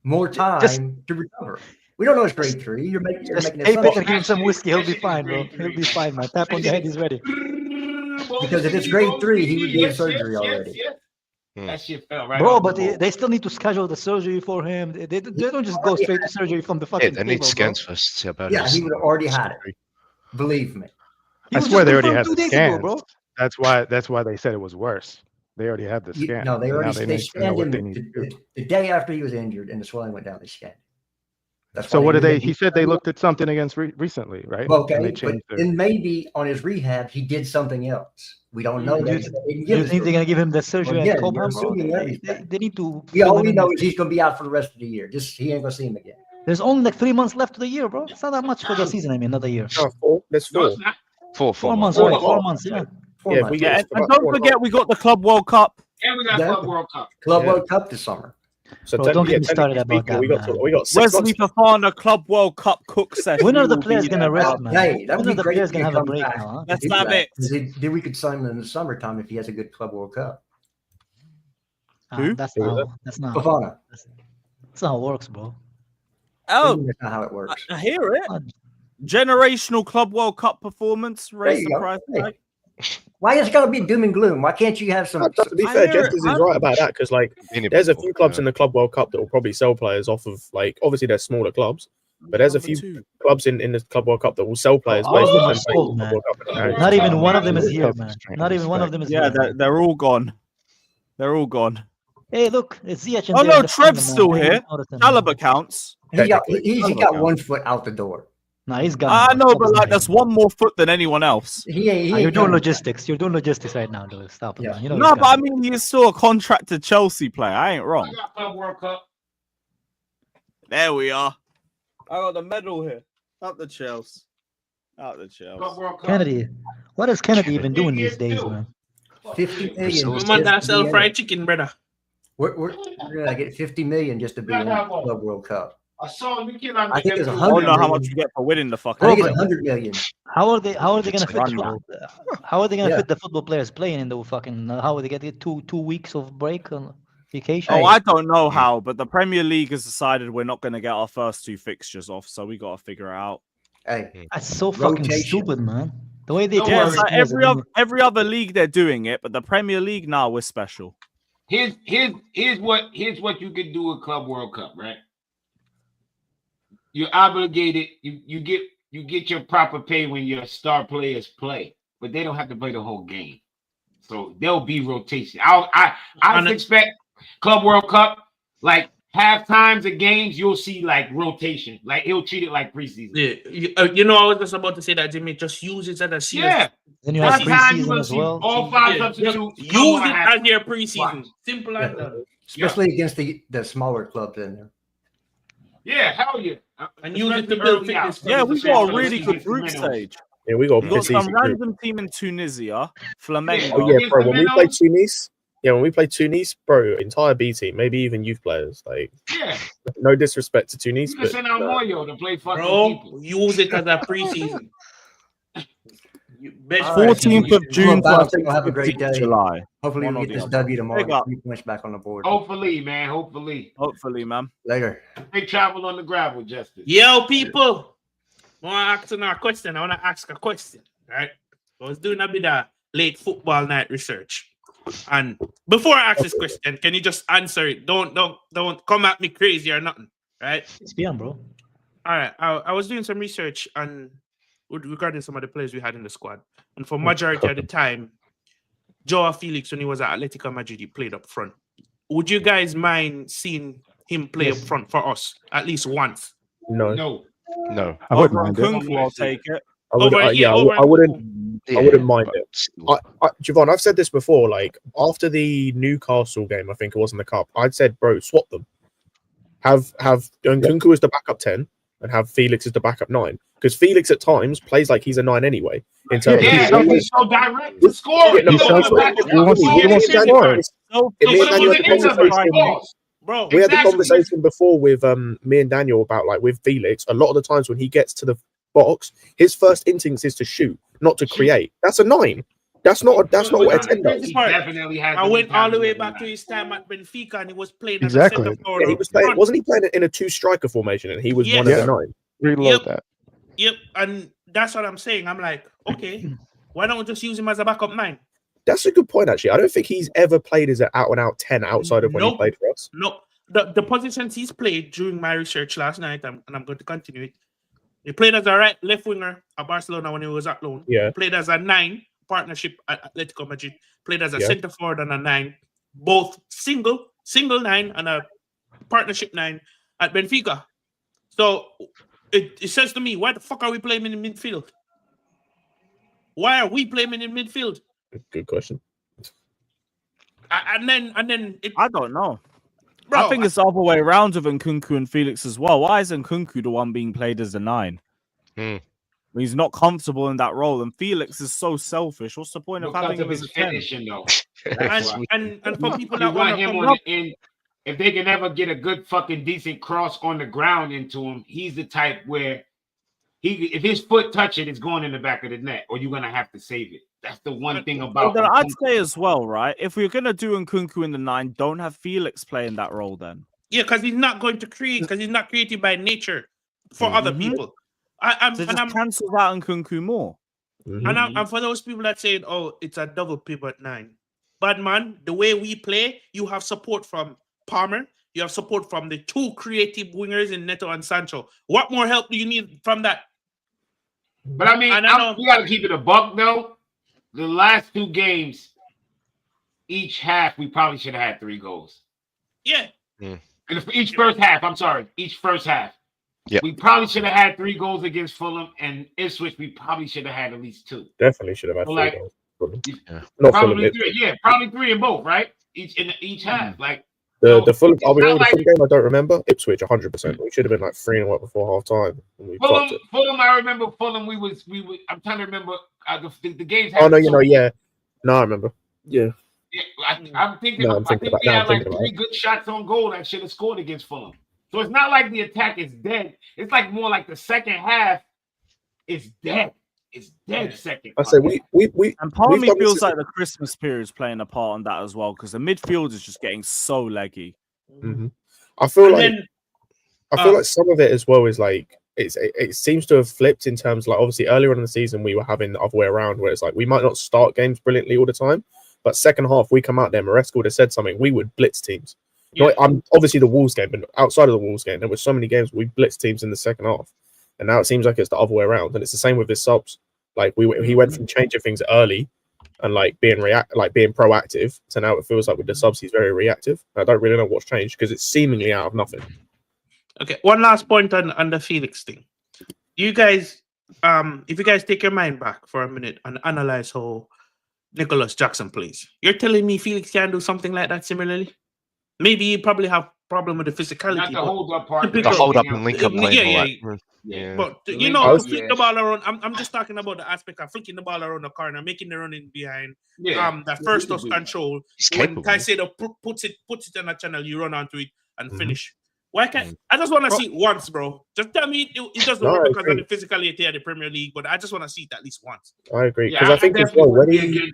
more time just- to recover. We don't know it's grade 3. You're making Just an tape it and assumption. give him some whiskey. He'll be fine, bro. He'll be fine, man. Tap on the head. He's ready. Because if it's grade 3, he would be in surgery already. That shit fell right Bro, off but the ball. they still need to schedule the surgery for him. They don't just go straight to surgery from the Yeah, fucking they need table, scans first to see about Yeah, his he would have already had it. Believe me. He I was swear just they already confirmed had 2 the days ago, scans. bro. That's why they said it was worse. They already had the scan. No, they Now already they they need to know scanned what him they need to do. the day after he was injured and the swelling went down. They scanned. That's So why what did knew they? that He said they looked at something against recently, right? And Okay, they but changed their. then maybe on his rehab he did something else. We don't know that. They didn't You give us think they're gonna give him the surgery Again, at Cobham, you're bro? assuming They, everything. they need to. We all fill him we in know with- is he's gonna be out for the rest of the year. Just he ain't gonna see him again. There's only like 3 months left to the year, bro. It's not that much for the season. I mean, another year. No, 4. There's No, 4. it's not. 4 months, months. right? 4 months, yeah. 4 Yeah, if months. we get Yeah, it's and about don't 4 forget we got the Club World Cup. And we got Yeah. Club World Cup. Club Yeah. World Cup this summer. So Bro, don't get me technically started about speaking, that, we got 6 Wesley months. Fofana Club World Cup cook session. When are the will players be gonna there. rest, man? Hey, that When would are be the great players if gonna he have a comes break back now? Huh? to Let's do have that. it. Then we could sign him in the summertime if he has a good Club World Cup. Who? That's Who is not. That's not. Fofana. That's not how it works, bro. Oh, That's not how it works. I hear it. Generational Club World Cup performance. Raise you the go. price Hey. tag. Why is it gotta be doom and gloom? Why can't you have some? To be I fair, hear it. Justice is right about that because like Been it there's a before, few clubs yeah. in the Club World Cup that will probably sell players off of like obviously they're smaller clubs, but there's a Number few 2. clubs in the Club World Cup that will sell players all of based them on are them sold, playing man. Club World Cup. Right. Not even one of them is Yeah. here, man. Not even one of them is Yeah, here. they're all gone. They're all gone. Hey, look, it's Ziyech. and Oh they're no, in the final, Trev's man. still Hey, here. Jonathan, man. Chalobah counts. He's got Technically. one foot out the door. Nah, he's gone. I bro. know, Stop but like lying. that's one more foot than anyone else. He ain't. You're doing logistics. You're doing logistics right now, dude. Stop it, Yeah. man. You know No, he's but I gone. mean he's still a contracted Chelsea player. I ain't I wrong. got Club World Cup. There we are. I got the medal here. Up the Chelsea. Out the Club Chelsea. World Cup. Kennedy, what is Kennedy even doing these days, man? 50 million. Brazil's just Man, to that be sell in fried it. chicken, brother. We're gonna get 50 million just to be in the Club World Cup. I saw you kill on I think it's I 100 don't know how million. much you get for winning the I fucking. think it's 100 million. How are they gonna It's fit? run, How are they gonna Yeah. fit the football players playing in the fucking? How are they get two weeks of break on vacation? Oh, I don't know how, but the Premier League has decided we're not going to get our first 2 fixtures off, so we got to figure it out. Hey, That's so fucking Rotation. stupid, man. The way they Don't treat Yeah, worry. it's these like players, every other league they're doing it, but the Premier League now we're special. Here's what you can do with Club World Cup, right? You're obligated. You get your proper pay when your star players play, but they don't have to play the whole game. So there'll be rotation. I expect Club World Cup like half times of games, you'll see like rotation. Like he'll treat it like preseason. Yeah, you know, I was just about to say that, Jimmy. Just use it as a season. Yeah. Then you have That's how you preseason will as see well. all five Yeah, just substitutes. use it as your preseason. Watch. Simple as that. Especially against the smaller clubs in there. Yeah, hell yeah. And use it to Especially build early fitness. out. Yeah, we Same got for a the really season good group fundamentals. stage. Yeah, we got a We piss got some easy group. random team in Tunisia, Flamengo. Oh yeah, Against bro. the When we play minnows? Tunis, when we play Tunis, bro, entire B team, maybe even youth players. Like, Yeah. no disrespect to Tunis, You can but send out Moyo to play fucking Bro, people. use it as a preseason. Best All right. 14th of June to I Well, think have a 15th great of day. July. Hopefully One we or get the this other. W tomorrow. Big up. 3 points back on the board. Hopefully, man. Hopefully. Hopefully, man. Later. They travel on the gravel, Justice. Yo, people. I want to ask a question. I want to ask a question. Right? I was doing a bit of late football night research. And before I ask this question, can you just answer it? Don't come at me crazy or nothing. Right? It's beyond, bro. All right. I was doing some research and regarding some of the players we had in the squad. And for majority of the time, Joao Felix, when he was at Atletico Madrid, he played up front. Would you guys mind seeing him play up front for us at least once? no. No. I wouldn't Over mind it. Nkunku, I'll take it. I would, Over- yeah, I over wouldn't. I wouldn't mind but it. still. Javon, I've said this before. Like after the Newcastle game, I think it was in the cup. I'd said, bro, swap them. Have Nkunku as the backup 10 and have Felix as the backup 9. Because Felix at times plays like he's a 9 anyway. In terms Yeah, of because he's so direct to score. Yeah, no, He but goes that's back what- and forth. we Yeah, wants yeah, to yeah. score. Me and Daniel had the conversation. Bro, We had the Exactly. conversation before with me and Daniel about like with Felix. A lot of the times when he gets to the box, his first instinct is to shoot, not to create. That's a 9. That's not what a 10 does. He definitely has. I went all the way mentality back of to that. his time at Benfica and he was playing Exactly. as a centre forward. Yeah, he was playing. Wasn't he playing in a 2 striker formation and he was Yes. one of Yeah. the 9? Reload Yep. that. Yep, and that's what I'm saying. I'm like, okay, why don't we just use him as a backup 9? That's a good point, actually. I don't think he's ever played as an out and out 10 outside of when he Nope. played for us. No, the positions he's played during my research last night, and I'm going to continue it. He played as a left winger at Barcelona when he was at loan. Yeah. He played as a 9 partnership at Atletico Madrid. Played as a Yeah. centre forward and a 9, both single 9 and a partnership 9 at Benfica. So it says to me, why the fuck are we playing in midfield? Why are we playing in midfield? Good question. And then it, I don't know. bro, I think it's the other way around with Nkunku and Felix as well. Why is Nkunku the one being played as the 9? Hmm. He's not comfortable in that role, and Felix is so selfish. What's the point of Because having of him as his a 10? finishing, though. and for people You that want want him to on the end. If they can ever get a good fucking decent cross on the ground into him, he's the type where if his foot touch it, it's going in the back of the net, or you're gonna have to save it. That's the one thing Well, about. then I'd Nkunku. say as well, right? If we're gonna do Nkunku in the 9, don't have Felix playing that role then. yeah, because he's not going to create, because he's not created by nature for other people. I'm So just cancel out Nkunku more. and for those people that say, oh, it's a double pivot 9. But man, the way we play, you have support from Palmer, you have support from the 2 creative wingers in Neto and Sancho. What more help do you need from that? But I mean, we got to keep it a buck though. The last 2 games, each half, we probably should have had 3 goals. Yeah. And each first half, I'm sorry, each first half. Yep. We probably should have had 3 goals against Fulham, and Ipswich, we probably should have had at least 2. Definitely should have had So, 3 like, goals. Yeah. Not probably Fulham. 3. Yeah, probably 3 in both, right? Each half. Like The Fulham, I'll be not real, the like- Fulham game I don't remember. Ipswich 100%. We should have been like 3-0 before half time. Fulham, I remember Fulham. We was. I'm trying to remember the games. Oh no, you know, yeah. No, I remember. Yeah. Yeah, I'm thinking. No, I I'm thinking think about- we now had I'm like thinking 3 about good shots on goal that should have scored against Fulham. So it's not like the attack is dead. It's like more like the second half is dead. It's dead second. I say we And part of we've me done feels this- like the Christmas period is playing a part on that as well, because the midfield is just getting so leggy. Mhm. I feel And like then, I feel like some of it as well is like it seems to have flipped in terms like obviously earlier in the season we were having the other way around where it's like we might not start games brilliantly all the time, but second half we come out there. Maresca would have said something. We would blitz teams. Yeah. I'm obviously the Wolves game, but outside of the Wolves game, there were so many games we blitzed teams in the second half, and now it seems like it's the other way around. And it's the same with his subs. Like he went from changing things early, and like being proactive, to now it feels like with the subs he's very reactive. I don't really know what's changed because it's seemingly out of nothing. Okay, one last point on the Felix thing. You guys, if you guys take your mind back for a minute and analyze how Nicholas Jackson plays, you're telling me Felix can do something like that similarly? Maybe you probably have problem with the physicality. Not the hold up part. The hold up and link up play. Yeah. But you know, to flick the ball around, I'm just talking about the aspect of flicking the ball around the corner, making the running behind. That first touch control. When Caicedo puts it in a channel, you run onto it and finish. Why can't I just want to see it once, bro? Just tell me it doesn't work because of the physicality of the Premier League, but I just want to see it at least once. I agree because I think as well when he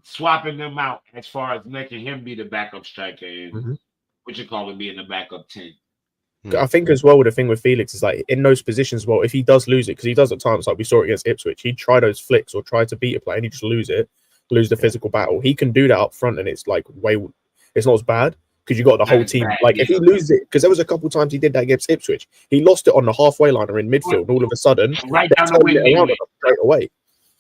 swapping them out as far as making him be the backup striker and what you call him being the backup 10. I think as well the thing with Felix is like in those positions, well, if he does lose it, because he does at times, like we saw it against Ipswich, he'd try those flicks or try to beat a player and he just lose the physical battle. He can do that up front and it's like it's not as bad because you got the whole team. Like if he loses it, because there was a couple times he did that against Ipswich, he lost it on the halfway line or in midfield, and all of a sudden right down the wing straight away.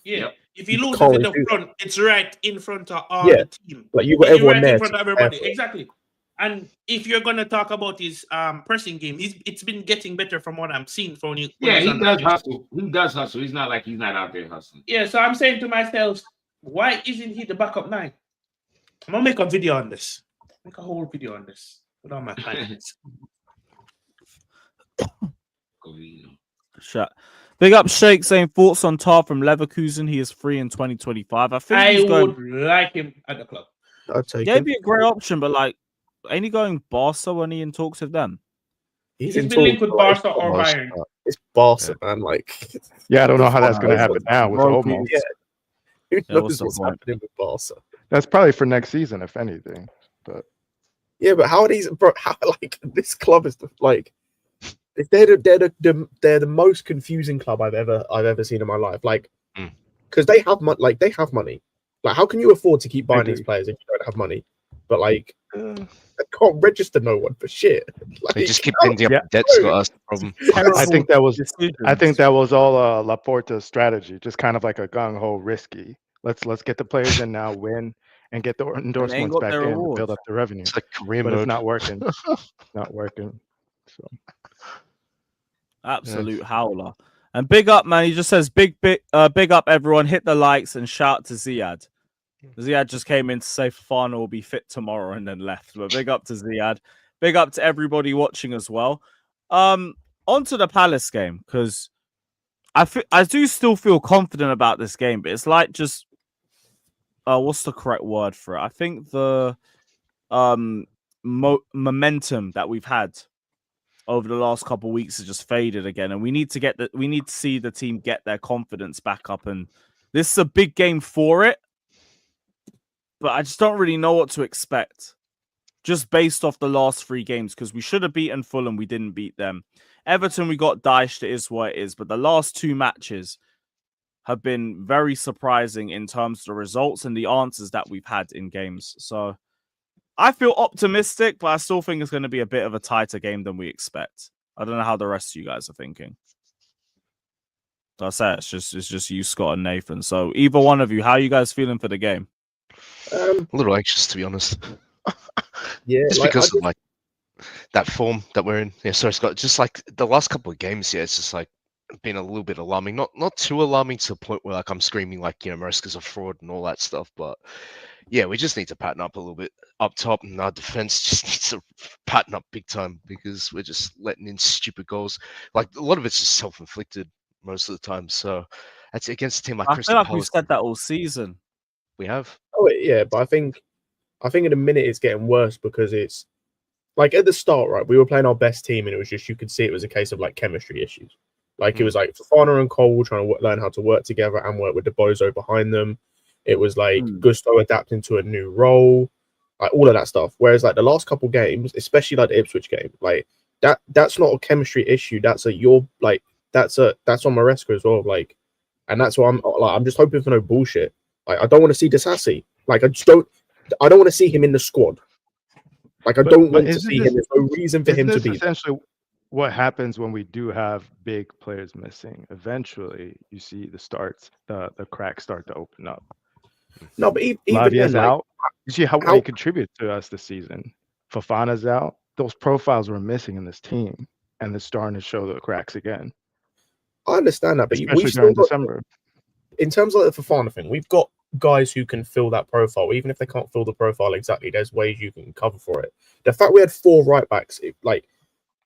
Yeah. If you lose it in the front, it's right in front of all the team. Like you got everyone right there in front of everybody. Exactly. And if you're gonna talk about his pressing game, it's been getting better from what I'm seeing from you. Yeah, he does hustle. He does hustle. He's not like he's not out there hustling. Yeah, so I'm saying to myself, why isn't he the backup 9? I'm gonna make a video on this. Make a whole video on this with all my clients. Shut. Big up Shake saying thoughts on Tar from Leverkusen. He is free in 2025. I think I would like him at the club. I'd take him. He'd be a great option, but like, ain't he going Barca when he in talks with them? He's been linked with Barca or Bayern. It's Barca, man. Like, I don't know how that's going to happen now with Olmo. Who knows what's happening with Barca? That's probably for next season, if anything. But yeah, but how are these? Bro, how, like this club is like, they're the most confusing club I've ever seen in my life. Like, because they have money. Like, how can you afford to keep buying these players if you don't have money? But like, I can't register no one for shit. Like, they just keep ending up debts. Got us the problem. I think that was all Laporta's strategy, just kind of like a gung ho risky. Let's get the players in now, win, and get the endorsements back in to build up the revenue. It's like career but mode. It's not working. Not working. So absolute howler. And big up, man. He just says big up everyone. Hit the likes and shout to Ziad. Ziad just came in to say Fofana will be fit tomorrow and then left. But big up to Ziad. Big up to everybody watching as well. On to the Palace game, because I do still feel confident about this game, but it's like just what's the correct word for it? I think the momentum that we've had over the last couple of weeks has just faded again, and we need to see the team get their confidence back up. And this is a big game for it, but I just don't really know what to expect, just based off the last 3 games, because we should have beaten Fulham, we didn't beat them. Everton, we got dished. It is what it is. But the last 2 matches have been very surprising in terms of the results and the answers that we've had in games. So I feel optimistic, but I still think it's going to be a bit of a tighter game than we expect. I don't know how the rest of you guys are thinking. So I say it's just you, Scott, and Nathan. So either one of you, how are you guys feeling for the game? A little anxious, to be honest. Yeah, just because of like that form that we're in. Yeah, sorry, Scott. Just like the last couple of games, it's just like been a little bit alarming. Not too alarming to the point where like I'm screaming like Maresca's a fraud and all that stuff. But yeah, we just need to pattern up a little bit up top, and our defense just needs to pattern up big time because we're just letting in stupid goals. Like a lot of it's just self-inflicted most of the time. So that's against a team like Crystal Palace. We've said that all season. We have. Oh yeah, but I think in a minute it's getting worse because it's like at the start, right? We were playing our best team, and it was just you could see it was a case of like chemistry issues. Like it was like Fofana and Cole trying to learn how to work together and work with the Bozo behind them. It was like Gusto adapting to a new role, like all of that stuff. Whereas like the last couple games, especially like the Ipswich game, like that's not a chemistry issue. That's on Maresca as well. Like, and that's why I'm just hoping for no bullshit. Like I don't want to see Disassi. Like I don't want to see him in the squad. Like I don't want to see him. There's no reason for him to be. Essentially, what happens when we do have big players missing? Eventually, you see the cracks start to open up. No, but even Lavia's then, out. You see how he contributed to us this season. Fofana's out. Those profiles were missing in this team, and it's starting to show the cracks again. I understand that, but especially we've during still got, December. In terms of the Fofana thing, we've got guys who can fill that profile. Even if they can't fill the profile exactly, there's ways you can cover for it. The fact we had 4 right backs,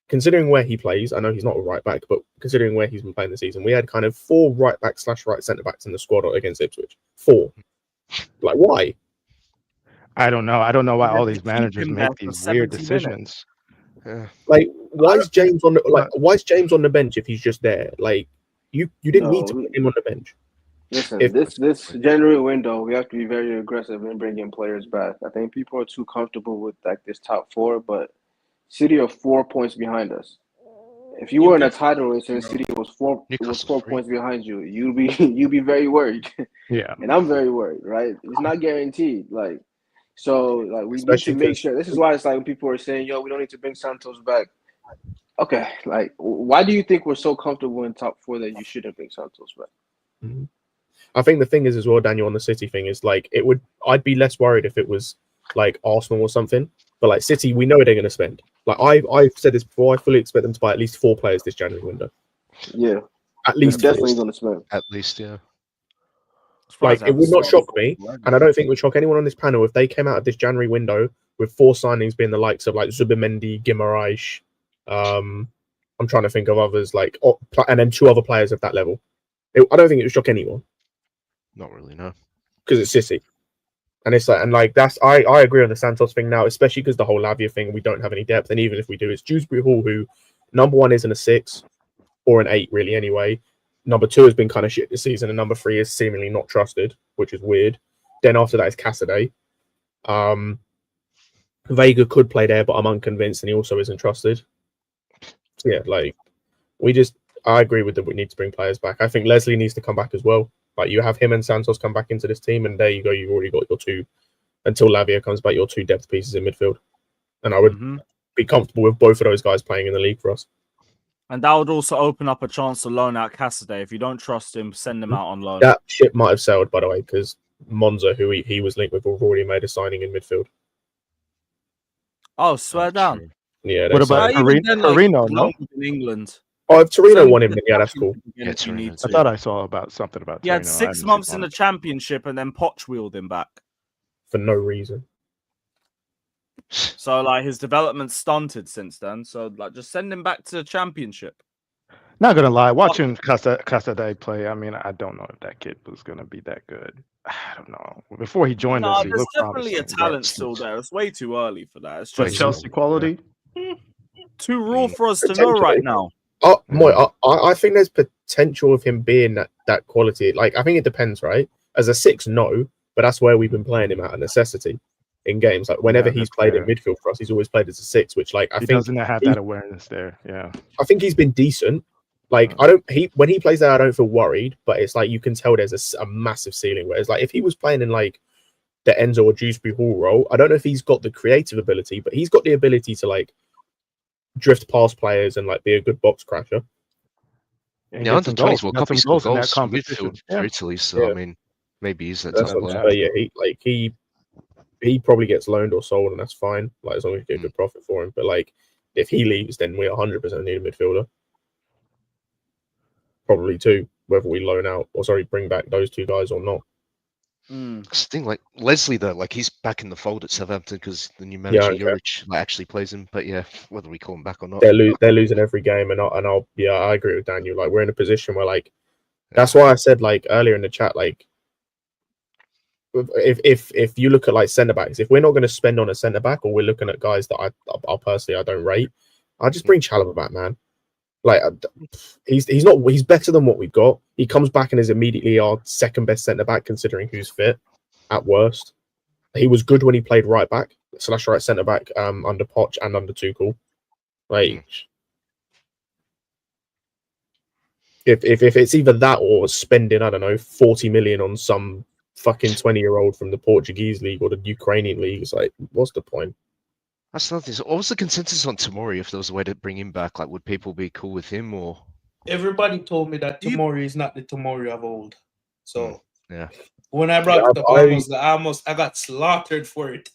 considering where he plays, I know he's not a right back, but considering where he's been playing this season, we had kind of 4 right back / right centre backs in the squad against Ipswich. 4. Why? I don't know. I don't know why all these managers make these weird decisions. Why is James on the why is James on the bench if he's just there? You didn't need to put him on the bench. Listen, this January window, we have to be very aggressive in bringing players back. I think people are too comfortable with this top 4, but City are 4 points behind us. If you were in a title race and City was 4 points behind you, you'd be very worried. Yeah, and I'm very worried. Right? It's not guaranteed. We need to make sure. This is why it's when people are saying, "Yo, we don't need to bring Santos back." Okay, why do you think we're so comfortable in top 4 that you shouldn't bring Santos back? Mm-hmm. I think the thing is as well, Daniel, on the City thing is I'd be less worried if it was Arsenal or something. But City, we know they're going to spend. I've said this before. I fully expect them to buy at least 4 players this January window. Yeah, at least they're definitely going to spend. At least, yeah. It would not shock me, and I don't think it would shock anyone on this panel if they came out of this January window with 4 signings being the likes of Zubimendi, Guimaraes. I'm trying to think of others and then 2 other players of that level. I don't think it would shock anyone. Not really, no. Because it's City. And it's that's I agree on the Santos thing now, especially because the whole Lavia thing, we don't have any depth. And even if we do, it's Dewsbury Hall, who number 1 isn't a 6 or an 8, really, anyway. Number 2 has been kind of shit this season, and number 3 is seemingly not trusted, which is weird. Then after that is Cassidy. Veiga could play there, but I'm unconvinced, and he also isn't trusted. So yeah, I agree with that. We need to bring players back. I think Leslie needs to come back as well. You have him and Santos come back into this team, and there you go. You've already got your 2, until Lavia comes back, your 2 depth pieces in midfield. And I would be comfortable with both of those guys playing in the league for us. And that would also open up a chance to loan out Cassidy. If you don't trust him, send him out on loan. That ship might have sailed, by the way, because Monza, who he was linked with, have already made a signing in midfield. Oh, swear down. Yeah. What about Torino? No, in England. Oh, if Torino won him, then yeah, that's cool. Yeah, I thought I saw something about. He had 6 months in the Championship, and then Poch wheeled him back for no reason. So his development stunted since then. So just send him back to the Championship. Not gonna lie, watching Cassidy play, I mean, I don't know if that kid was gonna be that good. I don't know. Before he joined us, he there's looked definitely promising. a talent still there. It's way too early for that. It's But just Chelsea quality. too raw for us to know right now. I think there's potential of him being that quality. I think it depends, right? As a 6, no, but that's where we've been playing him at a necessity in games. Whenever he's played in midfield for us, he's always played as a 6, which I think doesn't have that awareness there. Yeah, I think he's been decent. When he plays there, I don't feel worried, but it's you can tell there's a massive ceiling. Whereas if he was playing in the Enzo or Dewsbury Hall role, I don't know if he's got the creative ability, but he's got the ability to drift past players and be a good box crasher. Yeah, under 20s World Cup, he's got goals from midfield for Italy, so I mean, maybe he's that type of player. Yeah, he probably gets loaned or sold, and that's fine. As long as you get a good profit for him. But if he leaves, then we 100% need a midfielder. Probably 2, whether we loan out or bring back those 2 guys or not. It's the thing, Leslie though, he's back in the fold at Southampton because the new manager Juric actually plays him. But yeah, whether we call him back or not, they're losing every game, and I agree with Daniel. We're in a position where that's why I said earlier in the chat, if you look at centre backs, if we're not going to spend on a centre back, or we're looking at guys that I personally don't rate, I'll just bring Chalobah back, man. He's better than what we've got. He comes back and is immediately our 2nd best centre back considering who's fit at worst. He was good when he played right back / right centre back under Poch and under Tuchel. If it's either that or spending, I don't know, 40 million on some fucking 20-year-old from the Portuguese league or the Ukrainian league, it's what's the point? That's nothing. So what was the consensus on Tomori? If there was a way to bring him back, would people be cool with him or? Everybody told me that Tomori is not the Tomori of old. So yeah, When I brought it up, I got slaughtered for it.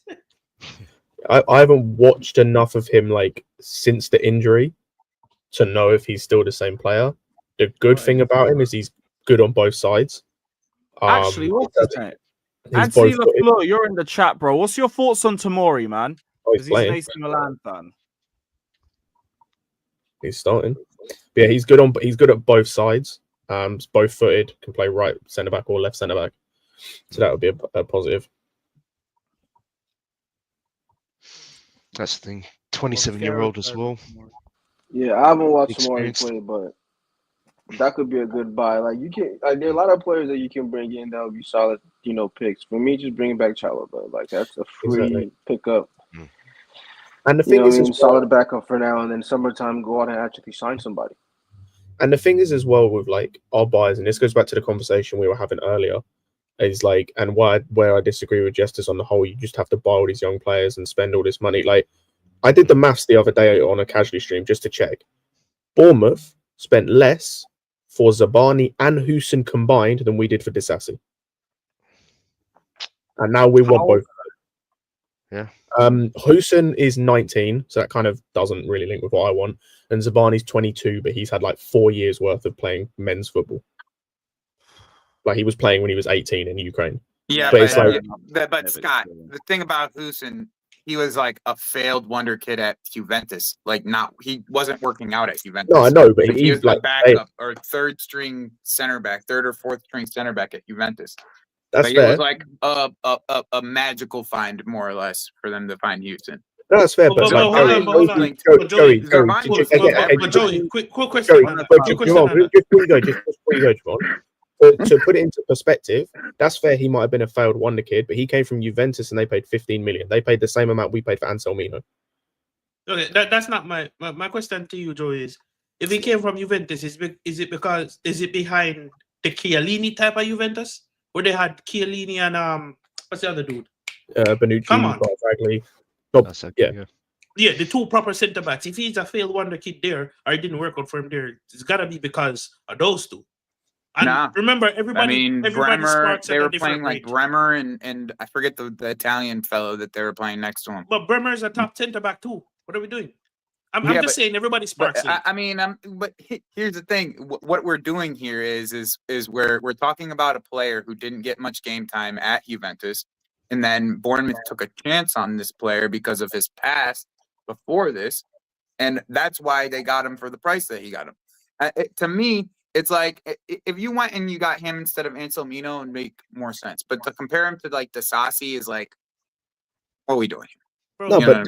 I haven't watched enough of him like since the injury to know if he's still the same player. The good thing about him is he's good on both sides. Actually, what's his name? Anthony LaFleur, you're in the chat, bro. What's your thoughts on Tomori, man? Because he's an AC Milan fan. He's starting. But yeah, he's good at both sides. Both footed, can play right centre back or left centre back. So that would be a positive. That's the thing. 27-year-old as well. Yeah, I haven't watched Tomori play, but that could be a good buy. Like you can, like there are a lot of players that you can bring in that would be solid, picks. For me, just bring back Chalobah. Like that's a free pickup. And the thing is, solid backup for now, and then summertime go out and actually sign somebody. And the thing is, as well, with like our buyers, and this goes back to the conversation we were having earlier, is like, and where I disagree with Jesters on the whole, you just have to buy all these young players and spend all this money. Like, I did the maths the other day on a casually stream just to check. Bournemouth spent less for Zabani and Houston combined than we did for Disassi. And now we want both. Yeah. Houston is 19, so that kind of doesn't really link with what I want. And Zabani's 22, but he's had like 4 years worth of playing men's football. Like he was playing when he was 18 in Ukraine. Yeah, but Scott, the thing about Houston, he was like a failed wonder kid at Juventus. Like he wasn't working out at Juventus. No, I know, but he was like backup or third or fourth string center back at Juventus. That's fair. It was like a magical find, more or less, for them to find Houston. No, that's fair, but Joey, quick question. Before you go, Javon. To put it into perspective, that's fair. He might have been a failed wonder kid, but he came from Juventus and they paid 15 million. They paid the same amount we paid for Anselmino. Okay, that's not my question to you, Joey. Is if he came from Juventus, is it behind the Chiellini type of Juventus, where they had Chiellini and what's the other dude? Bonucci. Come on. Yeah, the two proper centre backs. If he's a failed wonder kid there, or it didn't work out for him there, it's gotta be because of those two. And remember, everybody Bremer, they were playing like Bremer and I forget the Italian fellow that they were playing next to him. But Bremer is a top centre back too. What are we doing? I'm just saying everybody sparks. But here's the thing: what we're doing here is we're talking about a player who didn't get much game time at Juventus, and then Bournemouth took a chance on this player because of his past before this, and that's why they got him for the price that he got him. To me, it's like if you went and you got him instead of Anselmino, it'd make more sense. But to compare him to like Disassi is like, what are we doing here? No, but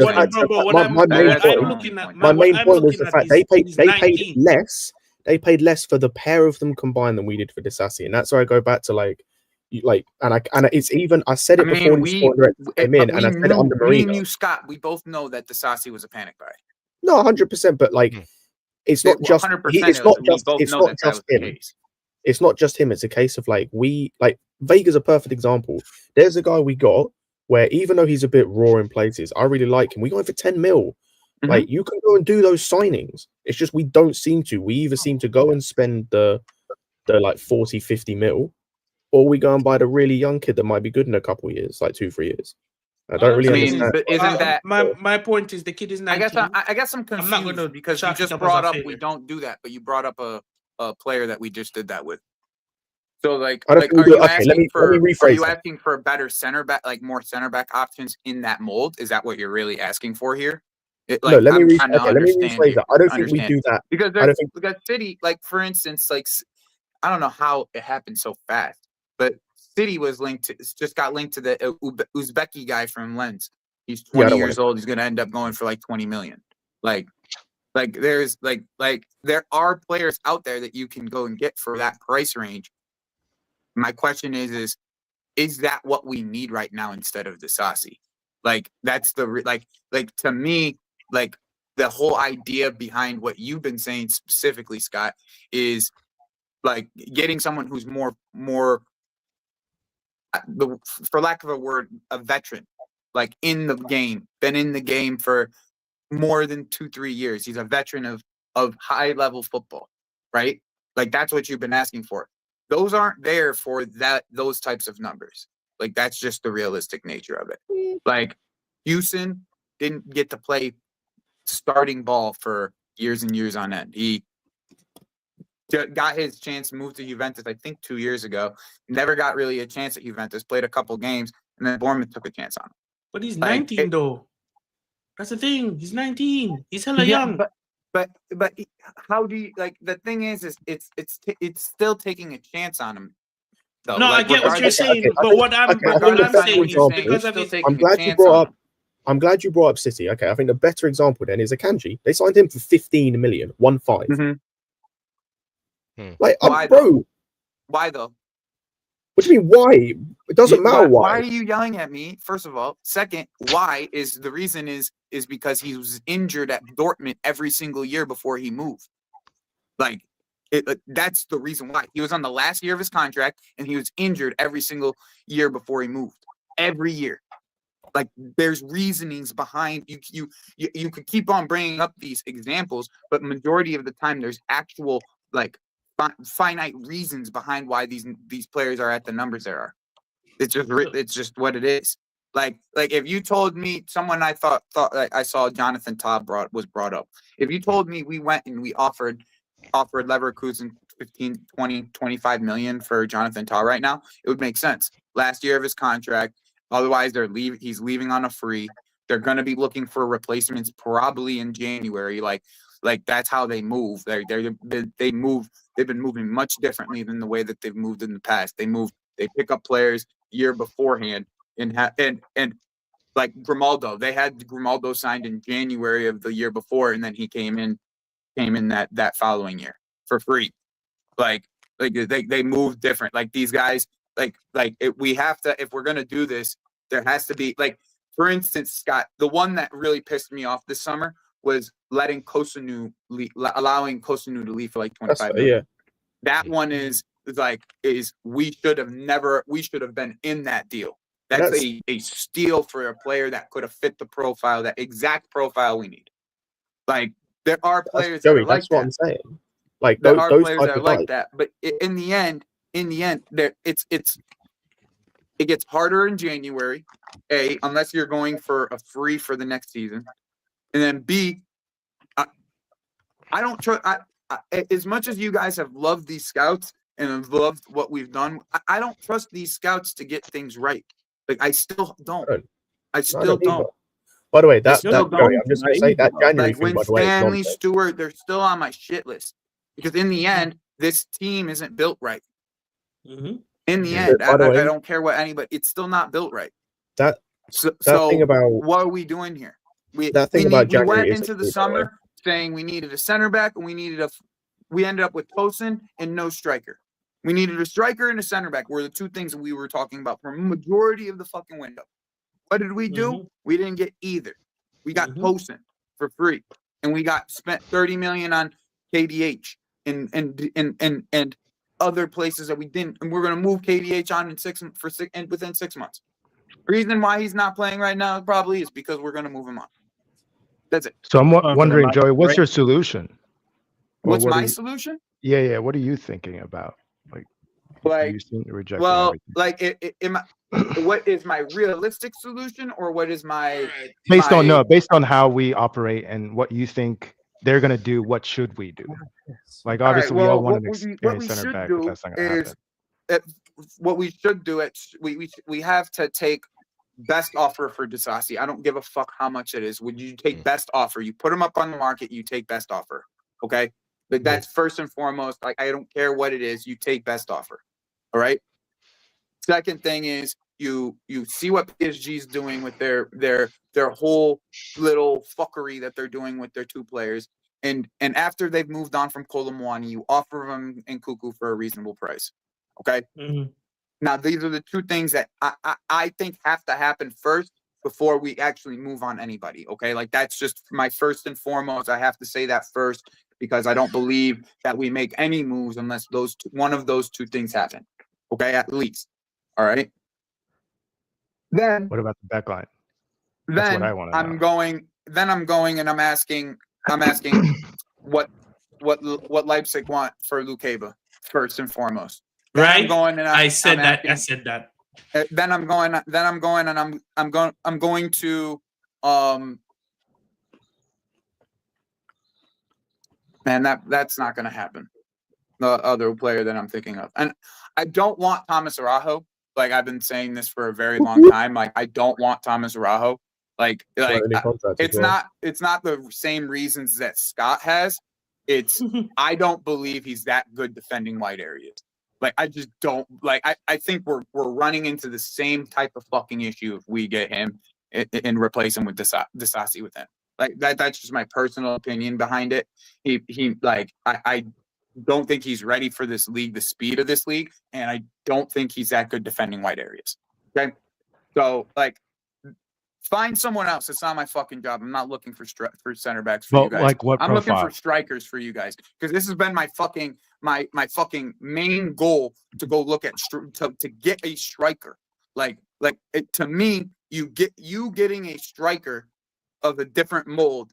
my main point was the fact they paid less. They paid less for the pair of them combined than we did for Disassi, and that's where I go back to and it's even I said it before the sport director came in, and I said it under Marino. Me and you, Scott, we both know that Disassi was a panic buy. No, 100%, but like it's not just him. It's not just him. It's a case of Veiga's a perfect example. There's a guy we got where even though he's a bit raw in places, I really like him. We got him for 10 mil. Like you can go and do those signings. It's just we don't seem to. We either seem to go and spend the like 40, 50 mil, or we go and buy the really young kid that might be good in a couple of years, like 2-3 years. I don't really understand. But isn't that my point? Is the kid is 19. I guess I'm confused because you just brought up we don't do that, but you brought up a player that we just did that with. So are you asking for a better center back, like more center back options in that mold? Is that what you're really asking for here? No, let me rephrase that. I don't think we do that because City, like for instance, like I don't know how it happened so fast, but City was got linked to the Uzbeki guy from Lens. He's 20 years old. He's going to end up going for like 20 million. Like there's there are players out there that you can go and get for that price range. My question is that what we need right now instead of Disassi? Like that's to me, like the whole idea behind what you've been saying specifically, Scott, is like getting someone who's more for lack of a word, a veteran, like in the game, been in the game for more than 2-3 years. He's a veteran of high level football, right? Like that's what you've been asking for. those aren't there for those types of numbers. Like, that's just the realistic nature of it. Like, Houston didn't get to play starting ball for years and years on end. He got his chance to move to Juventus, I think 2 years ago. Never got really a chance at Juventus, played a couple games, and then Bournemouth took a chance on him. But he's 19 though. That's the thing. He's 19. He's hella Yeah, young. but how do you, like, the thing is it's still taking a chance on him. Though. No, Like, I get what you're saying, but think- what I'm okay, I think the better saying is example- because of still his, taking I'm a glad you chance brought on up. I'm glad you brought up City. Okay, I think the better example then is Akanji. They signed him for 15 million, 1.5. Like, Why bro, Why though? what do you mean? Why? It doesn't matter Why why. are you yelling at me? First of all, second, why is the reason is because he was injured at Dortmund every single year before he moved. Like, that's the reason why. He was on the last year of his contract and he was injured every single year before he moved. Every year. Like, there's reasonings behind you could keep on bringing up these examples, but majority of the time there's actual, like, finite reasons behind why these players are at the numbers there are. It's just what it is. Like if you told me someone I thought like I saw Jonathan Todd was brought up. If you told me we went and we offered Leverkusen 15, 20, 25 million for Jonathan Todd right now, it would make sense. Last year of his contract. Otherwise, he's leaving on a free. They're going to be looking for replacements probably in January. Like that's how they move. They move. They've been moving much differently than the way that they've moved in the past. They pick up players year beforehand and like Grimaldo. They had Grimaldo signed in January of the year before, and then he came in that following year for free. Like they move different. Like these guys. We have to, if we're gonna do this, there has to be, like, for instance, Scott, the one that really pissed me off this summer was allowing Kosunu to leave for like 25 million. Yeah. That one is we should have been in that deal. That's a steal for a player that could have fit the profile, that exact profile we need. Like, there are players that are like that's what that. I'm saying. Like, There those are players type that are of like guys. that, but in the end, it gets harder in January. A, unless you're going for a free for the next season, and then B, I don't trust. As much as you guys have loved these scouts and have loved what we've done, I don't trust these scouts to get things right. Like, I still don't. I still don't. By the way, I'm just don't. gonna say that January Like, thing, when by the way, is Stanley nonsense. Stewart, they're still on my shit list because in the end, this team isn't built right. In the end, By the way, I don't care what anybody. It's still not built right. That So thing about what are we doing here? We January went isn't into the true, by the way. summer saying we needed a center back and we ended up with Tosin and no striker. We needed a striker and a center back were the two things that we were talking about for a majority of the fucking window. What did we do? We didn't get either. We got Tosin for free, and we spent 30 million on KDH and other places that we didn't. And we're gonna move KDH on within 6 months. Reason why he's not playing right now probably is because we're gonna move him on. That's it. So I'm wondering, Joey, what's your solution? What's my solution? Yeah. What are you thinking about? Like, you seem to reject well, everything. like, what is my realistic solution, or what is my based on how we operate and what you think they're gonna do? What should we do? Like, obviously, we all want an experienced center back, but that's not gonna happen. What we should do we have to take best offer for Disasi. I don't give a fuck how much it is. Would you take best offer? You put them up on the market, you take best offer. Okay? Like, that's first and foremost. Like, I don't care what it is, you take best offer. All right? Second thing is you see what PSG is doing with their whole little fuckery that they're doing with their two players. And after they've moved on from Kolomwani, you offer them in Cuckoo for a reasonable price. Okay? Now, these are the two things that I think have to happen first before we actually move on anybody. Okay? Like, that's just my first and foremost. I have to say that first because I don't believe that we make any moves unless one of those two things happen. Okay? At least. All right? Then what about the back line? That's what I want to know. I'm going and I'm asking what Leipzig want for Lukeba first and foremost. Then Right? I'm going and I said I'm that. I asking- said that. Then I'm going and I'm going to man, that's not going to happen. The other player that I'm thinking of, and I don't want Thomas Araujo. Like I've been saying this for a very long time. Like I don't want Thomas Araujo. Like it's not the same reasons that Scott has. It's I don't believe he's that good defending wide areas. Like I just don't like. I think we're running into the same type of fucking issue if we get him and replace him with Disasi with him. Like that's just my personal opinion behind it. He like I don't think he's ready for this league, the speed of this league, and I don't think he's that good defending wide areas. Okay, so like find someone else. It's not my fucking job. I'm not looking for center backs for you guys. Like what I'm profile? looking for strikers for you guys because this has been my fucking my fucking main goal to go look at to get a striker. Like to me, getting a striker of a different mold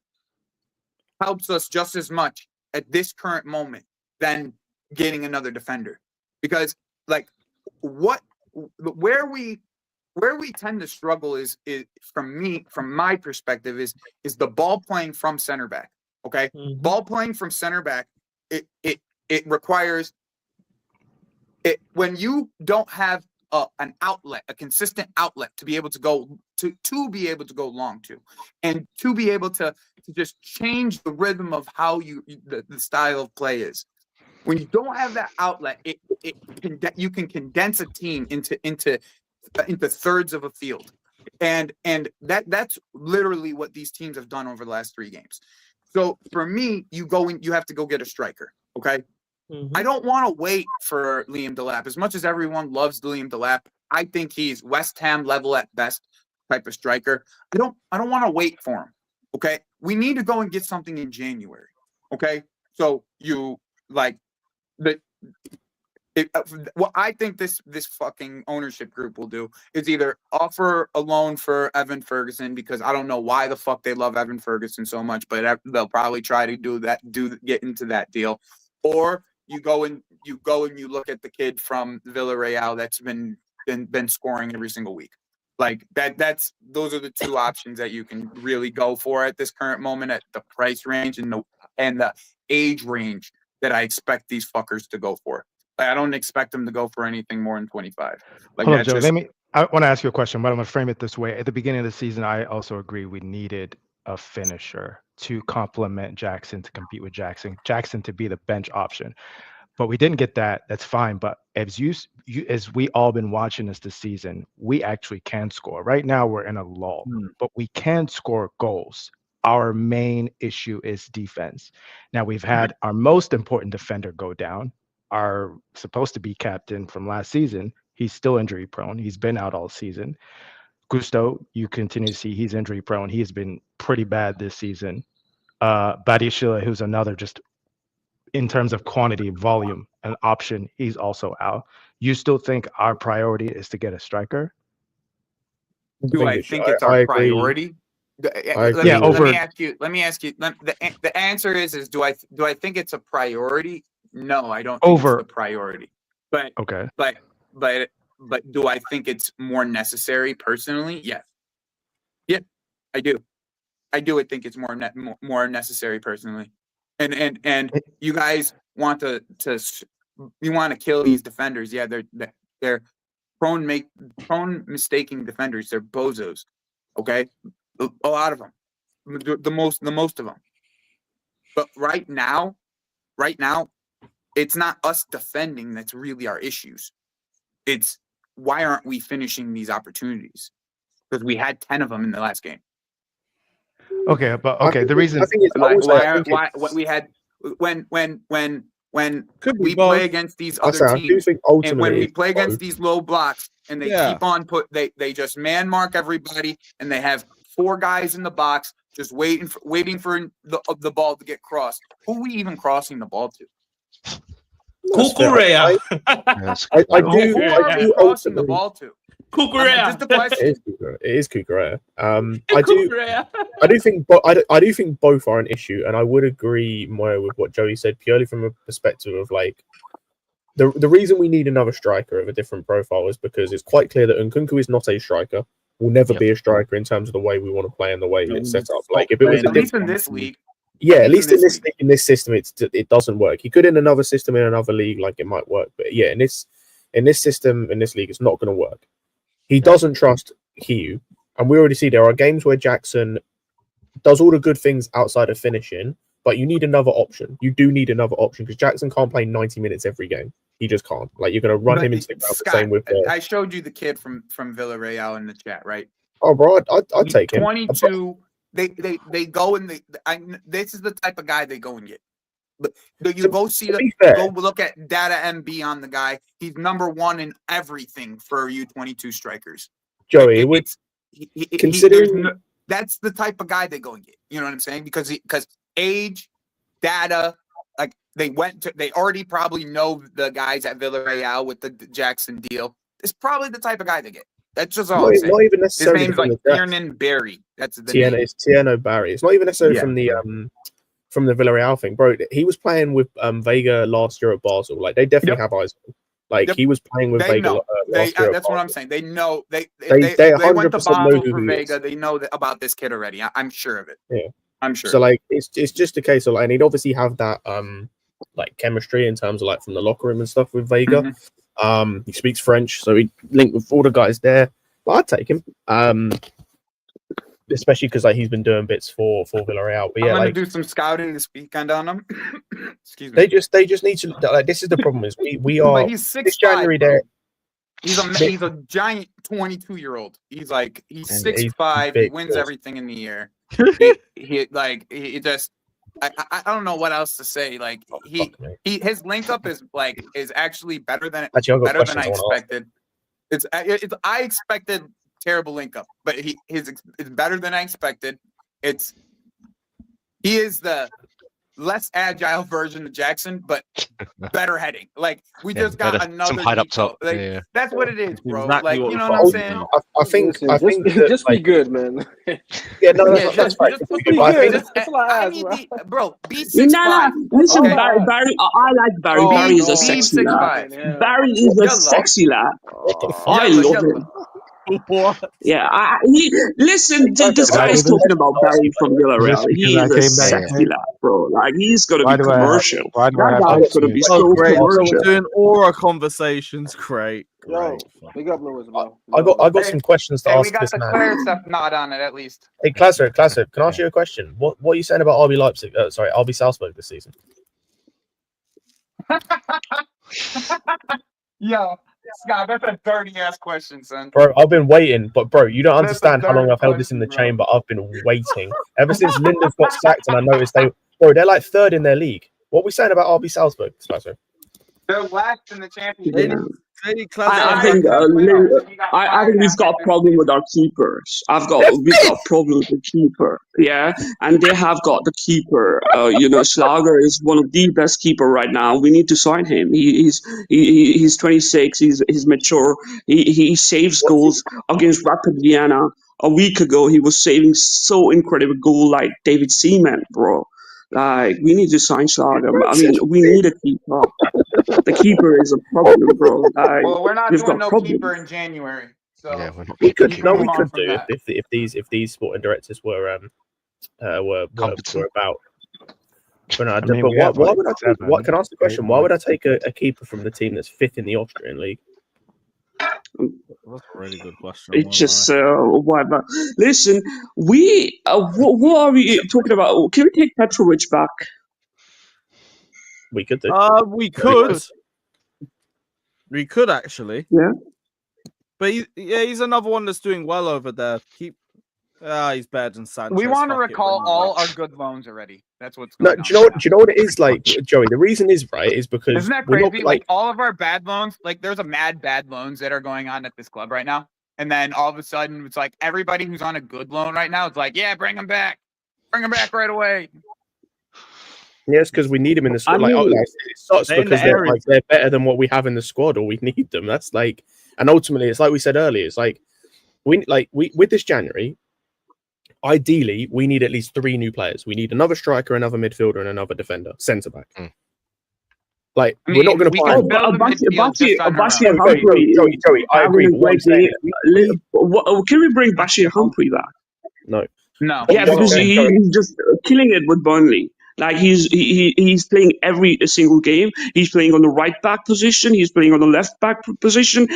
helps us just as much at this current moment than getting another defender, because like where we tend to struggle is from my perspective is the ball playing from center back. Okay, ball playing from center back. It requires it when you don't have an outlet, a consistent outlet to be able to go to be able to go long to, and to be able to just change the rhythm of how the style of play is. When you don't have that outlet, you can condense a team into thirds of a field, and that's literally what these teams have done over the last 3 games. So for me, you have to go get a striker. Okay, I don't want to wait for Liam Delap. As much as everyone loves Liam Delap, I think he's West Ham level at best type of striker. I don't want to wait for him. Okay, we need to go and get something in January. Okay, so you like what I think this fucking ownership group will do is either offer a loan for Evan Ferguson, because I don't know why the fuck they love Evan Ferguson so much, but they'll probably try to get into that deal, or you go and you look at the kid from Villarreal that's been scoring every single week. Like those are the 2 options that you can really go for at this current moment at the price range and the age range that I expect these fuckers to go for. I don't expect them to go for anything more than 25. Like Hold on, Joe. I want to ask you a question, but I'm going to frame it this way. At the beginning of the season, I also agree we needed a finisher to complement Jackson, to compete with Jackson to be the bench option. But we didn't get that. That's fine. But as we all been watching this season, we actually can score. Right now, we're in a lull, but we can score goals. Our main issue is defense. Now, we've had our most important defender go down. Our supposed to be captain from last season, he's still injury prone. He's been out all season. Gusto, you continue to see he's injury prone. He's been pretty bad this season. Badishila, who's another just in terms of quantity, volume, an option, he's also out. You still think our priority is to get a striker? Do I think it's our priority? Let me ask you. The answer is do I think it's a priority? No, I don't think it's the priority. But okay. But do I think it's more necessary personally? Yes. Yeah, I do. I think it's more necessary personally. And you guys want to kill these defenders. Yeah, they're prone mistaking defenders. They're bozos. Okay? A lot of them. The most of them. But right now, it's not us defending that's really our issues. It's why aren't we finishing these opportunities? Because we had 10 of them in the last game. Okay, but the reason what we had when we play against these other teams, and when we play against these low blocks, and they keep on they just man mark everybody, and they have 4 guys in the box just waiting for the ball to get crossed. Who are we even crossing the ball to? Cucurella. I do crossing the ball to. Cucurella. Just a question. It is Cucurella. I do think both are an issue, and I would agree more with what Joey said, purely from a perspective of like the reason we need another striker of a different profile is because it's quite clear that Nkunku is not a striker. Will never be a striker in terms of the way we want to play and the way it's set up. Like if it was at least in this league. yeah, at least in this league, in this system, it doesn't work. He could in another system in another league, like it might work, but yeah, in this system in this league, it's not going to work. He doesn't trust Hugh, and we already see there are games where Jackson does all the good things outside of finishing, but you need another option. You do need another option because Jackson can't play 90 minutes every game. He just can't. Like you're going to run him into the ground. Scott, the same with. I showed you the kid from Villarreal in the chat, right? Oh, bro, I'd take him. 22. They go and this is the type of guy they go and get. But you go look at Data MB on the guy. He's #1 in everything for U22 strikers. Joey, considering that's the type of guy they go and get. You know what I'm saying? Because age, data, like they already probably know the guys at Villarreal with the Jackson deal. It's probably the type of guy they get. That's just all I'm saying. Not even necessarily. His name's like Tiernan Barry. That's the name. It's Tierno Barry. It's not even necessarily from the Villarreal thing, bro. He was playing with Veiga last year at Basel. Like they definitely have eyes. Like he was playing with Veiga last year. That's what I'm saying. They know they went to Basel for Veiga. They know about this kid already. I'm sure of it. Yeah, I'm sure. So like it's just a case of like, and he'd obviously have that like chemistry in terms of like from the locker room and stuff with Veiga. Mm-hmm. He speaks French, so he linked with all the guys there. But I'd take him, especially because like he's been doing bits for Villarreal. But yeah, I'm gonna do some scouting this weekend on him. Excuse me. They just need to like. This is the problem is we are. But he's 6'5", this January there. He's a giant 22-year-old. He's 6'5". He wins everything in the air. he just. I don't know what else to say. Like his link up is actually better than I expected. I expected terrible link up, but it's better than I expected. He is the less agile version of Jackson, but better heading. Like we just got another some height up top. Like, that's what it is, bro. Exactly like you know what I'm saying? I think just be good, man. Yeah, no, that's right. Just be good. That's all I ask, bro. Be 6'5". Listen, Okay. Barry. I like Barry. Barry is a sexy lad. Barry is a sexy lad. I love him. Yeah, listen. This guy is talking about Barry from Villarreal. He is a sexy lad, bro. Like he's gonna be commercial. That guy's gonna be so great. commercial. So we're doing aura conversations. Great. Big up, Lewis, bro. I got some questions to ask we got this the man. clear stuff not on it at least. Hey, Classic, can I ask you a question? What are you saying about RB Leipzig? RB Salzburg this season? Yo, Scott, that's a dirty ass question, son. Bro, I've been waiting, but bro, you don't understand how long I've held this in the chamber. I've been waiting ever since Linden's got sacked, and I noticed they're like third in their league. What are we saying about RB Salzburg, Classic? They're last in the championship. I think we've got a problem with our keepers. We've got a problem with the keeper, yeah, and they have got the keeper. Schlager is one of the best keeper right now. We need to sign him. He's 26. He's mature. He saves goals against Rapid Vienna. A week ago, he was saving so incredible goal like David Seaman, bro. Like we need to sign Schlager. I mean, we need a keeper. The keeper is a problem, bro. Well, we're not doing no keeper in January, so we could do if these sporting directors were about. But why would I take? What can I ask the question? Why would I take a keeper from the team that's fifth in the Austrian league? That's a really good question. It's just whatever. Listen, what are we talking about? Can we take Petrovic back? We could do. We could actually. Yeah. But he's another one that's doing well over there. He's better than Sanchez. We want to recall all our good loans already. That's what's going on. Do you know what it is like, Joey? The reason is is because isn't that crazy? Like all of our bad loans, like there's a bad loans that are going on at this club right now, and then all of a sudden it's like everybody who's on a good loan right now, it's like, yeah, bring them back right away. Yes, because we need them in the squad. It sucks because they're better than what we have in the squad, or we need them. That's like, and ultimately, it's like we said earlier. It's like we with this January. Ideally, we need at least 3 new players. We need another striker, another midfielder, and another defender, centre back. Like, I we're mean, not going to we buy. can build a midfield just on our Bashir own. Humphrey Joey, I agree. having a But what I'm great saying game. is Can we bring Bashir Humphrey back? no. No. Yeah, What I'm because saying, he's just killing it with Burnley. Like he's playing every single game. He's playing on the right back position. He's playing on the left back position.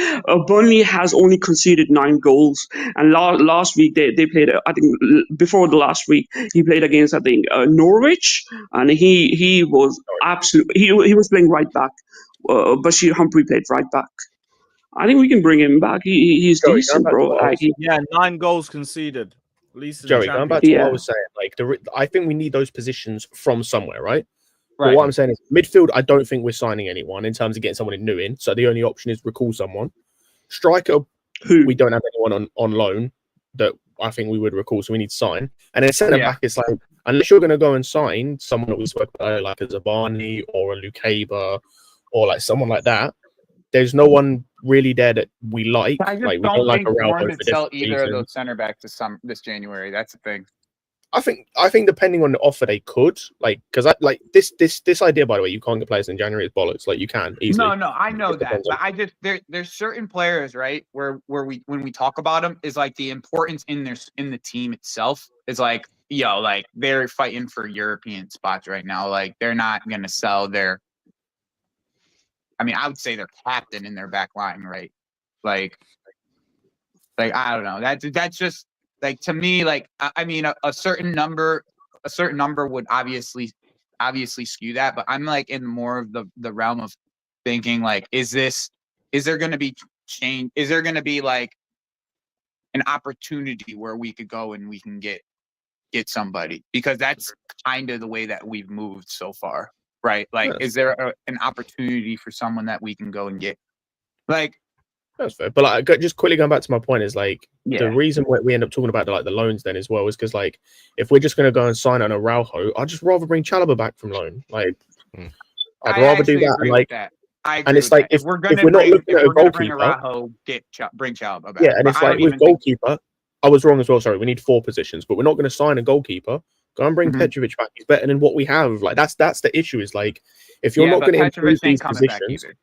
Burnley has only conceded 9 goals, and last week they played. I think before the last week he played against Norwich, and he was absolutely he was playing right back. Bashir Humphrey played right back. I think we can bring him back. He's Joey, going decent, back to bro. what I was, Yeah, 9 goals conceded. At least in the Joey, going back championship. to what I Yeah. was saying, like I think we need those positions from somewhere, right? But Right. what I'm saying is midfield, I don't think we're signing anyone in terms of getting someone new in. So the only option is recall someone. Striker, Who? we don't have anyone on loan that I think we would recall, so we need to sign. And then centre Yeah. back, it's like, unless you're going to go and sign someone that we spoke about earlier, like a Zabani or a Lukeba or like someone like that, there's no one really there that we like. I just Like, we don't don't like think Araujo Warren for would sell different either of reasons. those center backs this January. That's the thing. I think depending on the offer they could, like, because this idea, by the way, you can't get players in January is bollocks. Like, you can easily. No, I know It that, depends but on- there's certain players, right, where we when we talk about them is like the importance in the team itself is like, yo, like they're fighting for European spots right now. Like they're not gonna sell their. I mean, I would say their captain in their back line, right? Like I don't know. That's just like to me, like I mean, a certain number would obviously skew that, but I'm like in more of the realm of thinking like, is there going to be change? Is there going to be like an opportunity where we could go and we can get somebody? Because that's kind of the way that we've moved so far, right? Like, Yes. is there an opportunity for someone that we can go and get? Like, That's fair. But like, just quickly going back to my point is like Yeah. the reason we end up talking about the loans then as well is because like if we're just going to go and sign on a Araujo, I'd just rather bring Chalobah back from loan. Like I'd rather do that. And, like, and it's like if we're not looking at a goalkeeper, Araujo, bring Chalobah back. yeah, and But it's I like don't with even think- goalkeeper, I was wrong as well. Sorry, we need 4 positions, but we're not going to sign a goalkeeper. Go and bring Mhm. Petrovic back. He's better than what we have. Like that's the issue. Is like if you're Yeah, not but going to improve Petrovic ain't these coming back positions. either.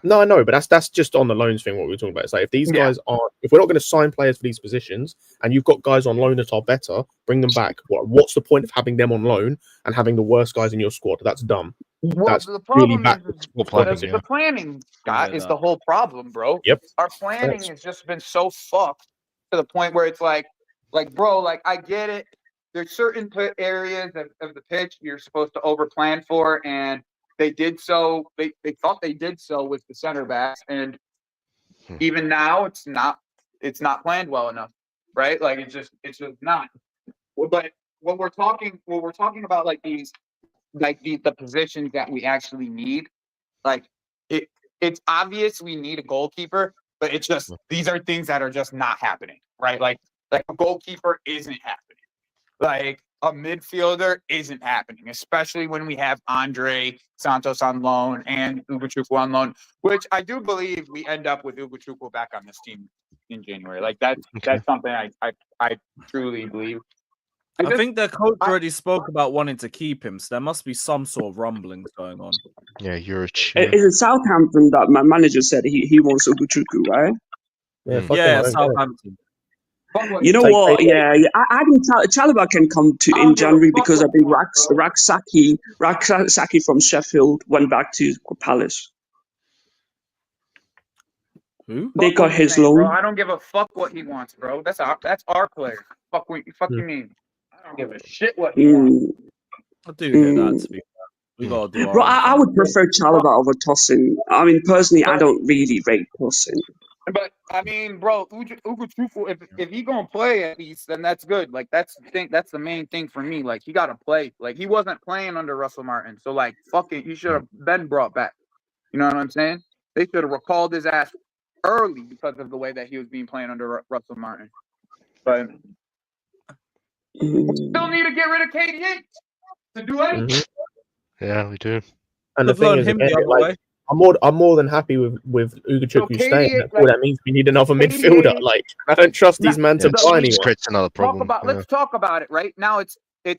No, I know, but that's just on the loans thing. What we were talking about. It's like if these Yeah. guys aren't, if we're not going to sign players for these positions, and you've got guys on loan that are better, bring them back. What's the point of having them on loan and having the worst guys in your squad? That's dumb. Well, That's the really problem bad. is planning, the planning, Scott, Yeah, is that. the whole problem, bro. Yep. Our planning Thanks. has just been so fucked to the point where it's like, bro, like I get it. There's certain areas of the pitch you're supposed to overplan for, and they did so. They thought they did so with the center backs, and even now it's not planned well enough, right? Like it's just not. But what we're talking about, like these, like the positions that we actually need, like it's obvious we need a goalkeeper, but it's just these are things that are just not happening, right? Like a goalkeeper isn't happening. Like a midfielder isn't happening, especially when we have Andre Santos on loan and Ugochukwu on loan, which I do believe we end up with Ugochukwu back on this team in January. Like that's something I truly believe. I think the coach already spoke about wanting to keep him, so there must be some sort of rumblings going on. Yeah, you're a Is it Southampton that my manager said he wants Ugochukwu, right? Yeah, Southampton. You know what? Yeah. I think Chalobah can come in January because I think Raksaki from Sheffield went back to Palace. Who? They got his Bro, loan. I don't give a fuck what he wants, bro. That's our player. Fuck you mean? I don't give a shit what he wants. I do hear that. To be fair, we gotta do. Bro, I would prefer Chalobah over Tosin. I mean, personally, I don't really rate Tosin. But I mean, bro, Ugochukwu, if he gonna play at least, then that's good. Like that's the main thing for me. Like he gotta play. Like he wasn't playing under Russell Martin, so like fuck it, he should have been brought back. You know what I'm saying? They should have recalled his ass early because of the way that he was being playing under Russell Martin. But we still need to get rid of KDH to do anything. Yeah, we do. And the thing is, again, like, I'm more than happy with Ugochukwu staying. All that means we need another midfielder. Like I don't trust these men to buy anyone. Creates another problem. Let's talk about it right now. It's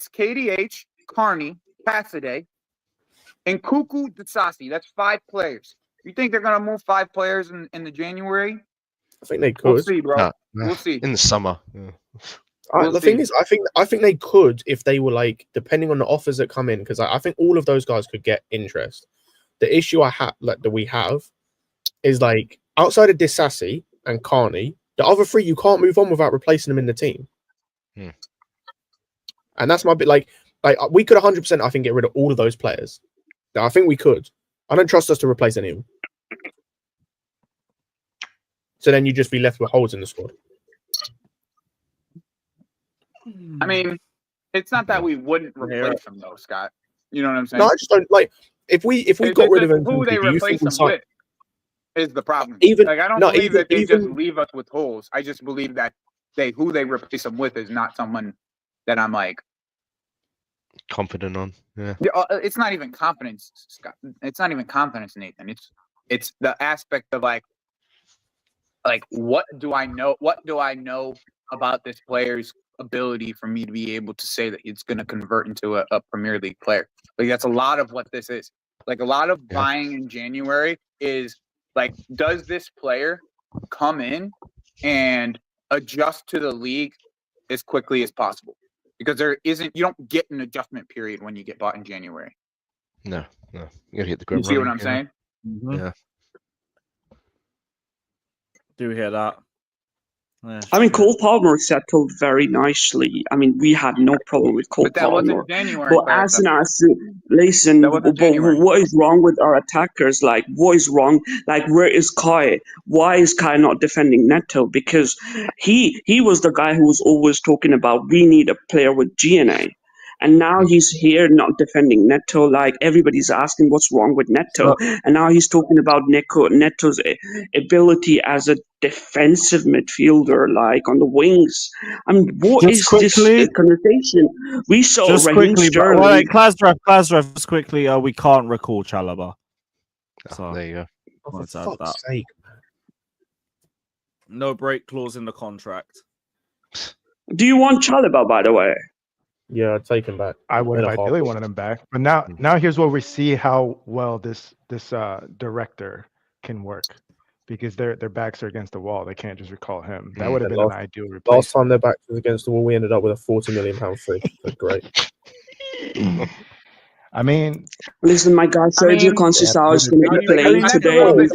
KDH, Carney, Cassidy, And Kuku, Disasi, that's 5 players. You think they're gonna move 5 players in the January? I think they could. We'll see, bro. Nah, We'll see. in the summer. Yeah. We'll The see. thing is, I think they could if they were like, depending on the offers that come in, because I think all of those guys could get interest. The issue that we have is like outside of Disasi and Carney, the other 3 you can't move on without replacing them in the team. And that's my bit. Like we could 100%, I think, get rid of all of those players. I think we could. I don't trust us to replace any of them. So then you just be left with holes in the squad. I mean, it's not that we wouldn't replace them though, Scott. You know what I'm saying? No, I just don't like if we got rid of them. Who they replace them with is the problem. Even like I don't no, believe even, that they even, just leave us with holes. I just believe that who they replace them with is not someone that I'm like confident on. Yeah. It's not even confidence, Scott. It's not even confidence, Nathan. It's the aspect of like what do I know? What do I know about this player's ability for me to be able to say that it's going to convert into a Premier League player? Like that's a lot of what this is. Like a lot of buying in January is like, does this player come in and adjust to the league as quickly as possible? Because you don't get an adjustment period when you get bought in January. No. You gotta hit the ground. You see what I'm saying? Mm-hmm. Yeah. Do hear that. Yeah, I mean, Cole Palmer settled very nicely. I mean, we had no problem with Cole But that Palmer. wasn't January. But listen, That wasn't January. what is wrong with our attackers? Like, what is wrong? Like, where is Kai? Why is Kai not defending Neto? Because he was the guy who was always talking about we need a player with GNA. And now he's here not defending Neto. Like, everybody's asking what's wrong with Neto. And now he's talking about Neto's ability as a defensive midfielder, like on the wings. I mean, what is this conversation? We saw just Raheem quickly, Sterling. Wait, Klasrev, just quickly. We can't recall Chalobah. So there you go. For fuck's sake. No break clause in the contract. Do you want Chalobah, by the way? Yeah, I'd take him back. I would have ideally wanted him back, but now here's where we see how well this director can work, because their backs are against the wall. They can't just recall him. That would have been an ideal replacement. Last time their backs was against the wall, we ended up with a £40 million fee. That's great. I mean, listen, my guy Sergio Conceição is going to be playing today. Going back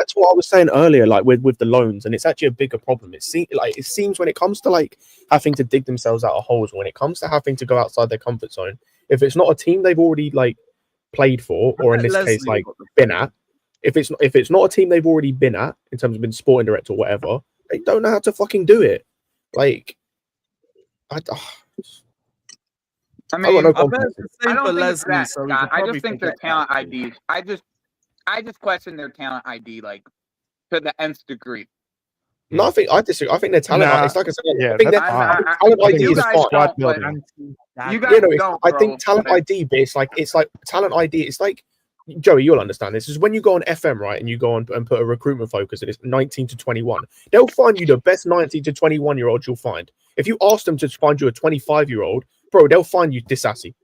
to what I was saying earlier, like with the loans, and it's actually a bigger problem. It seems when it comes to like having to dig themselves out of holes, when it comes to having to go outside their comfort zone, if it's not a team they've already like played for, or in this case like been at, if it's not a team they've already been at in terms of being sporting director or whatever, they don't know how to fucking do it. Like, I mean, no I don't think it's that, Scott. I just think their talent ID. I just question their talent ID like to the nth degree. No, I disagree. I think their talent. It's like I said. Yeah, I think their talent ID is fine. You guys don't, I think talent ID, but it's like talent ID. It's like Joey, you'll understand this. Is when you go on FM, right, and you go on and put a recruitment focus, and it's 19 to 21. They'll find you the best 19 to 21-year-olds you'll find. If you ask them to find you a 25-year-old, bro, they'll find you Disasi.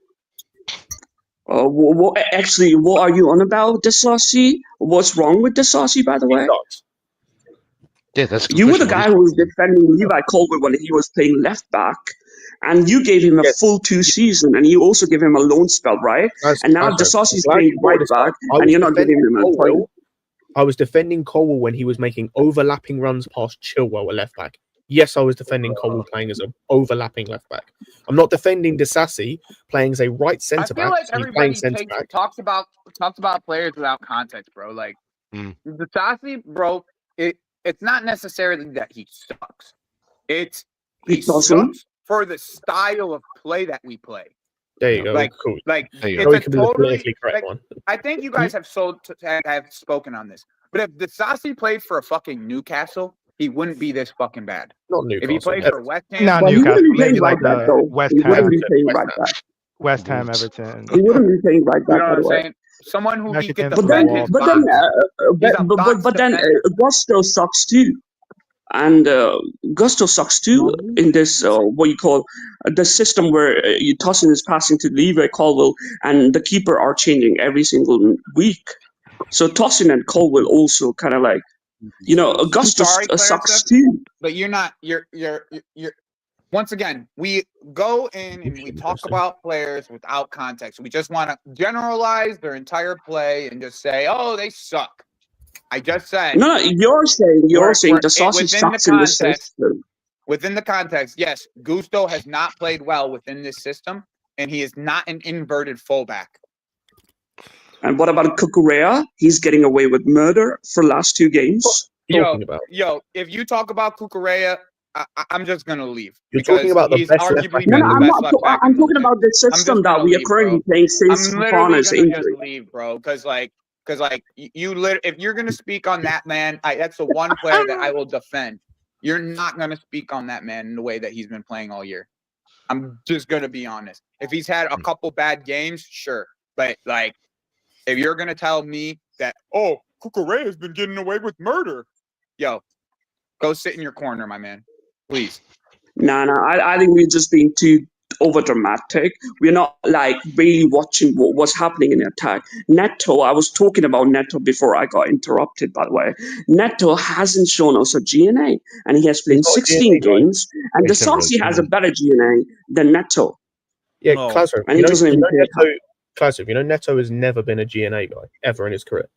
Actually, what are you on about, Disasi? What's wrong with Disasi, by the way? Yeah, that's you were the guy who was defending Levi Colwill when he was playing left back, and you gave him a full 2 seasons, and you also gave him a loan spell, right? And now Disasi's playing right back, and you're not giving him a point. I was defending Colwill when he was making overlapping runs past Chilwell at left back. Yes, I was defending Colwill playing as an overlapping left back. I'm not defending Disasi playing as a right centre back. I feel like everybody talks about players without context, bro. Like Disasi, bro, it's not necessarily that he sucks. He sucks for the style of play that we play. There you go. Like, cool. Like it's a totally correct one. I think you guys have spoken on this. But if Disasi played for a fucking Newcastle, he wouldn't be this fucking bad. Not Newcastle. If he played for West Ham, not Newcastle. Maybe like West Ham, Everton. He wouldn't be playing right back. You know what I'm saying? Someone who he could but then Gusto sucks too. And Gusto sucks too in this what you call the system where Tosin is passing to Levi Colwill, and the keeper are changing every single week. So Tosin and Colwill also kind of like, Augustus sorry, sucks Clarissa, too. but you're not. You're. Once again, we go in and we talk about players without context. We just want to generalize their entire play and just say, "Oh, they suck." I just said. No, you're saying the sausage sucks in the system. Within the context, yes, Gusto has not played well within this system, and he is not an inverted fullback. And what about Cucurella? He's getting away with murder for last 2 games. Yo, if you talk about Cucurella, I'm just gonna leave. You're talking about the best left back. No, I'm talking about the system that we are currently playing since Fofana's injury. Leave, bro, because if you're gonna speak on that man, that's the one player that I will defend. You're not gonna speak on that man in the way that he's been playing all year. I'm just gonna be honest. If he's had a couple bad games, sure, but like, if you're gonna tell me that, oh, Cucurella has been getting away with murder, yo, go sit in your corner, my man, please. No, I think we're just being too over dramatic. We're not like really watching what's happening in the attack. Neto, I was talking about Neto before I got interrupted, by the way. Neto hasn't shown us a GNA, and he has played 16 games, and Disasi has a better GNA than Neto. Yeah, Klausner, and he doesn't even Klausner, Neto has never been a GNA guy, ever in his career.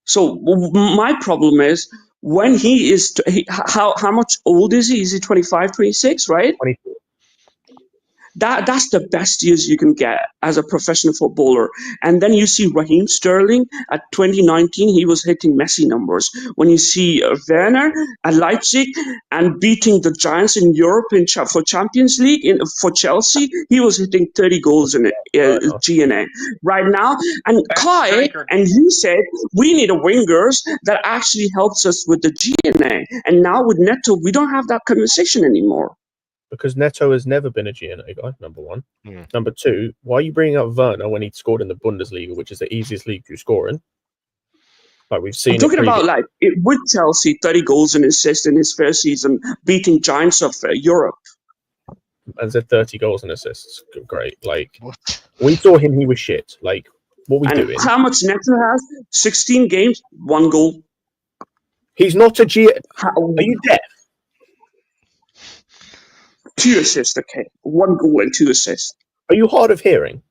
So my problem is, when he is, how much old is he? Is he 25, 26, right? 24. That's the best years you can get as a professional footballer. And then you see Raheem Sterling at 2019, he was hitting Messi numbers. When you see Werner at Leipzig and beating the Giants in Europe for Champions League for Chelsea, he was hitting 30 goals in GNA right now. And Kai and you said we need a wingers that actually helps us with the GNA. And now with Neto, we don't have that conversation anymore. Because Neto has never been a GNA guy, number one. Number two, why are you bringing up Werner when he scored in the Bundesliga, which is the easiest league to score in? Like we've seen. I'm talking about with Chelsea, 30 goals and assists in his first season, beating giants of Europe. And said 30 goals and assists. Great. Like we saw him, he was shit. Like what we doing? How much Neto has? 16 games, 1 goal. He's not a GNA. Are you deaf? 2 assists, okay. 1 goal and 2 assists. Are you hard of hearing?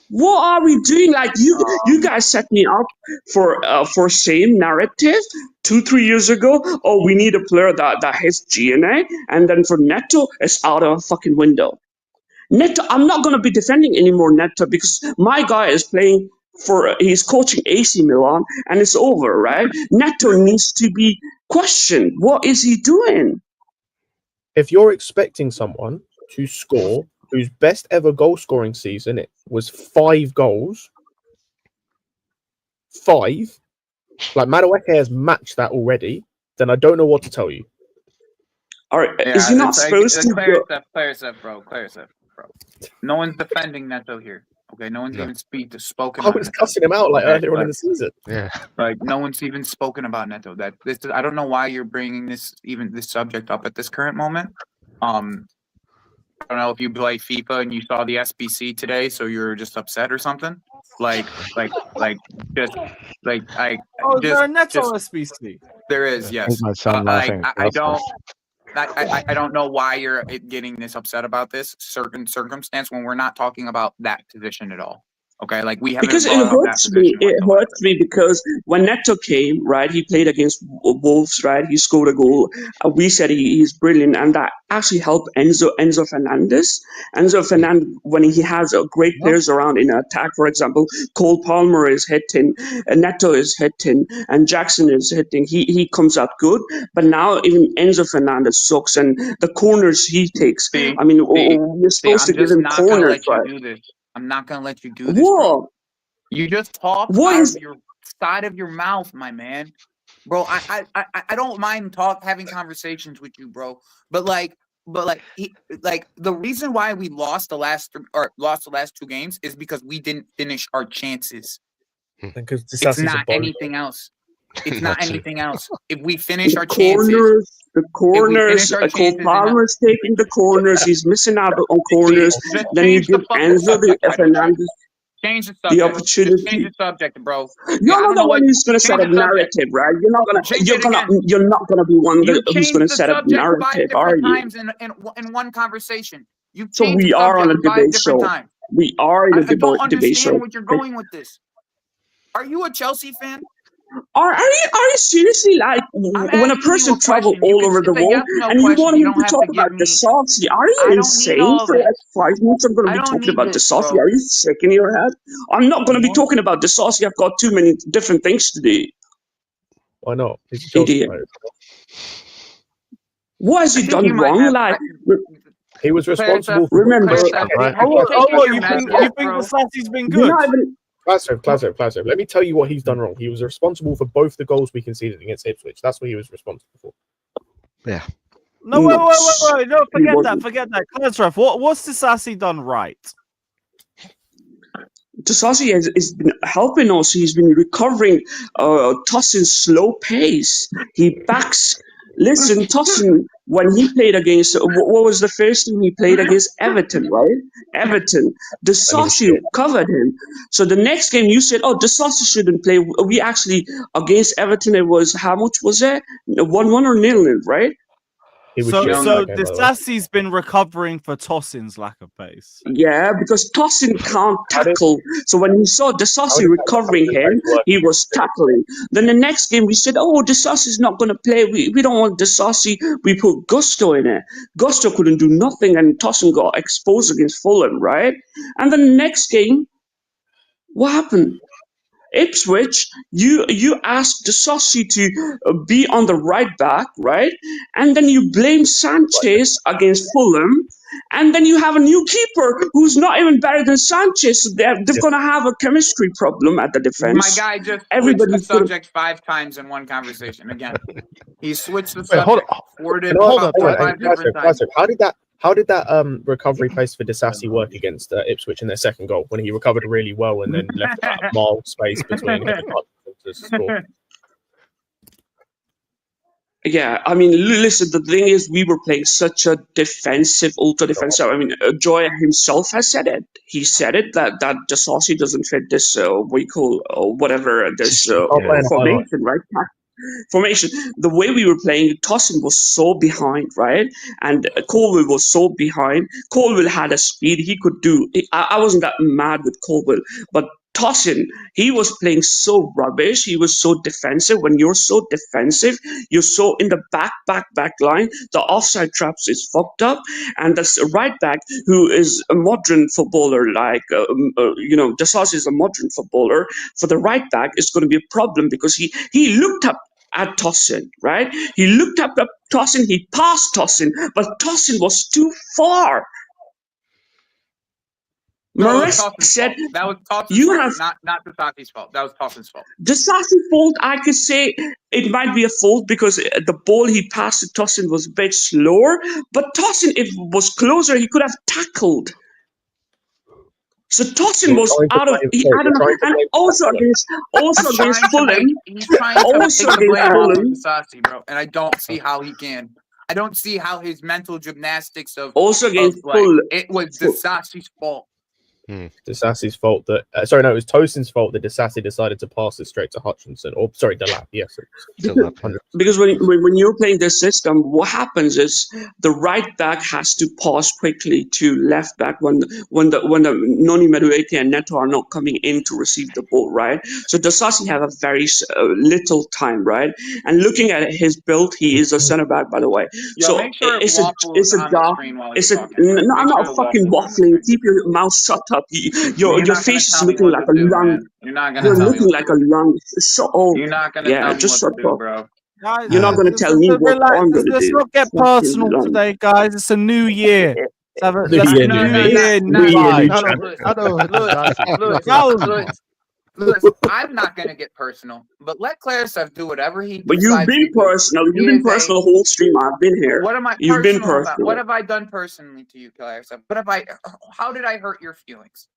What are we doing? Like you guys set me up for same narrative 2-3 years ago. Oh, we need a player that hits GNA, and then for Neto, it's out of a fucking window. Neto, I'm not gonna be defending anymore Neto because my guy is playing he's coaching AC Milan, and it's over, right? Neto needs to be questioned. What is he doing? If you're expecting someone to score whose best ever goal scoring season was 5 goals, 5, like Madueke has matched that already, then I don't know what to tell you. All right, is he not supposed to? Clear yourself, bro. No one's defending Neto here. Okay, no one's even spoken. I was cussing him out earlier on in the season. Yeah, like no one's even spoken about Neto. I don't know why you're bringing this subject up at this current moment. I don't know if you play FIFA and you saw the SBC today, so you're just upset or something. Oh, there a Neto SBC? There is, yes. My son laughing. I don't know why you're getting this upset about this certain circumstance when we're not talking about that position at all. Okay, like we haven't. Because it hurts me. It hurts me because when Neto came, right, he played against Wolves, right? He scored a goal. We said he's brilliant, and that actually helped Enzo Fernandez. Enzo Fernandez, when he has great players around in attack, for example, Cole Palmer is hitting, Neto is hitting, and Jackson is hitting. He comes out good, but now even Enzo Fernandez sucks, and the corners he takes. We're supposed to give him corners, right? I'm not gonna let you do this. Bro. You just talk out of your side of your mouth, my man. Bro, I don't mind having conversations with you, bro. But the reason why we lost the last 2 games is because we didn't finish our chances. Because it's not anything else. It's not That's it. anything else. If we finish The our chances, corners, our Cole chances and Palmer's taking the corners. He's missing out on corners. just Then you change the give fucking Enzo subject, Titus. Fernandez Change the the subject. Just change opportunity. the subject, bro. You're Yeah, I not don't the know one what. who's going to set Change up the subject. narrative, right? Change it again. You're not gonna be one You who's going changed to the set up subject 5 narrative, are different you? times in one conversation. You So changed we the are on a subject 5 debate different show. times. We are in a I don't debate show. understand what you're going with this. Are you a Chelsea fan? Are you seriously like I'm when a asking you person a travel question. You all can. over the It's a world yes no and you question. want You him don't to have talk to give about the me. Saucy? Are you I don't need insane? all For this. like 5 minutes, I'm going to I be don't talking need about the this, Saucy. bro. Are you sick in your head? I'm not going to be What? talking about the Saucy. I've got too many different things to do. Why not? He's a Chelsea Idiot. player. What has I he think you done might wrong? have. Like, He was responsible for remember, West Clarissa, Ham, right? have you taken your You meds think yet, bro? Disasi's been you're good? not even. Classic. Let me tell you what he's done wrong. He was responsible for both the goals we conceded against Ipswich. That's what he was responsible for. Yeah. No, wait. No, He forget wasn't. that. Clarence, what's Disasi done right? Tasasi has been helping us. He's been recovering Tossin's slow pace. He backs. Listen, Tossin, when he played against, what was the first team he played against? Everton, right? Everton. Tasasi covered him. So the next game you said, oh, Tasasi shouldn't play. We actually, against Everton, it was, how much was it? 1-1 or 0-0, right? He was So shit in that game, by the way. Disasi's been recovering for Tossin's lack of pace. Yeah, because Tossin can't tackle. So when we saw Disasi recovering him, he was tackling. Then the next game we said, oh, Disasi's not going to play. We don't want Disasi. We put Gusto in it. Gusto couldn't do nothing and Tossin got exposed against Fulham, right? And then the next game, what happened? Ipswich, you asked Disasi to be on the right back, right? And then you blame Sanchez against Fulham, and then you have a new keeper who's not even better than Sanchez. So they're going to have a chemistry problem at the defense. My guy just switched the subject 5 times in one conversation. Again, he switched the subject. Worded five different times. How did that recovery pace for Disasi work against Ipswich in their second goal when he recovered really well and then left that mile space between him to score? Yeah, I mean, listen, the thing is, we were playing such a defensive, ultra-defensive. I mean, Joy himself has said it. He said it that Disasi doesn't fit this, what you call, whatever, this formation, right? Formation. The way we were playing, Tossin was so behind, right? And Colwell was so behind. Colwell had a speed. He could do. I wasn't that mad with Colwell, but Tossin, he was playing so rubbish. He was so defensive. When you're so defensive, you're so in the back line. The offside traps is fucked up, and the right back, who is a modern footballer, like Disasi is a modern footballer. For the right back, it's going to be a problem because he looked up at Tossin, right? He looked up at Tossin. He passed Tossin, but Tossin was too far. Maresca said, that was Tossin's you fault, have not Disasi's fault. That was Tossin's fault. Disasi's fault, I could say it might be a fault because the ball he passed to Tossin was a bit slower, but Tossin, if it was closer, he could have tackled. So Tossin was out of, I don't know, and also against Fulham, He's trying to take the blame off of Disasi, bro, and I don't see how he can. I don't see how his mental gymnastics of also against Fulham, it was Disasi's fault. Disasi's fault that it was Tosin's fault that Disasi decided to pass it straight to Hutchinson, or sorry, Delap. Yes, because when you're playing this system, what happens is the right back has to pass quickly to left back when the Noni Madueke and Neto are not coming in to receive the ball, right? So Disasi have a very little time, right? And looking at his build, he is a center back, by the way. So make sure it's a no, I'm not fucking waffling. Keep your mouth shut up. Your face is looking like a lung. You're not gonna You're tell looking me like a lung. So old. You're not gonna tell me just what shut to do, up. bro. Guys, You're not going to tell me what I'm going to do. Let's not get personal today, guys. It's a new year. New life. Look, I'm not going to get personal, but let Clarissa do whatever he But you've been personal. You've been personal the whole stream. I've been here. What am I You've been personal about? personal. What have I done personally to you, Clarissa? How did I hurt your feelings?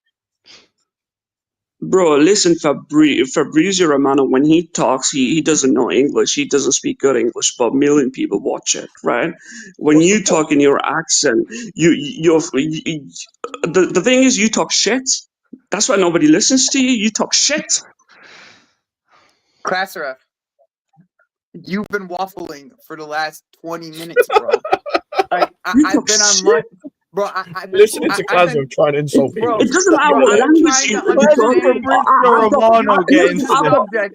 Bro, listen, Fabrizio Romano, when he talks, he doesn't know English. He doesn't speak good English, but a million people watch it, right? When you talk in your accent, the thing is, you talk shit. That's why nobody listens to you. You talk shit. Klasaref, you've been waffling for the last 20 minutes, bro. I've been on lunch. Bro, listening to Klasaref trying to insult people. It doesn't matter what language you talk.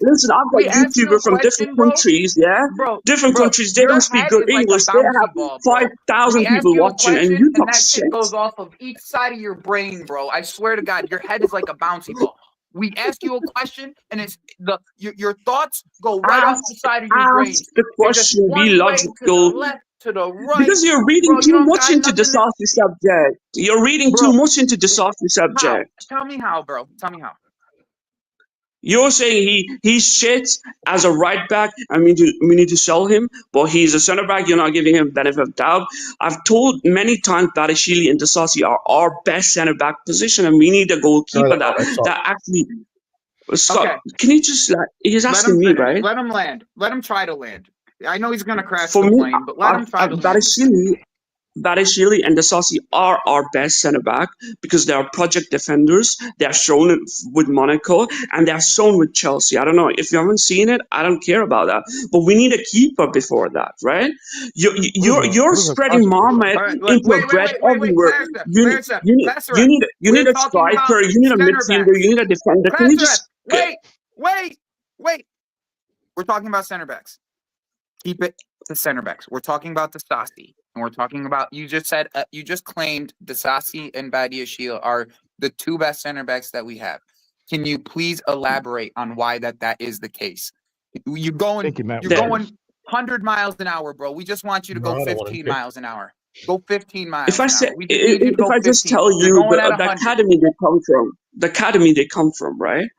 Listen, I've got YouTubers from different countries, yeah? Different countries, they don't speak good English. They have 5,000 people watching, and you talk that shit. shit goes off of each side of your brain, bro. I swear to God, your head is like a bouncy ball. We ask you a question, and it's your thoughts go right off the side of your brain. Ask the question, be logical. To the left, to the right. Because you're reading too much into the saucy subject. You're reading too much into the saucy subject. Tell me how, bro. Tell me how. You're saying he's shit as a right back, and we need to sell him, but he's a centre back. You're not giving him benefit of doubt. I've told many times Barishili and Disasi are our best centre back position, and we need a goalkeeper that actually. So, okay. Can you just he's asking me, right? Let him land. Let him try to land. I know he's gonna crash the plane, but let him try to land. Barishili and Disasi are our best centre back because they are project defenders. They are shown it with Monaco and they are shown with Chelsea. I don't know if you haven't seen it. I don't care about that. But we need a keeper before that, right? You're spreading Marmite into bread everywhere. You need a striker. You need a midfielder. You need a defender. Can you just wait? We're talking about center backs. Keep it to center backs. We're talking about Disasi. And we're talking about, you just said, you just claimed Disasi and Badiashile are the two best center backs that we have. Can you please elaborate on why that is the case? You're going 100 miles an hour, bro. We just want you to go 15 miles an hour. Go 15 miles if I say, an hour. If I just tell you the academy they come from, right?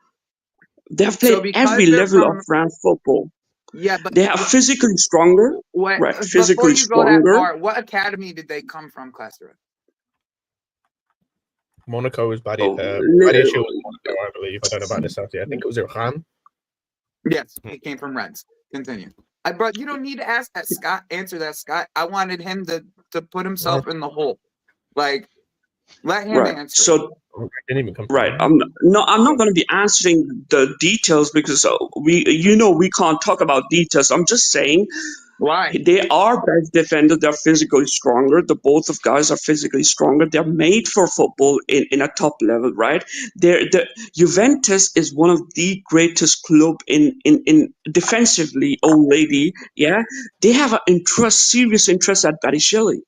They have played every level of France football. Yeah, but they are physically stronger. Right, physically stronger. What academy did they come from, Cluster? Monaco was Badiashile was Monaco, I believe. I don't know about this out here. I think it was Iran. Yes, he came from Rennes. Continue. But you don't need to ask that, Scott. Answer that, Scott. I wanted him to put himself in the hole. Like, let him answer. So, I'm not going to be answering the details because we can't talk about details. I'm just saying why they are best defenders. They're physically stronger. The both of guys are physically stronger. They're made for football in a top level, right? The Juventus is one of the greatest club in defensively. Old lady, yeah, they have serious interest at Barishili.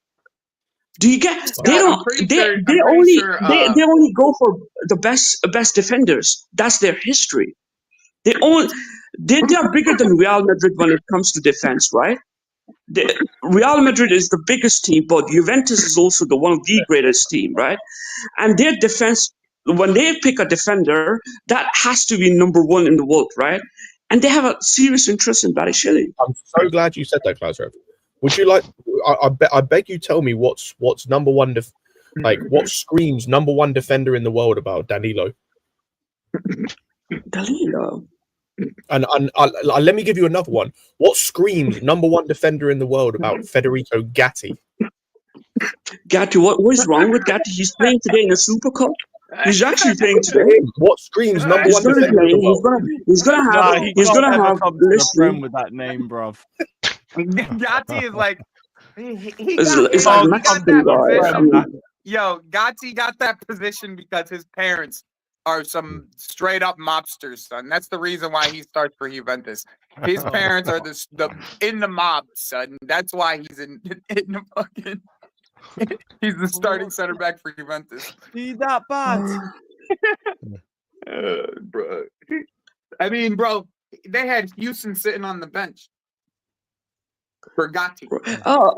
Do you get? Scott, they don't. They only go for the best defenders. That's their history. They are bigger than Real Madrid when it comes to defense, right? Real Madrid is the biggest team, but Juventus is also one of the greatest team, right? And their defense, when they pick a defender, that has to be number one in the world, right? And they have a serious interest in Barishili. I'm so glad you said that, Klaus. Would you like? I beg you, tell me what's number one, what screams number one defender in the world about Danilo? Danilo. And let me give you another one. What screams number one defender in the world about Federico Gatti? Gatti, what is wrong with Gatti? He's playing today in the Super Cup. He's actually playing today. What screams number one defender in the world? He's gonna have friend with that name, bruv. Gatti is like it's like Mexican guy. Yo, Gatti got that position because his parents are some straight up mobsters, son. That's the reason why he starts for Juventus. His parents are the in the mob, son. That's why he's in the fucking. He's the starting center back for Juventus. He's that bad, bro. I mean, bro, they had Houston sitting on the bench for Gatti. Oh,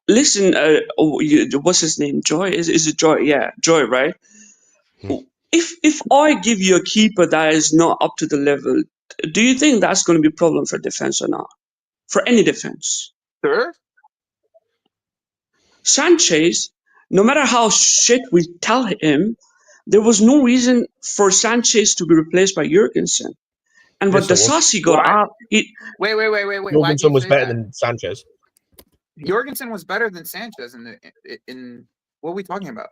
listen. What's his name? Joy? Is it Joy? Yeah, Joy, right? If I give you a keeper that is not up to the level, do you think that's going to be a problem for defense or not? For any defense? Sure. Sanchez, no matter how shit we tell him, there was no reason for Sanchez to be replaced by Jurgensen. And when Yes, there was. Disasi got Why? out, Wait. Why'd you Jorgensen was say better that? than Sanchez. Jorgensen was better than Sanchez in what are we talking about?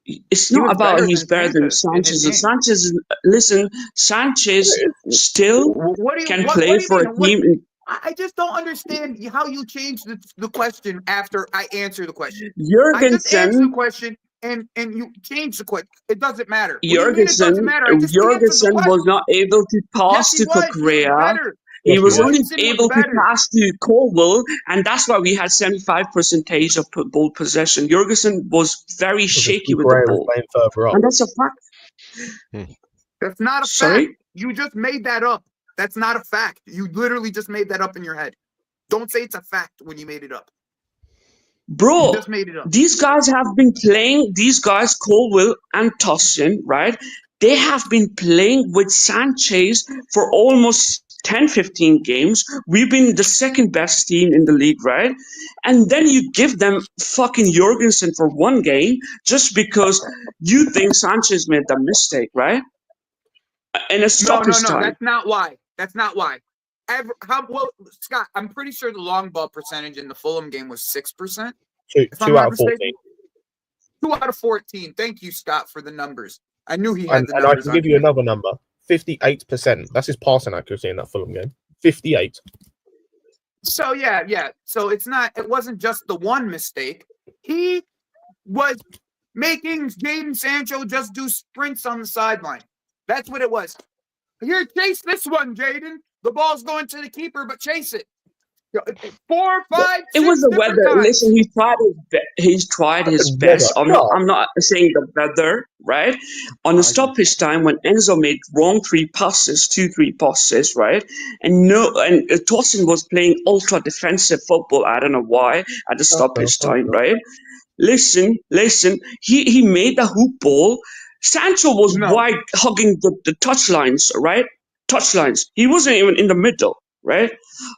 it's He not was about better he's than better than Sanchez in his Sanchez. game. Listen, Sanchez still can play for a team. I just don't understand how you change the question after I answer the question. I just Jurgensen, answered the question and you change the question. It doesn't matter. What do you mean it doesn't matter? I just answered the Jurgensen was question. not able to pass Yes, he to was. He was Correa. better. He was only Jorgensen was able to better. pass to Colwell, and that's why we had 75% of ball possession. Jurgensen was very shaky with the Correa was ball, playing further up. and that's a fact. That's not a Sorry? fact. You just made that up. That's not a fact. You literally just made that up in your head. Don't say it's a fact when you made it up. You Bro, just made it up. these guys have been playing, these guys, Colwell and Tossin, right? They have been playing with Sanchez for almost 10, 15 games. We've been the second best team in the league, right? And then you give them fucking Jurgensen for one game just because you think Sanchez made that mistake, right? In a stoppage time. That's not why. That's not why. Scott, I'm pretty sure the long ball percentage in the Fulham game was 6%. Two out of 14. 2 out of 14. Thank you, Scott, for the numbers. I knew he And had the I numbers. can give you another number. 58%. That's his passing accuracy in that Fulham game. 58. So yeah. So it wasn't just the one mistake. He was making Jadon Sancho just do sprints on the sideline. That's what it was. Here, chase this one, Jadon. The ball's going to the keeper, but chase it. 4, 5, 6 It was the weather. times. Listen, he tried his best. I'm not saying the weather, right? On the stoppage time when Enzo made wrong 3 passes, right? And Tosin was playing ultra defensive football. I don't know why at the stoppage time, right? Listen. He made the hoop ball. Sancho was wide hugging the touchlines, right? Touchlines. He wasn't even in the middle. Right?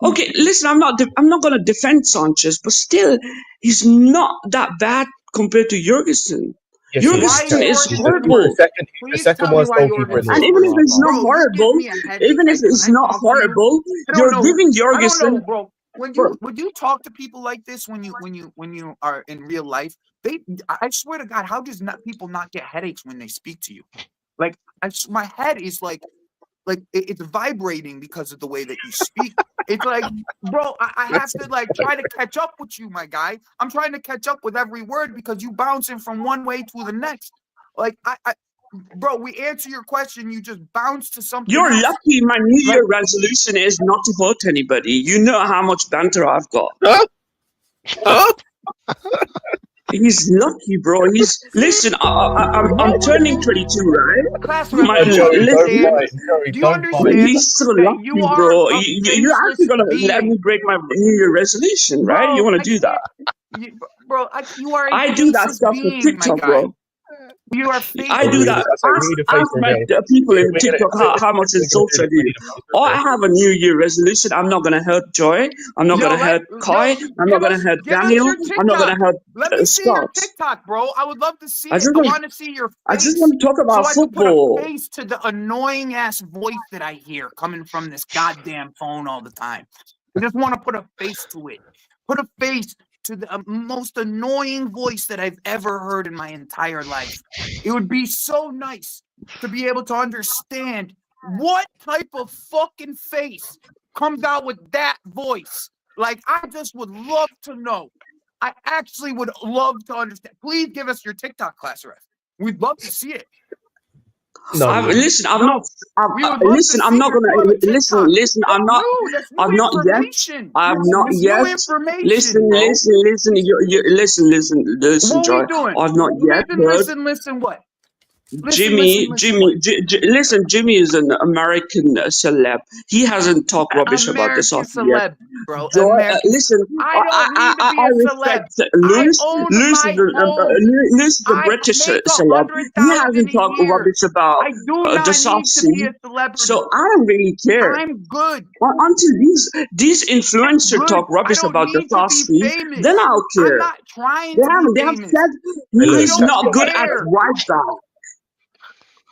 Okay, listen, I'm not going to defend Sanchez, but still, he's not that bad compared to Jurgensen. Yes, Jurgensen is horrible. The second worst goalkeeper in the And even if it's not horrible, you're giving Jurgensen. I don't know, bro. When you talk to people like this, when you are in real life, I swear to God, how does people not get headaches when they speak to you? Like my head is like it's vibrating because of the way that you speak. It's like, bro, I have to try to catch up with you, my guy. I'm trying to catch up with every word because you bouncing from one way to the next. Bro, we answer your question, you just bounce to something You're else. lucky my New Year resolution is not to hurt anybody. You know how much banter I've got. He's lucky, bro. Listen. I'm turning 22, right? Do you understand? He's so lucky, bro. You're actually gonna let me break my New Year resolution, right? Bro, you want to do that? You are. I do that stuff for TikTok, bro. You are I do that. Ask my people in TikTok how much insults I do. Or I have a New Year resolution. I'm not gonna hurt Joy. I'm not gonna hurt Kai. I'm not gonna hurt Daniel. I'm not gonna hurt Let me see your Scott. TikTok, bro. I would love to see it. I want to see your face. I just want to talk about so football. I can put a face to the annoying ass voice that I hear coming from this goddamn phone all the time. I just want to put a face to it. Put a face to the most annoying voice that I've ever heard in my entire life. It would be so nice to be able to understand what type of fucking face comes out with that voice. I just would love to know. I actually would love to understand. Please give us your TikTok class, Ref. We'd love to see it. Listen, I'm not gonna listen. I'm not yet. Listen, Joy. I've not yet heard. Listen, what? Jimmy is an American celeb. He hasn't talked rubbish about this off yet. Bro. Joy, listen, I respect Lewis. Lewis is a British celeb. He hasn't talked rubbish about the Saucy. So I don't really care. I'm good. Until these influencers talk rubbish about the Saucy, then I'll care. I'm not trying They have said he's not good at right back.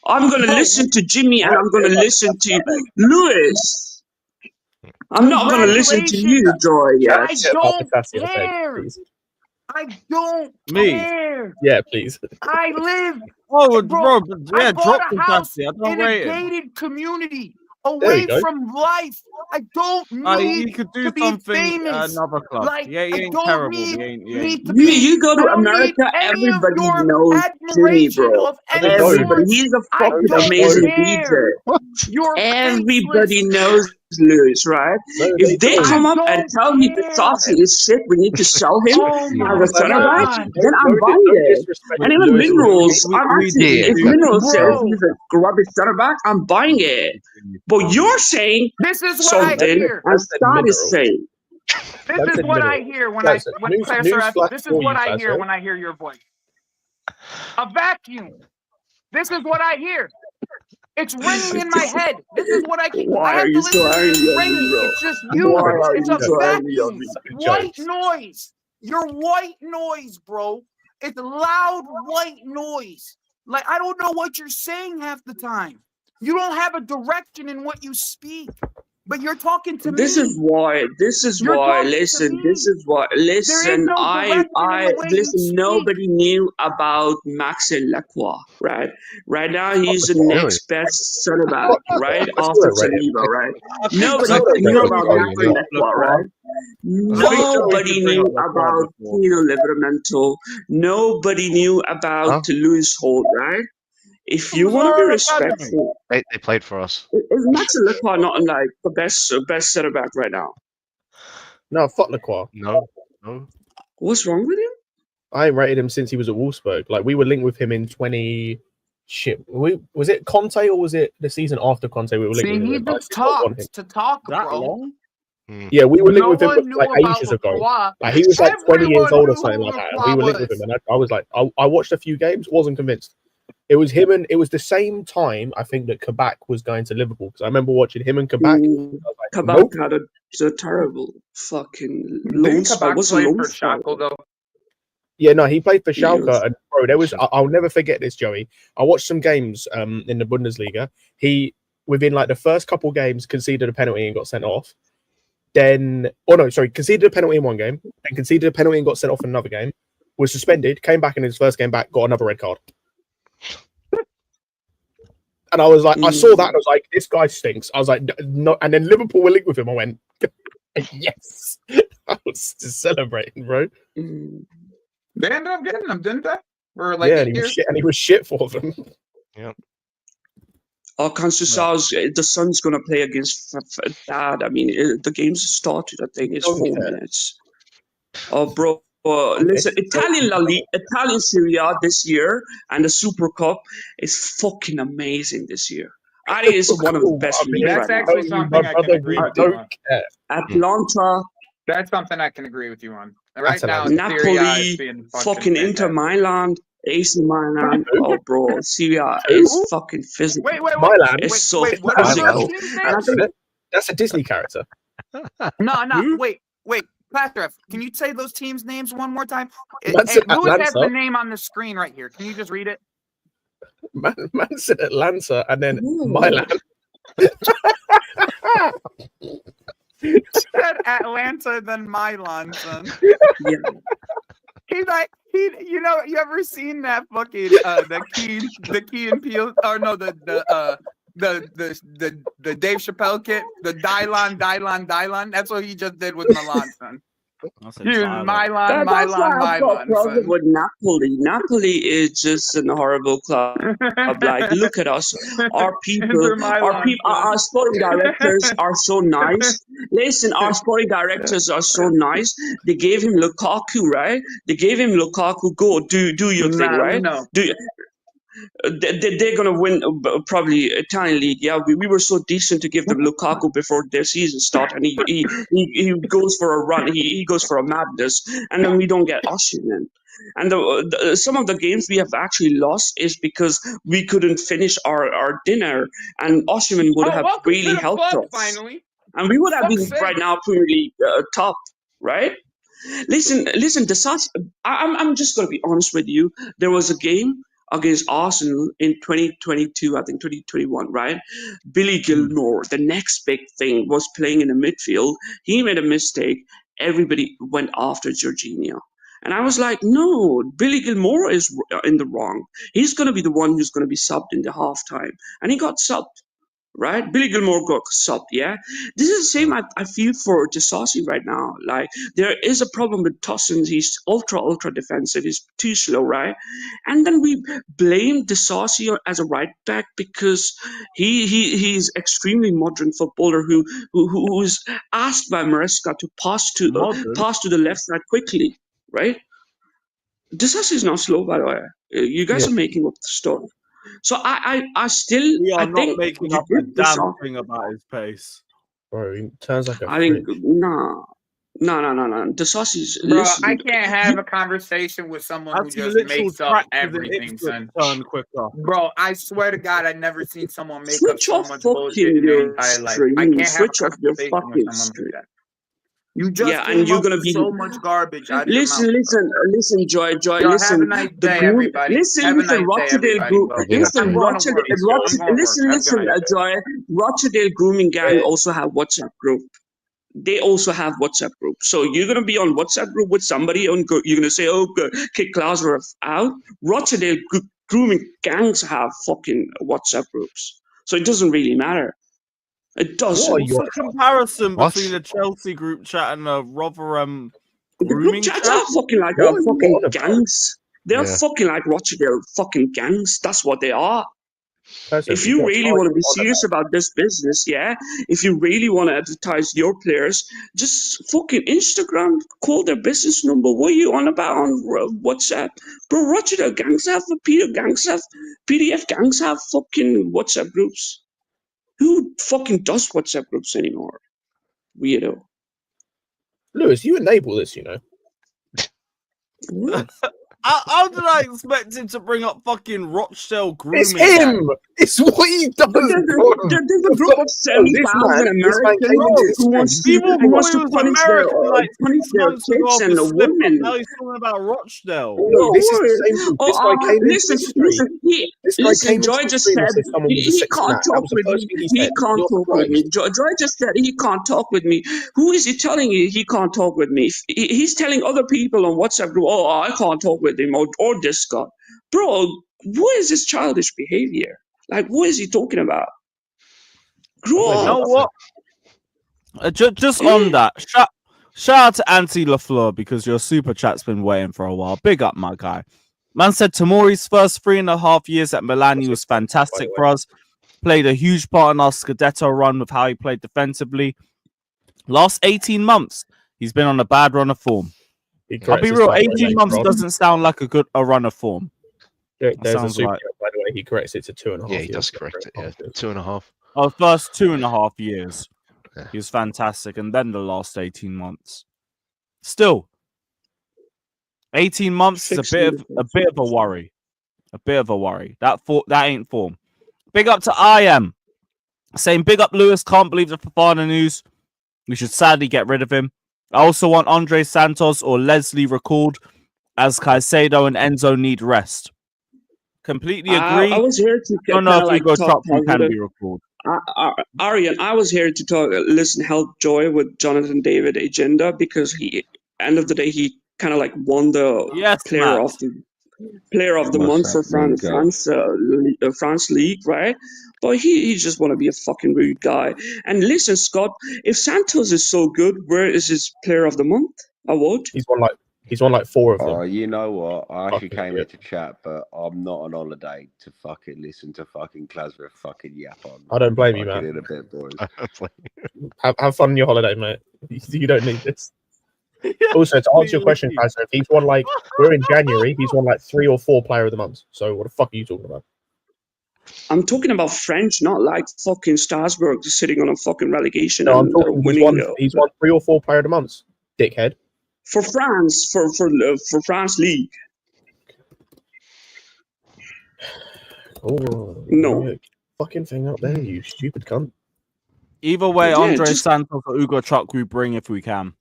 I'm gonna listen to Jimmy and I'm gonna listen to Lewis. I'm not gonna listen to you, Joy. Chat, Yes. chat about don't Potassium effect, care. please. I don't Me. care. Yeah, please. I live, Oh, bro. bro, I yeah, bought drop a house Potassium. I don't in a rate him. gated community, There we away go. from life. I don't He need could do to be something famous. another club. Like Yeah, he I ain't don't terrible. need He ain't. to be. You go to I don't need America, any of everybody your knows Jimmy, admiration bro. of any Everybody. sort. He's a I fucking don't amazing care. DJ. You're Everybody faceless. knows Lewis, right? No, they If they don't. come I up and don't tell me the care. Saucy is shit, we need to sell him Oh as my a center back, god, then I'm buying No it. disrespect And to even Lewis. Minerals, I'm We actually, Yeah, if Minerals says bro. he's a rubbish center back, I'm buying it. But you're saying This is what I something, hear. and Stott is Minerals. saying. This Man is said what I minerals. hear when Listen, Player news Seraph, flash this is for what you, I hear Placer. when I hear your voice. A vacuum. This is what I hear. It's ringing in my head. This is what I Why have are to you so listen to angry it at me, ringing. bro? It's just Why you. are It's you a so angry at vacuum. me? White noise. You're white noise, bro. It's loud white noise. Like I don't know what you're saying half the time. You don't have a direction in what you speak. But you're talking to This me. is why. This is You're why. talking to Listen. me. This is why. There is Listen. no direction in the way you Listen. speak. Nobody knew about Maxime Lacroix, right? Right now, he's the Really? next best center back, right? I still After don't rate him. Saliba, right? I think Nobody still don't knew rate him. about Joey Maxime could bring up Lacroix, Lacroix. right? I think Joey Nobody could bring up knew Lacroix about before. Pino Livramento. Nobody knew about Huh? Lewis Holt, right? If It you was want to be our academy. respectful, They played for us. is Maxime Lacroix not like the best center back right now? No, fuck Lacroix. No. What's wrong with him? I ain't rated him since he was at Wolfsburg. Like we were linked with him in 20. Shit, was it Conte or was it the season after Conte? We were linked See, with him. he Like, just we did not want him. talks to talk, That bro. long? Yeah, we were linked No with him one knew like about ages ago. Lacroix. Like he was like 20 years Everyone old or knew something who like that, and Lacroix we were linked with was. him. And I was like, I watched a few games, wasn't convinced. It was him, and it was the same time I think that Kabak was going to Liverpool because I remember watching him and Kabak. Kabak Nope. had a terrible fucking Didn't loan spell. Kabak What's a play loan for spell? Schalke though? Yeah, no, he played for Yeah, it Schalke, was- and bro, there was I'll never forget this, Joey. I watched some games in the Bundesliga. He within like the first couple games conceded a penalty and got sent off. Then, conceded a penalty in one game, then conceded a penalty and got sent off in another game. Was suspended, came back in his first game back, got another red card. And I was like, I saw that, and I was like, this guy stinks. I was like, no. And then Liverpool were linked with him. I went, yes. I was just celebrating, bro. They ended up getting him, didn't they? For like Yeah, 8 and years. he was shit for them. Yeah. Oh, Conceição's the Sun's gonna play against Dad. I mean, the game's started. I think it's 4 minutes. Oh, bro. Listen, Italian Serie A this year and the Super Cup is fucking amazing this year. I think it's one of the best leagues That's right actually now. something I can agree with you on. Atlanta, That's something I can agree with you on. Right now, Napoli, Serie A is being fucking Inter fantastic. Milan, AC Milan. Oh, bro, Serie A is fucking physical. Wait. Milan. It's so What are physical. those teams' And I names? think That's a Disney character. No. Wait. Patrick, can you say those teams' names one more time? That's Hey, Lewis has Atlanta. the name on the screen right here. Can you just read it? Man said Atlanta and then Milan. Said Atlanta, then Milan, son. Yeah. He's like, you ever seen that fucking the Key and Peele, or no, the Dave Chappelle kit, the Dylon. That's what he just did with Milan, son. He was Milan, That's why I've got a problem son. with Napoli. Napoli is just an horrible club. Like, look at us. Our people, our sporting directors are so nice. Listen, our sporting directors are so nice. They gave him Lukaku, right? They gave him Lukaku. Go, do your thing, right? No. They're gonna win probably Italian league. Yeah, we were so decent to give them Lukaku before their season start, and he goes for a run. He goes for a madness, and then we don't get Osimhen. And some of the games we have actually lost is because we couldn't finish our dinner, and Osimhen would have welcome really to the helped club, us, finally. and we would have been Fuck's sake. right now Premier League top, right? Listen, I'm just gonna be honest with you. There was a game against Arsenal in 2022, I think 2021, right? Billy Gilmore, the next big thing, was playing in the midfield. He made a mistake. Everybody went after Jorginho. And I was like, no, Billy Gilmore is in the wrong. He's going to be the one who's going to be subbed in the halftime. And he got subbed. Right, Billy Gilmore got subbed. Yeah, this is the same I feel for Disasi right now. Like there is a problem with Tossins. He's ultra defensive. He's too slow, right? And then we blame Disasi as a right back because he's extremely modern footballer who is asked by Maresca to pass to the left side quickly, right? Disasi is not slow, by the way. You guys are making up the story. So I still We are not think making you up a did this damn off. thing about his pace. Bro, he turns like a I think fridge. no. The sausage. Bro, Listen, I can't have a conversation with someone who That's the just literal makes up track to the everything, Ipswich son. turn quicker. Bro, I swear to God, I've never seen someone make up switch so off much bullshit fucking in their your entire life. I stream. can't have a Switch off your conversation with fucking someone stream. like that. You just Yeah, and came you're up gonna with be. so much garbage out of your mouth. Listen, Joy, Y'all listen. have a nice The day, groom, everybody. listen, Have a nice day, Rochdale everybody. group, Bro. listen, I'm going to work. I'm going to work. listen, Have a good night. Joy, Rochdale grooming gang also have WhatsApp group. They also have WhatsApp group. So you're gonna be on WhatsApp group with somebody you're gonna say, oh, kick Glasgow out. Rochdale grooming gangs have fucking WhatsApp groups. So it doesn't really matter. It doesn't. What's the comparison What? between a Chelsea group chat and a Rotherham The group grooming chats chat? are fucking like fucking gangs. They're fucking like Rochdale fucking gangs. That's what they are. If you really want to be serious about this business, yeah, if you really want to advertise your players, just fucking Instagram, call their business number. What are you on about on WhatsApp? Bro, Rochdale gangs have, PDF gangs have fucking WhatsApp groups. Who fucking does WhatsApp groups anymore? Weirdo. Lewis, you enable this, you know. How did I expect him to bring up fucking Rochdale grooming? It's him. It's what he does. There's a group of 70,000 Americans who wants to punish their kids and the women. Now he's talking about Rochdale. No, this is the same group. This guy came into the street. Listen, Joy just said he can't talk with me. He can't talk with me. Joy just said he can't talk with me. Who is he telling you he can't talk with me? He's telling other people on WhatsApp group, oh, I can't talk with him or Discord. Bro, what is this childish behavior? Like, what is he talking about? Grow up. You know what? Just on that, shout out to Anti LaFleur because your super chat's been waiting for a while. Big up, my guy. Man said Tomori's first 3.5 years at Milan, he was fantastic for us. Played a huge part in our Scudetto run with how he played defensively. Last 18 months, he's been on a bad run of form. I'll be real, 18 months doesn't sound like a run of form. There's a super chat, by the way. He corrects it to 2.5 years. Yeah, he does correct it. Yeah, 2.5. Oh, first 2.5 years. Yeah. He was fantastic. And then the last 18 months. Still, 18 months is a bit of a worry. A bit of a worry. That ain't form. Big up to IM. Saying big up Lewis. Can't believe the Fofana news. We should sadly get rid of him. I also want Andre Santos or Leslie recalled, as Caicedo and Enzo need rest. Completely agree. I was here to don't know if Hugo Chop can be recalled. Arian, I was here to talk, help Joy with Jonathan David agenda because end of the day, he kind of like won the player of the month for France League, right? But he just want to be a fucking rude guy. And listen, Scott, if Santos is so good, where is his player of the month award? He's won like 4 of them. Oh, you know what? I actually came here to chat, but I'm not on holiday to fucking listen to fucking Glasgow fucking yap on. I don't blame you, man. In a bit, boys. Have fun on your holiday, mate. You don't need this. Also, to answer your question, guys, if he's won we're in January, he's won 3 or 4 player of the month. So what the fuck are you talking about? I'm talking about French, not like fucking Strasbourg just sitting on a fucking relegation. No, I'm talking he's won 3 or 4 player of the month, dickhead. For France, for France League. Oh no, fucking thing up there, you stupid cunt. Either way, Andre Santos or Hugo Chuk we bring if we can.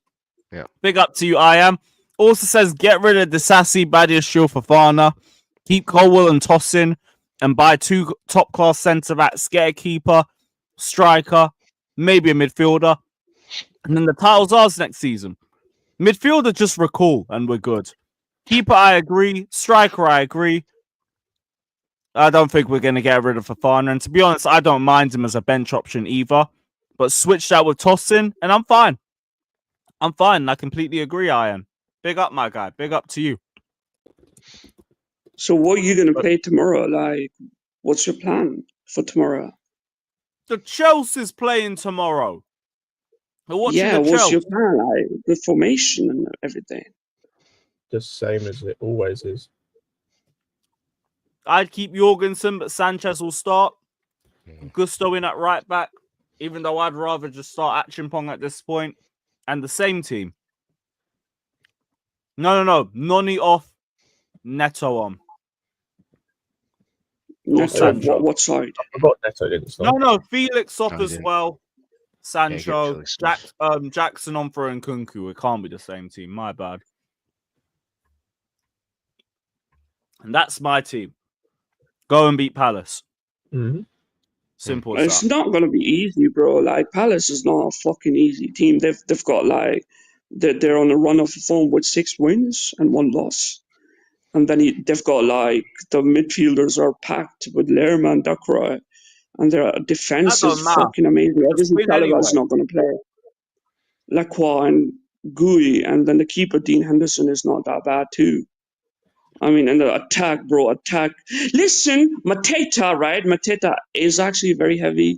Yeah. Big up to you, I am. Also says get rid of the sassy Badiashil Fofana. Keep Colwell and Tosin and buy 2 top-class centre-backs, get a keeper, striker, maybe a midfielder. And then the title's ours next season. Midfielder, just recall, and we're good. Keeper, I agree. Striker, I agree. I don't think we're going to get rid of Fofana. And to be honest, I don't mind him as a bench option either. But switch that with Tosin, and I'm fine. I'm fine. I completely agree, Ian. Big up, my guy. Big up to you. So what are you gonna play tomorrow? Like, what's your plan for tomorrow? The Chelsea's playing tomorrow. We're watching Yeah, the what's Chelsea. your plan? Like the formation and everything. The same as it always is. I'd keep Jorgensen, but Sanchez will start. Gusto in at right back, even though I'd rather just start Achimpong at this point. And the same team. No. Noni off, Neto on. Neto, what side? I forgot Neto didn't start. No, Felix off Oh, he as didn't. well. Sancho, Felix off. Jackson on for Nkunku. It can't be the same team. My bad. And that's my team. Go and beat Palace. Mm-hmm. Simple as It's that. not gonna be easy, bro. Like Palace is not a fucking easy team. They've got like they're on a run of form with 6 wins and 1 loss. And then they've got like the midfielders are packed with Lerma and Dakroy, and their defense That is don't matter. fucking amazing. Just Obviously, win Saliba's anyway. not going to play. Lacroix and Gui, and then the keeper Dean Henderson is not that bad too. I mean, and the attack, bro, attack. Listen, Mateta, right? Mateta is actually very heavy,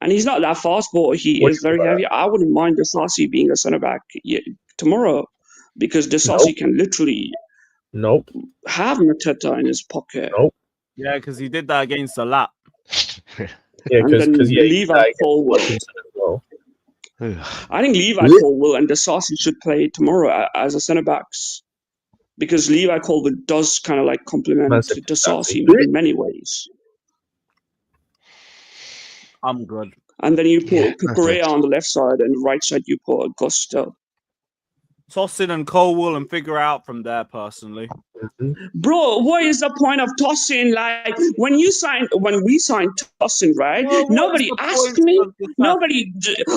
and he's not that fast, but he is very heavy. I wouldn't mind Desassi being a centre back tomorrow, because Desassi can literally. Nope. Have Mateta in his pocket. Nope. Yeah, because he did that against the lap. Yeah, because Levi Colwell. Well. I think Levi Colwell and Desassi should play tomorrow as a centre backs, because Levi Colwell does kind of like complement Desassi in many ways. I'm good. And then you put Correa on the left side, and right side you put Gusto. Tosin and Colwell and figure out from there personally. Bro, what is the point of tossing? Like when we signed Tosin, right? Well, nobody asked me. Nobody.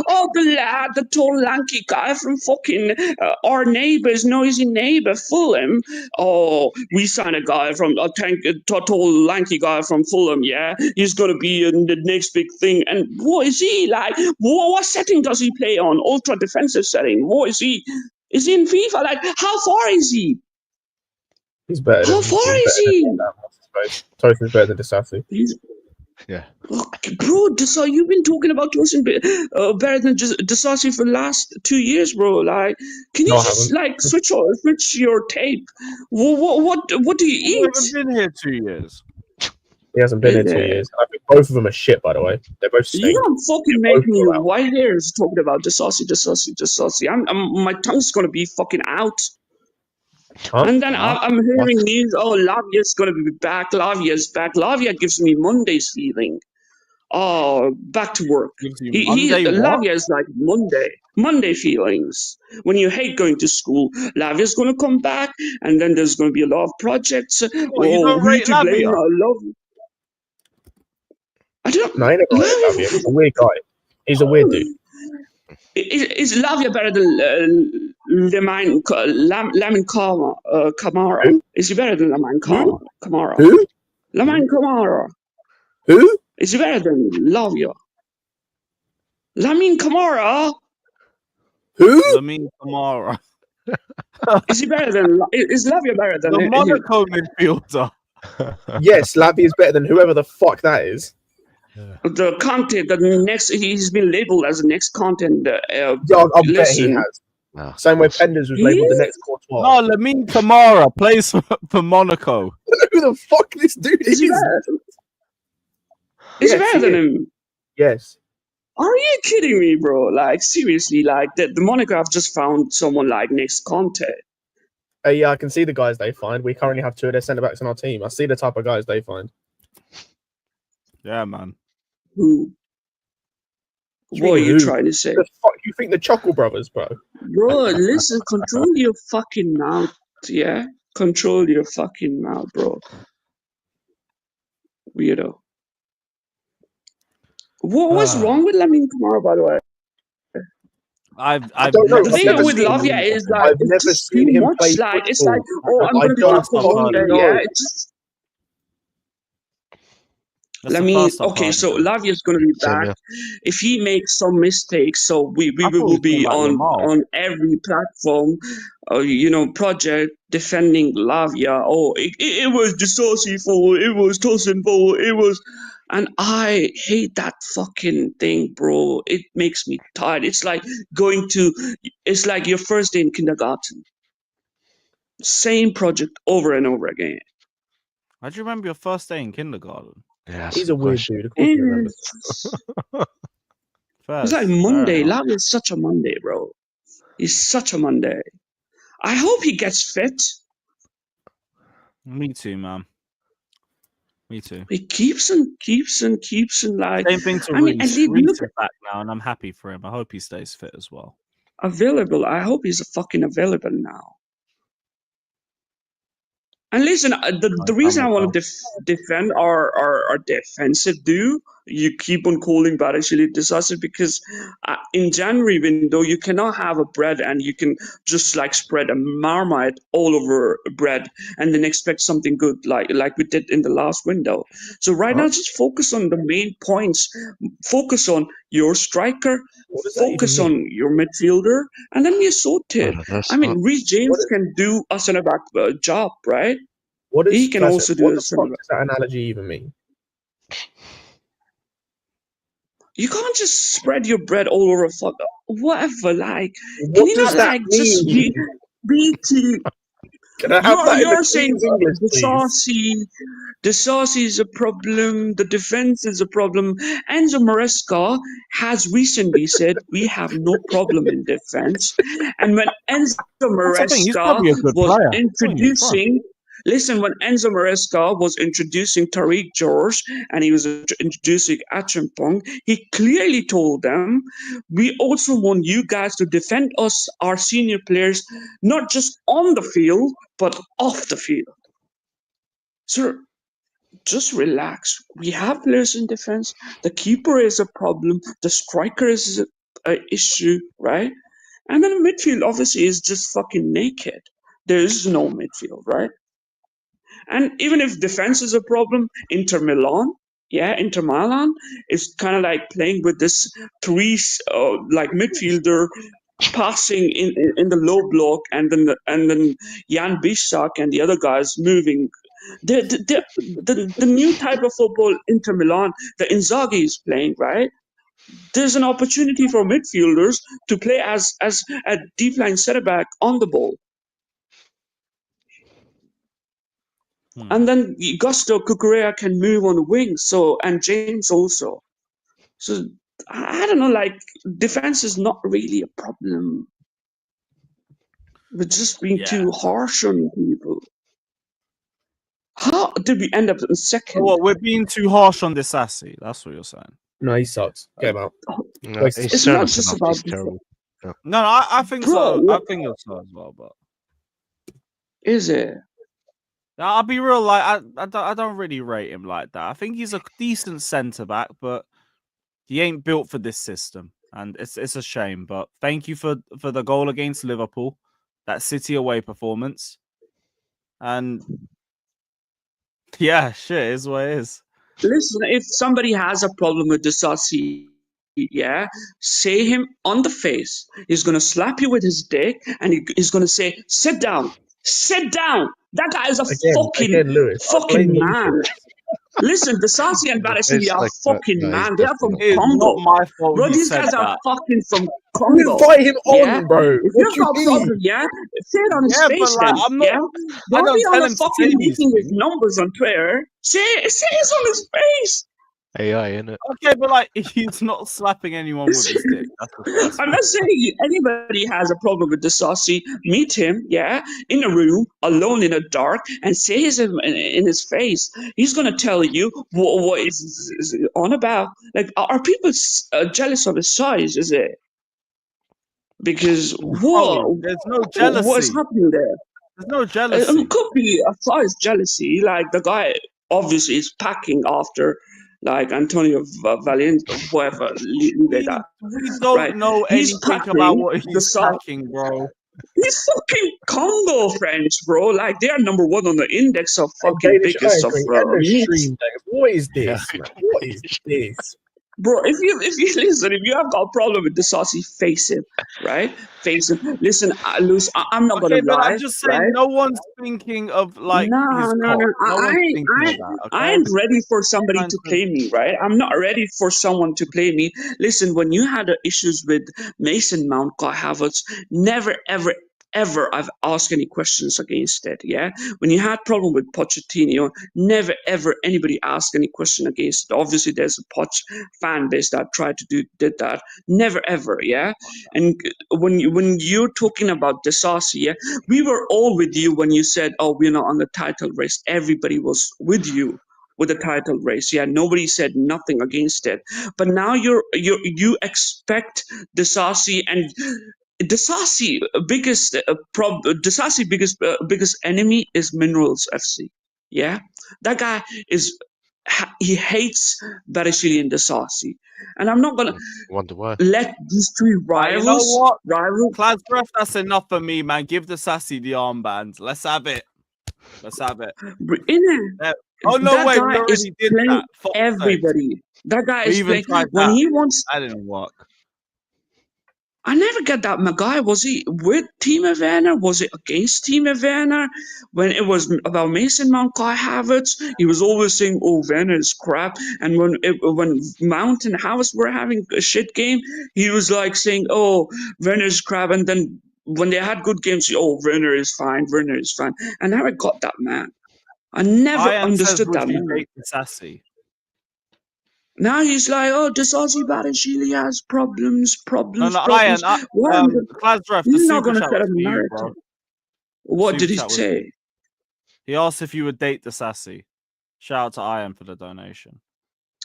Oh, the lad, the tall lanky guy from fucking our neighbors, noisy neighbor Fulham. Oh, we signed a guy from tall lanky guy from Fulham. Yeah, he's gonna be the next big thing. And what is he like? What setting does he play on? Ultra defensive setting. What is he? Is he in FIFA? Like, how far is he? He's better. How far is he? Tosin's better than Desassi. Yeah. Bro, Desassi, you've been talking about Tosin better than Desassi for the last 2 years, bro. Like, can you like switch your tape? What do you eat? You haven't been here 2 years. He hasn't been here 2 years. I think both of them are shit, by the way. They're both stink. You don't fucking make me white hairs talking about Desassi. My tongue's gonna be fucking out. Huh? And then I'm hearing news. Oh, Lavia's gonna be back. Lavia's back. Lavia gives me Monday's feeling. Oh, back to work. Lavia is like Monday feelings. When you hate going to school, Lavia's gonna come back, and then there's gonna be a lot of projects. Well, you don't rate Lavia? I don't. No, I ain't never rated Lavia. He's a weird guy. He's a weird dude. Is Lavia better than Lamin Kamara? Who? Is he better than Lamin Kamara? Who? Lamin Kamara. Who? Is he better than Lavia? Lamin Kamara. Who? Lamin Kamara. Is he better than? Is Lavia better than the Monaco midfielder? Yes, Lavia is better than whoever the fuck that is. The content, he's been labeled as the next content. I'll bet he has. No, Same way Penders was labeled the next Courtois. No, Lamin Kamara plays for Monaco. Who the fuck this dude is? Is he better than him? Yes. Are you kidding me, bro? Like, seriously, like, the Monaco have just found someone like next Conte. Yeah, I can see the guys they find. We currently have 2 of their centre-backs on our team. I see the type of guys they find. Yeah, man. Who? What are you trying to say? The fuck you think the Chuckle Brothers, bro? Bro, listen, control your fucking mouth, yeah? Control your fucking mouth, bro. Weirdo. What was wrong with Lamine Kamara, by the way? I don't know. The I've thing never with seen him. Lavia is like I've it's never just seen too him much. play Like it's like, football. oh, I'm I gonna be don't back on fucking Monday. know. Yeah, it's just. That's Let the me. first I've Okay, heard so of him. Lavia is gonna be Same back. here. If he makes some mistakes, so we I thought he will was talking be about Yamal. on every platform, project defending Lavia. Oh, it was Disasi fault. It was Tosin fault. It was, and I hate that fucking thing, bro. It makes me tired. It's like it's like your first day in kindergarten. Same project over and over again. How do you remember your first day in kindergarten? Yeah, that's He's a a good weird question. dude. Of course he remembers. It's like Fair Monday. enough. Lavia is such a Monday, bro. He's such a Monday. I hope he gets fit. Me too, man. Me too. He keeps and like. Same thing to I mean, at Reece. least Reece look is back now, and I'm happy for him. I hope he stays fit as well. available. I hope he's fucking available now. And listen, the reason I want to defend our defensive duo, you keep on calling Barashili decisive because in January window you cannot have a bread and you can just like spread a marmite all over bread and then expect something good like we did in the last window. So right now just focus on the main points. Focus on your striker. What does that even Focus mean? on your midfielder, and then you're sorted. That's I mean, not. Reece James can do a centre back job, right? What He is can Classic? also do What a the centre fuck back. does that analogy even mean? You can't just spread your bread all over whatever. Like, can What you does not that like just mean? be to? Can I have that in the You're saying Queen's English, please? the saucy is a problem. The defense is a problem. Enzo Maresca has recently said we have no problem in defense. And when Enzo That's the thing. He's Maresca probably a good was player. introducing. Listen, when Enzo Maresca was introducing Tariq George and he was introducing Achimpong, he clearly told them, we also want you guys to defend us, our senior players, not just on the field, but off the field. So just relax. We have players in defense. The keeper is a problem. The striker is an issue, right? And then midfield obviously is just fucking naked. There is no midfield, right? And even if defense is a problem, Inter Milan is kind of like playing with this three like midfielder passing in the low block, and then Jan Bishak and the other guys moving. The new type of football Inter Milan, the Inzaghi is playing, right? There's an opportunity for midfielders to play as a deep line centre back on the ball. And then Gusto Cucurella can move on the wing, and James also. So I don't know, like defense is not really a problem. We're just being too harsh on people. How did we end up in second? Well, we're being too harsh on this Disasi. That's what you're saying. No, he sucks. Get him out. No, it's not just about he's terrible. Yeah. No, I think so. I think you're so as well, but is it? I'll be real. Like I don't really rate him like that. I think he's a decent centre back, but he ain't built for this system, and it's a shame. But thank you for the goal against Liverpool, that City away performance, and yeah, shit is what it is. Listen, if somebody has a problem with Disasi, say him on the face. He's gonna slap you with his dick, and he's gonna say, "Sit down, sit down." That guy is a Again, Lewis, I blame you man. for this. Listen, Disasi and Barashili are fucking man. They are from It's Congo. not my fault. Bro, he these said guys are that. fucking from You Congo. invite him on, bro. If What you do have a you problem, mean? say it on his Yeah, face but like, then. I'm not. I Don't don't be tell on him the to fucking say these leaking his things. numbers on Twitter. Say it's on his face. AI, innit? Okay, but like he's not slapping anyone with his dick. That's I'm not saying anybody has a problem with the saucy. Meet him, in a room, alone in the dark, and say his in his face. He's gonna tell you what is on about. Like, are people jealous of his size? Is it? Because there's no jealousy. what's happening there? There's no jealousy. It could be a size jealousy, like the guy obviously is packing after like Antonio Valiente, whoever, leave it at, We don't right? know He's anything about packing what the he's South. packing, bro. He's fucking Congo French, bro. Like they are number one on the index of And fucking Danish, I biggest of agree. And the meats. stream deck. What is this, man? What is this? Bro, if you listen, if you have got a problem with the saucy, face him, right? Face him. Listen, I'm not Okay, gonna but lie, I'm just saying, right? no one's thinking of like No, his no, cock. no. No one's thinking of that. I Okay. ain't ready for somebody Trying to to- play me, right? I'm not ready for someone to play me. Listen, when you had issues with Mason Mount, Kai Havertz, never, ever I've asked any questions against it. Yeah, when you had problem with Pochettino, never ever anybody asked any question against it. Obviously, there's a Poch fan base that tried to did that. Never ever, yeah. And when you're talking about Disasi, yeah, we were all with you when you said, "Oh, we're not on the title race." Everybody was with you with the title race. Yeah, nobody said nothing against it. But now you expect Disasi and. Disasi biggest enemy is Minerals FC. Yeah, that guy he hates Barashili and Disasi, and I'm not gonna Wonder why. let these three you know rivals. what? Clasbreath, that's enough for me, man. Give the Sassy the armband. Let's have it. Let's have it. Oh no, that wait, guy we is already did playing that. Fuck's sake. everybody. That guy We is even playing tried when that. he wants. That didn't work. I never get that guy. Was he with Team Werner? Was it against Team Werner? When it was about Mason Mount, Kai Havertz, he was always saying, "Oh, Werner is crap." And when Mount and Havertz were having a shit game, he was like saying, "Oh, Werner is crap." And then when they had good games, "Oh, Werner is fine. Werner is fine." I never got that man. I never Ian says, understood would that you man. date the Sassy? Now he's like, "Oh, Disasi Barashili has problems. No, Ian, Clasbreath, the He's not super gonna chat set a was for you, narrative. bro. What Super did he chat was for say? you. He asked if you would date the Sassy. Shout out to Ian for the donation.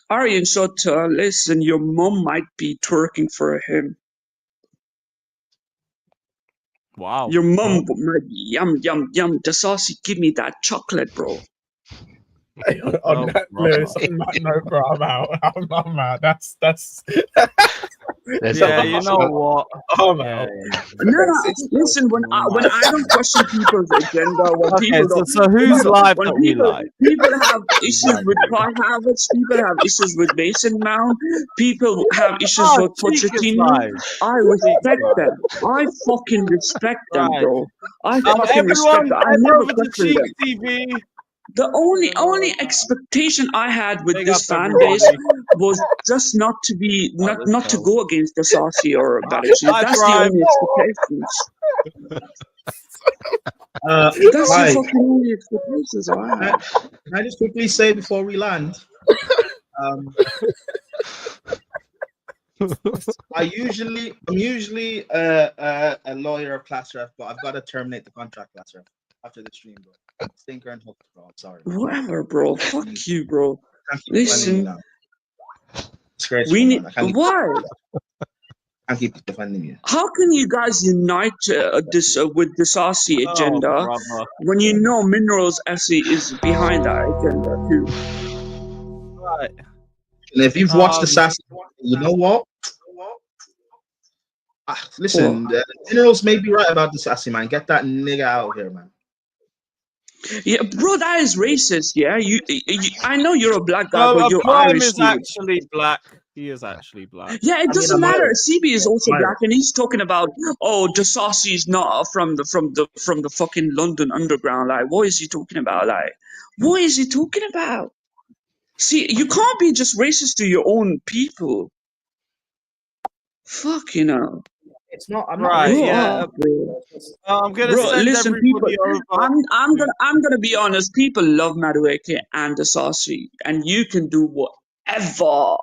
Aryan Soto, listen, your mom might be twerking for him. Wow. Your mom might be yum. Disasi, give me that chocolate, bro. On that, Lewis, on that note, bro, I'm out. I'm out. That's. Yeah, you know what? I'm out. No, listen. When I don't question people's agenda, when people don't. So whose live when that we people, like? people have issues with Kai Havertz, people have issues with Mason Mount, people have issues with Pochettino. I respect them. I fucking respect them, bro. I fucking respect them. I never question them. TV. The only expectation I had with Big this up, fan everybody. base was just not to go against the Saucy or Badachi. That's the only expectations. That's the fucking only expectations I had. Can I just quickly say before we land? I'm usually a lawyer of class ref, but I've got to terminate the contract, class ref, after the stream, bro. Stinker and hooks, bro. I'm sorry. Whatever, bro. Fuck you, bro. Listen, we need why? I keep defending you. How can you guys unite this with this RC agenda when you know Minerals FC is behind that agenda too? Right. And if you've watched the Sassy, you know what? Listen, Minerals may be right about the Sassy, man. Get that nigga out of here, man. Yeah, bro, that is racist. Yeah, you I know you're a black guy, No, but you're Prime Irish. is Dude. actually black. He is actually black. Yeah, it doesn't matter. CB is also I'm black, and he's talking about Disasi is not from the fucking London underground. Like, what is he talking about? Like, what is he talking about? See, you can't be just racist to your own people. Fuck, you know. It's not. I'm right. not Yeah. I'm gonna Bro, send listen, people. everybody over. I'm gonna be honest. People love Madueke and Disasi, and you can do whatever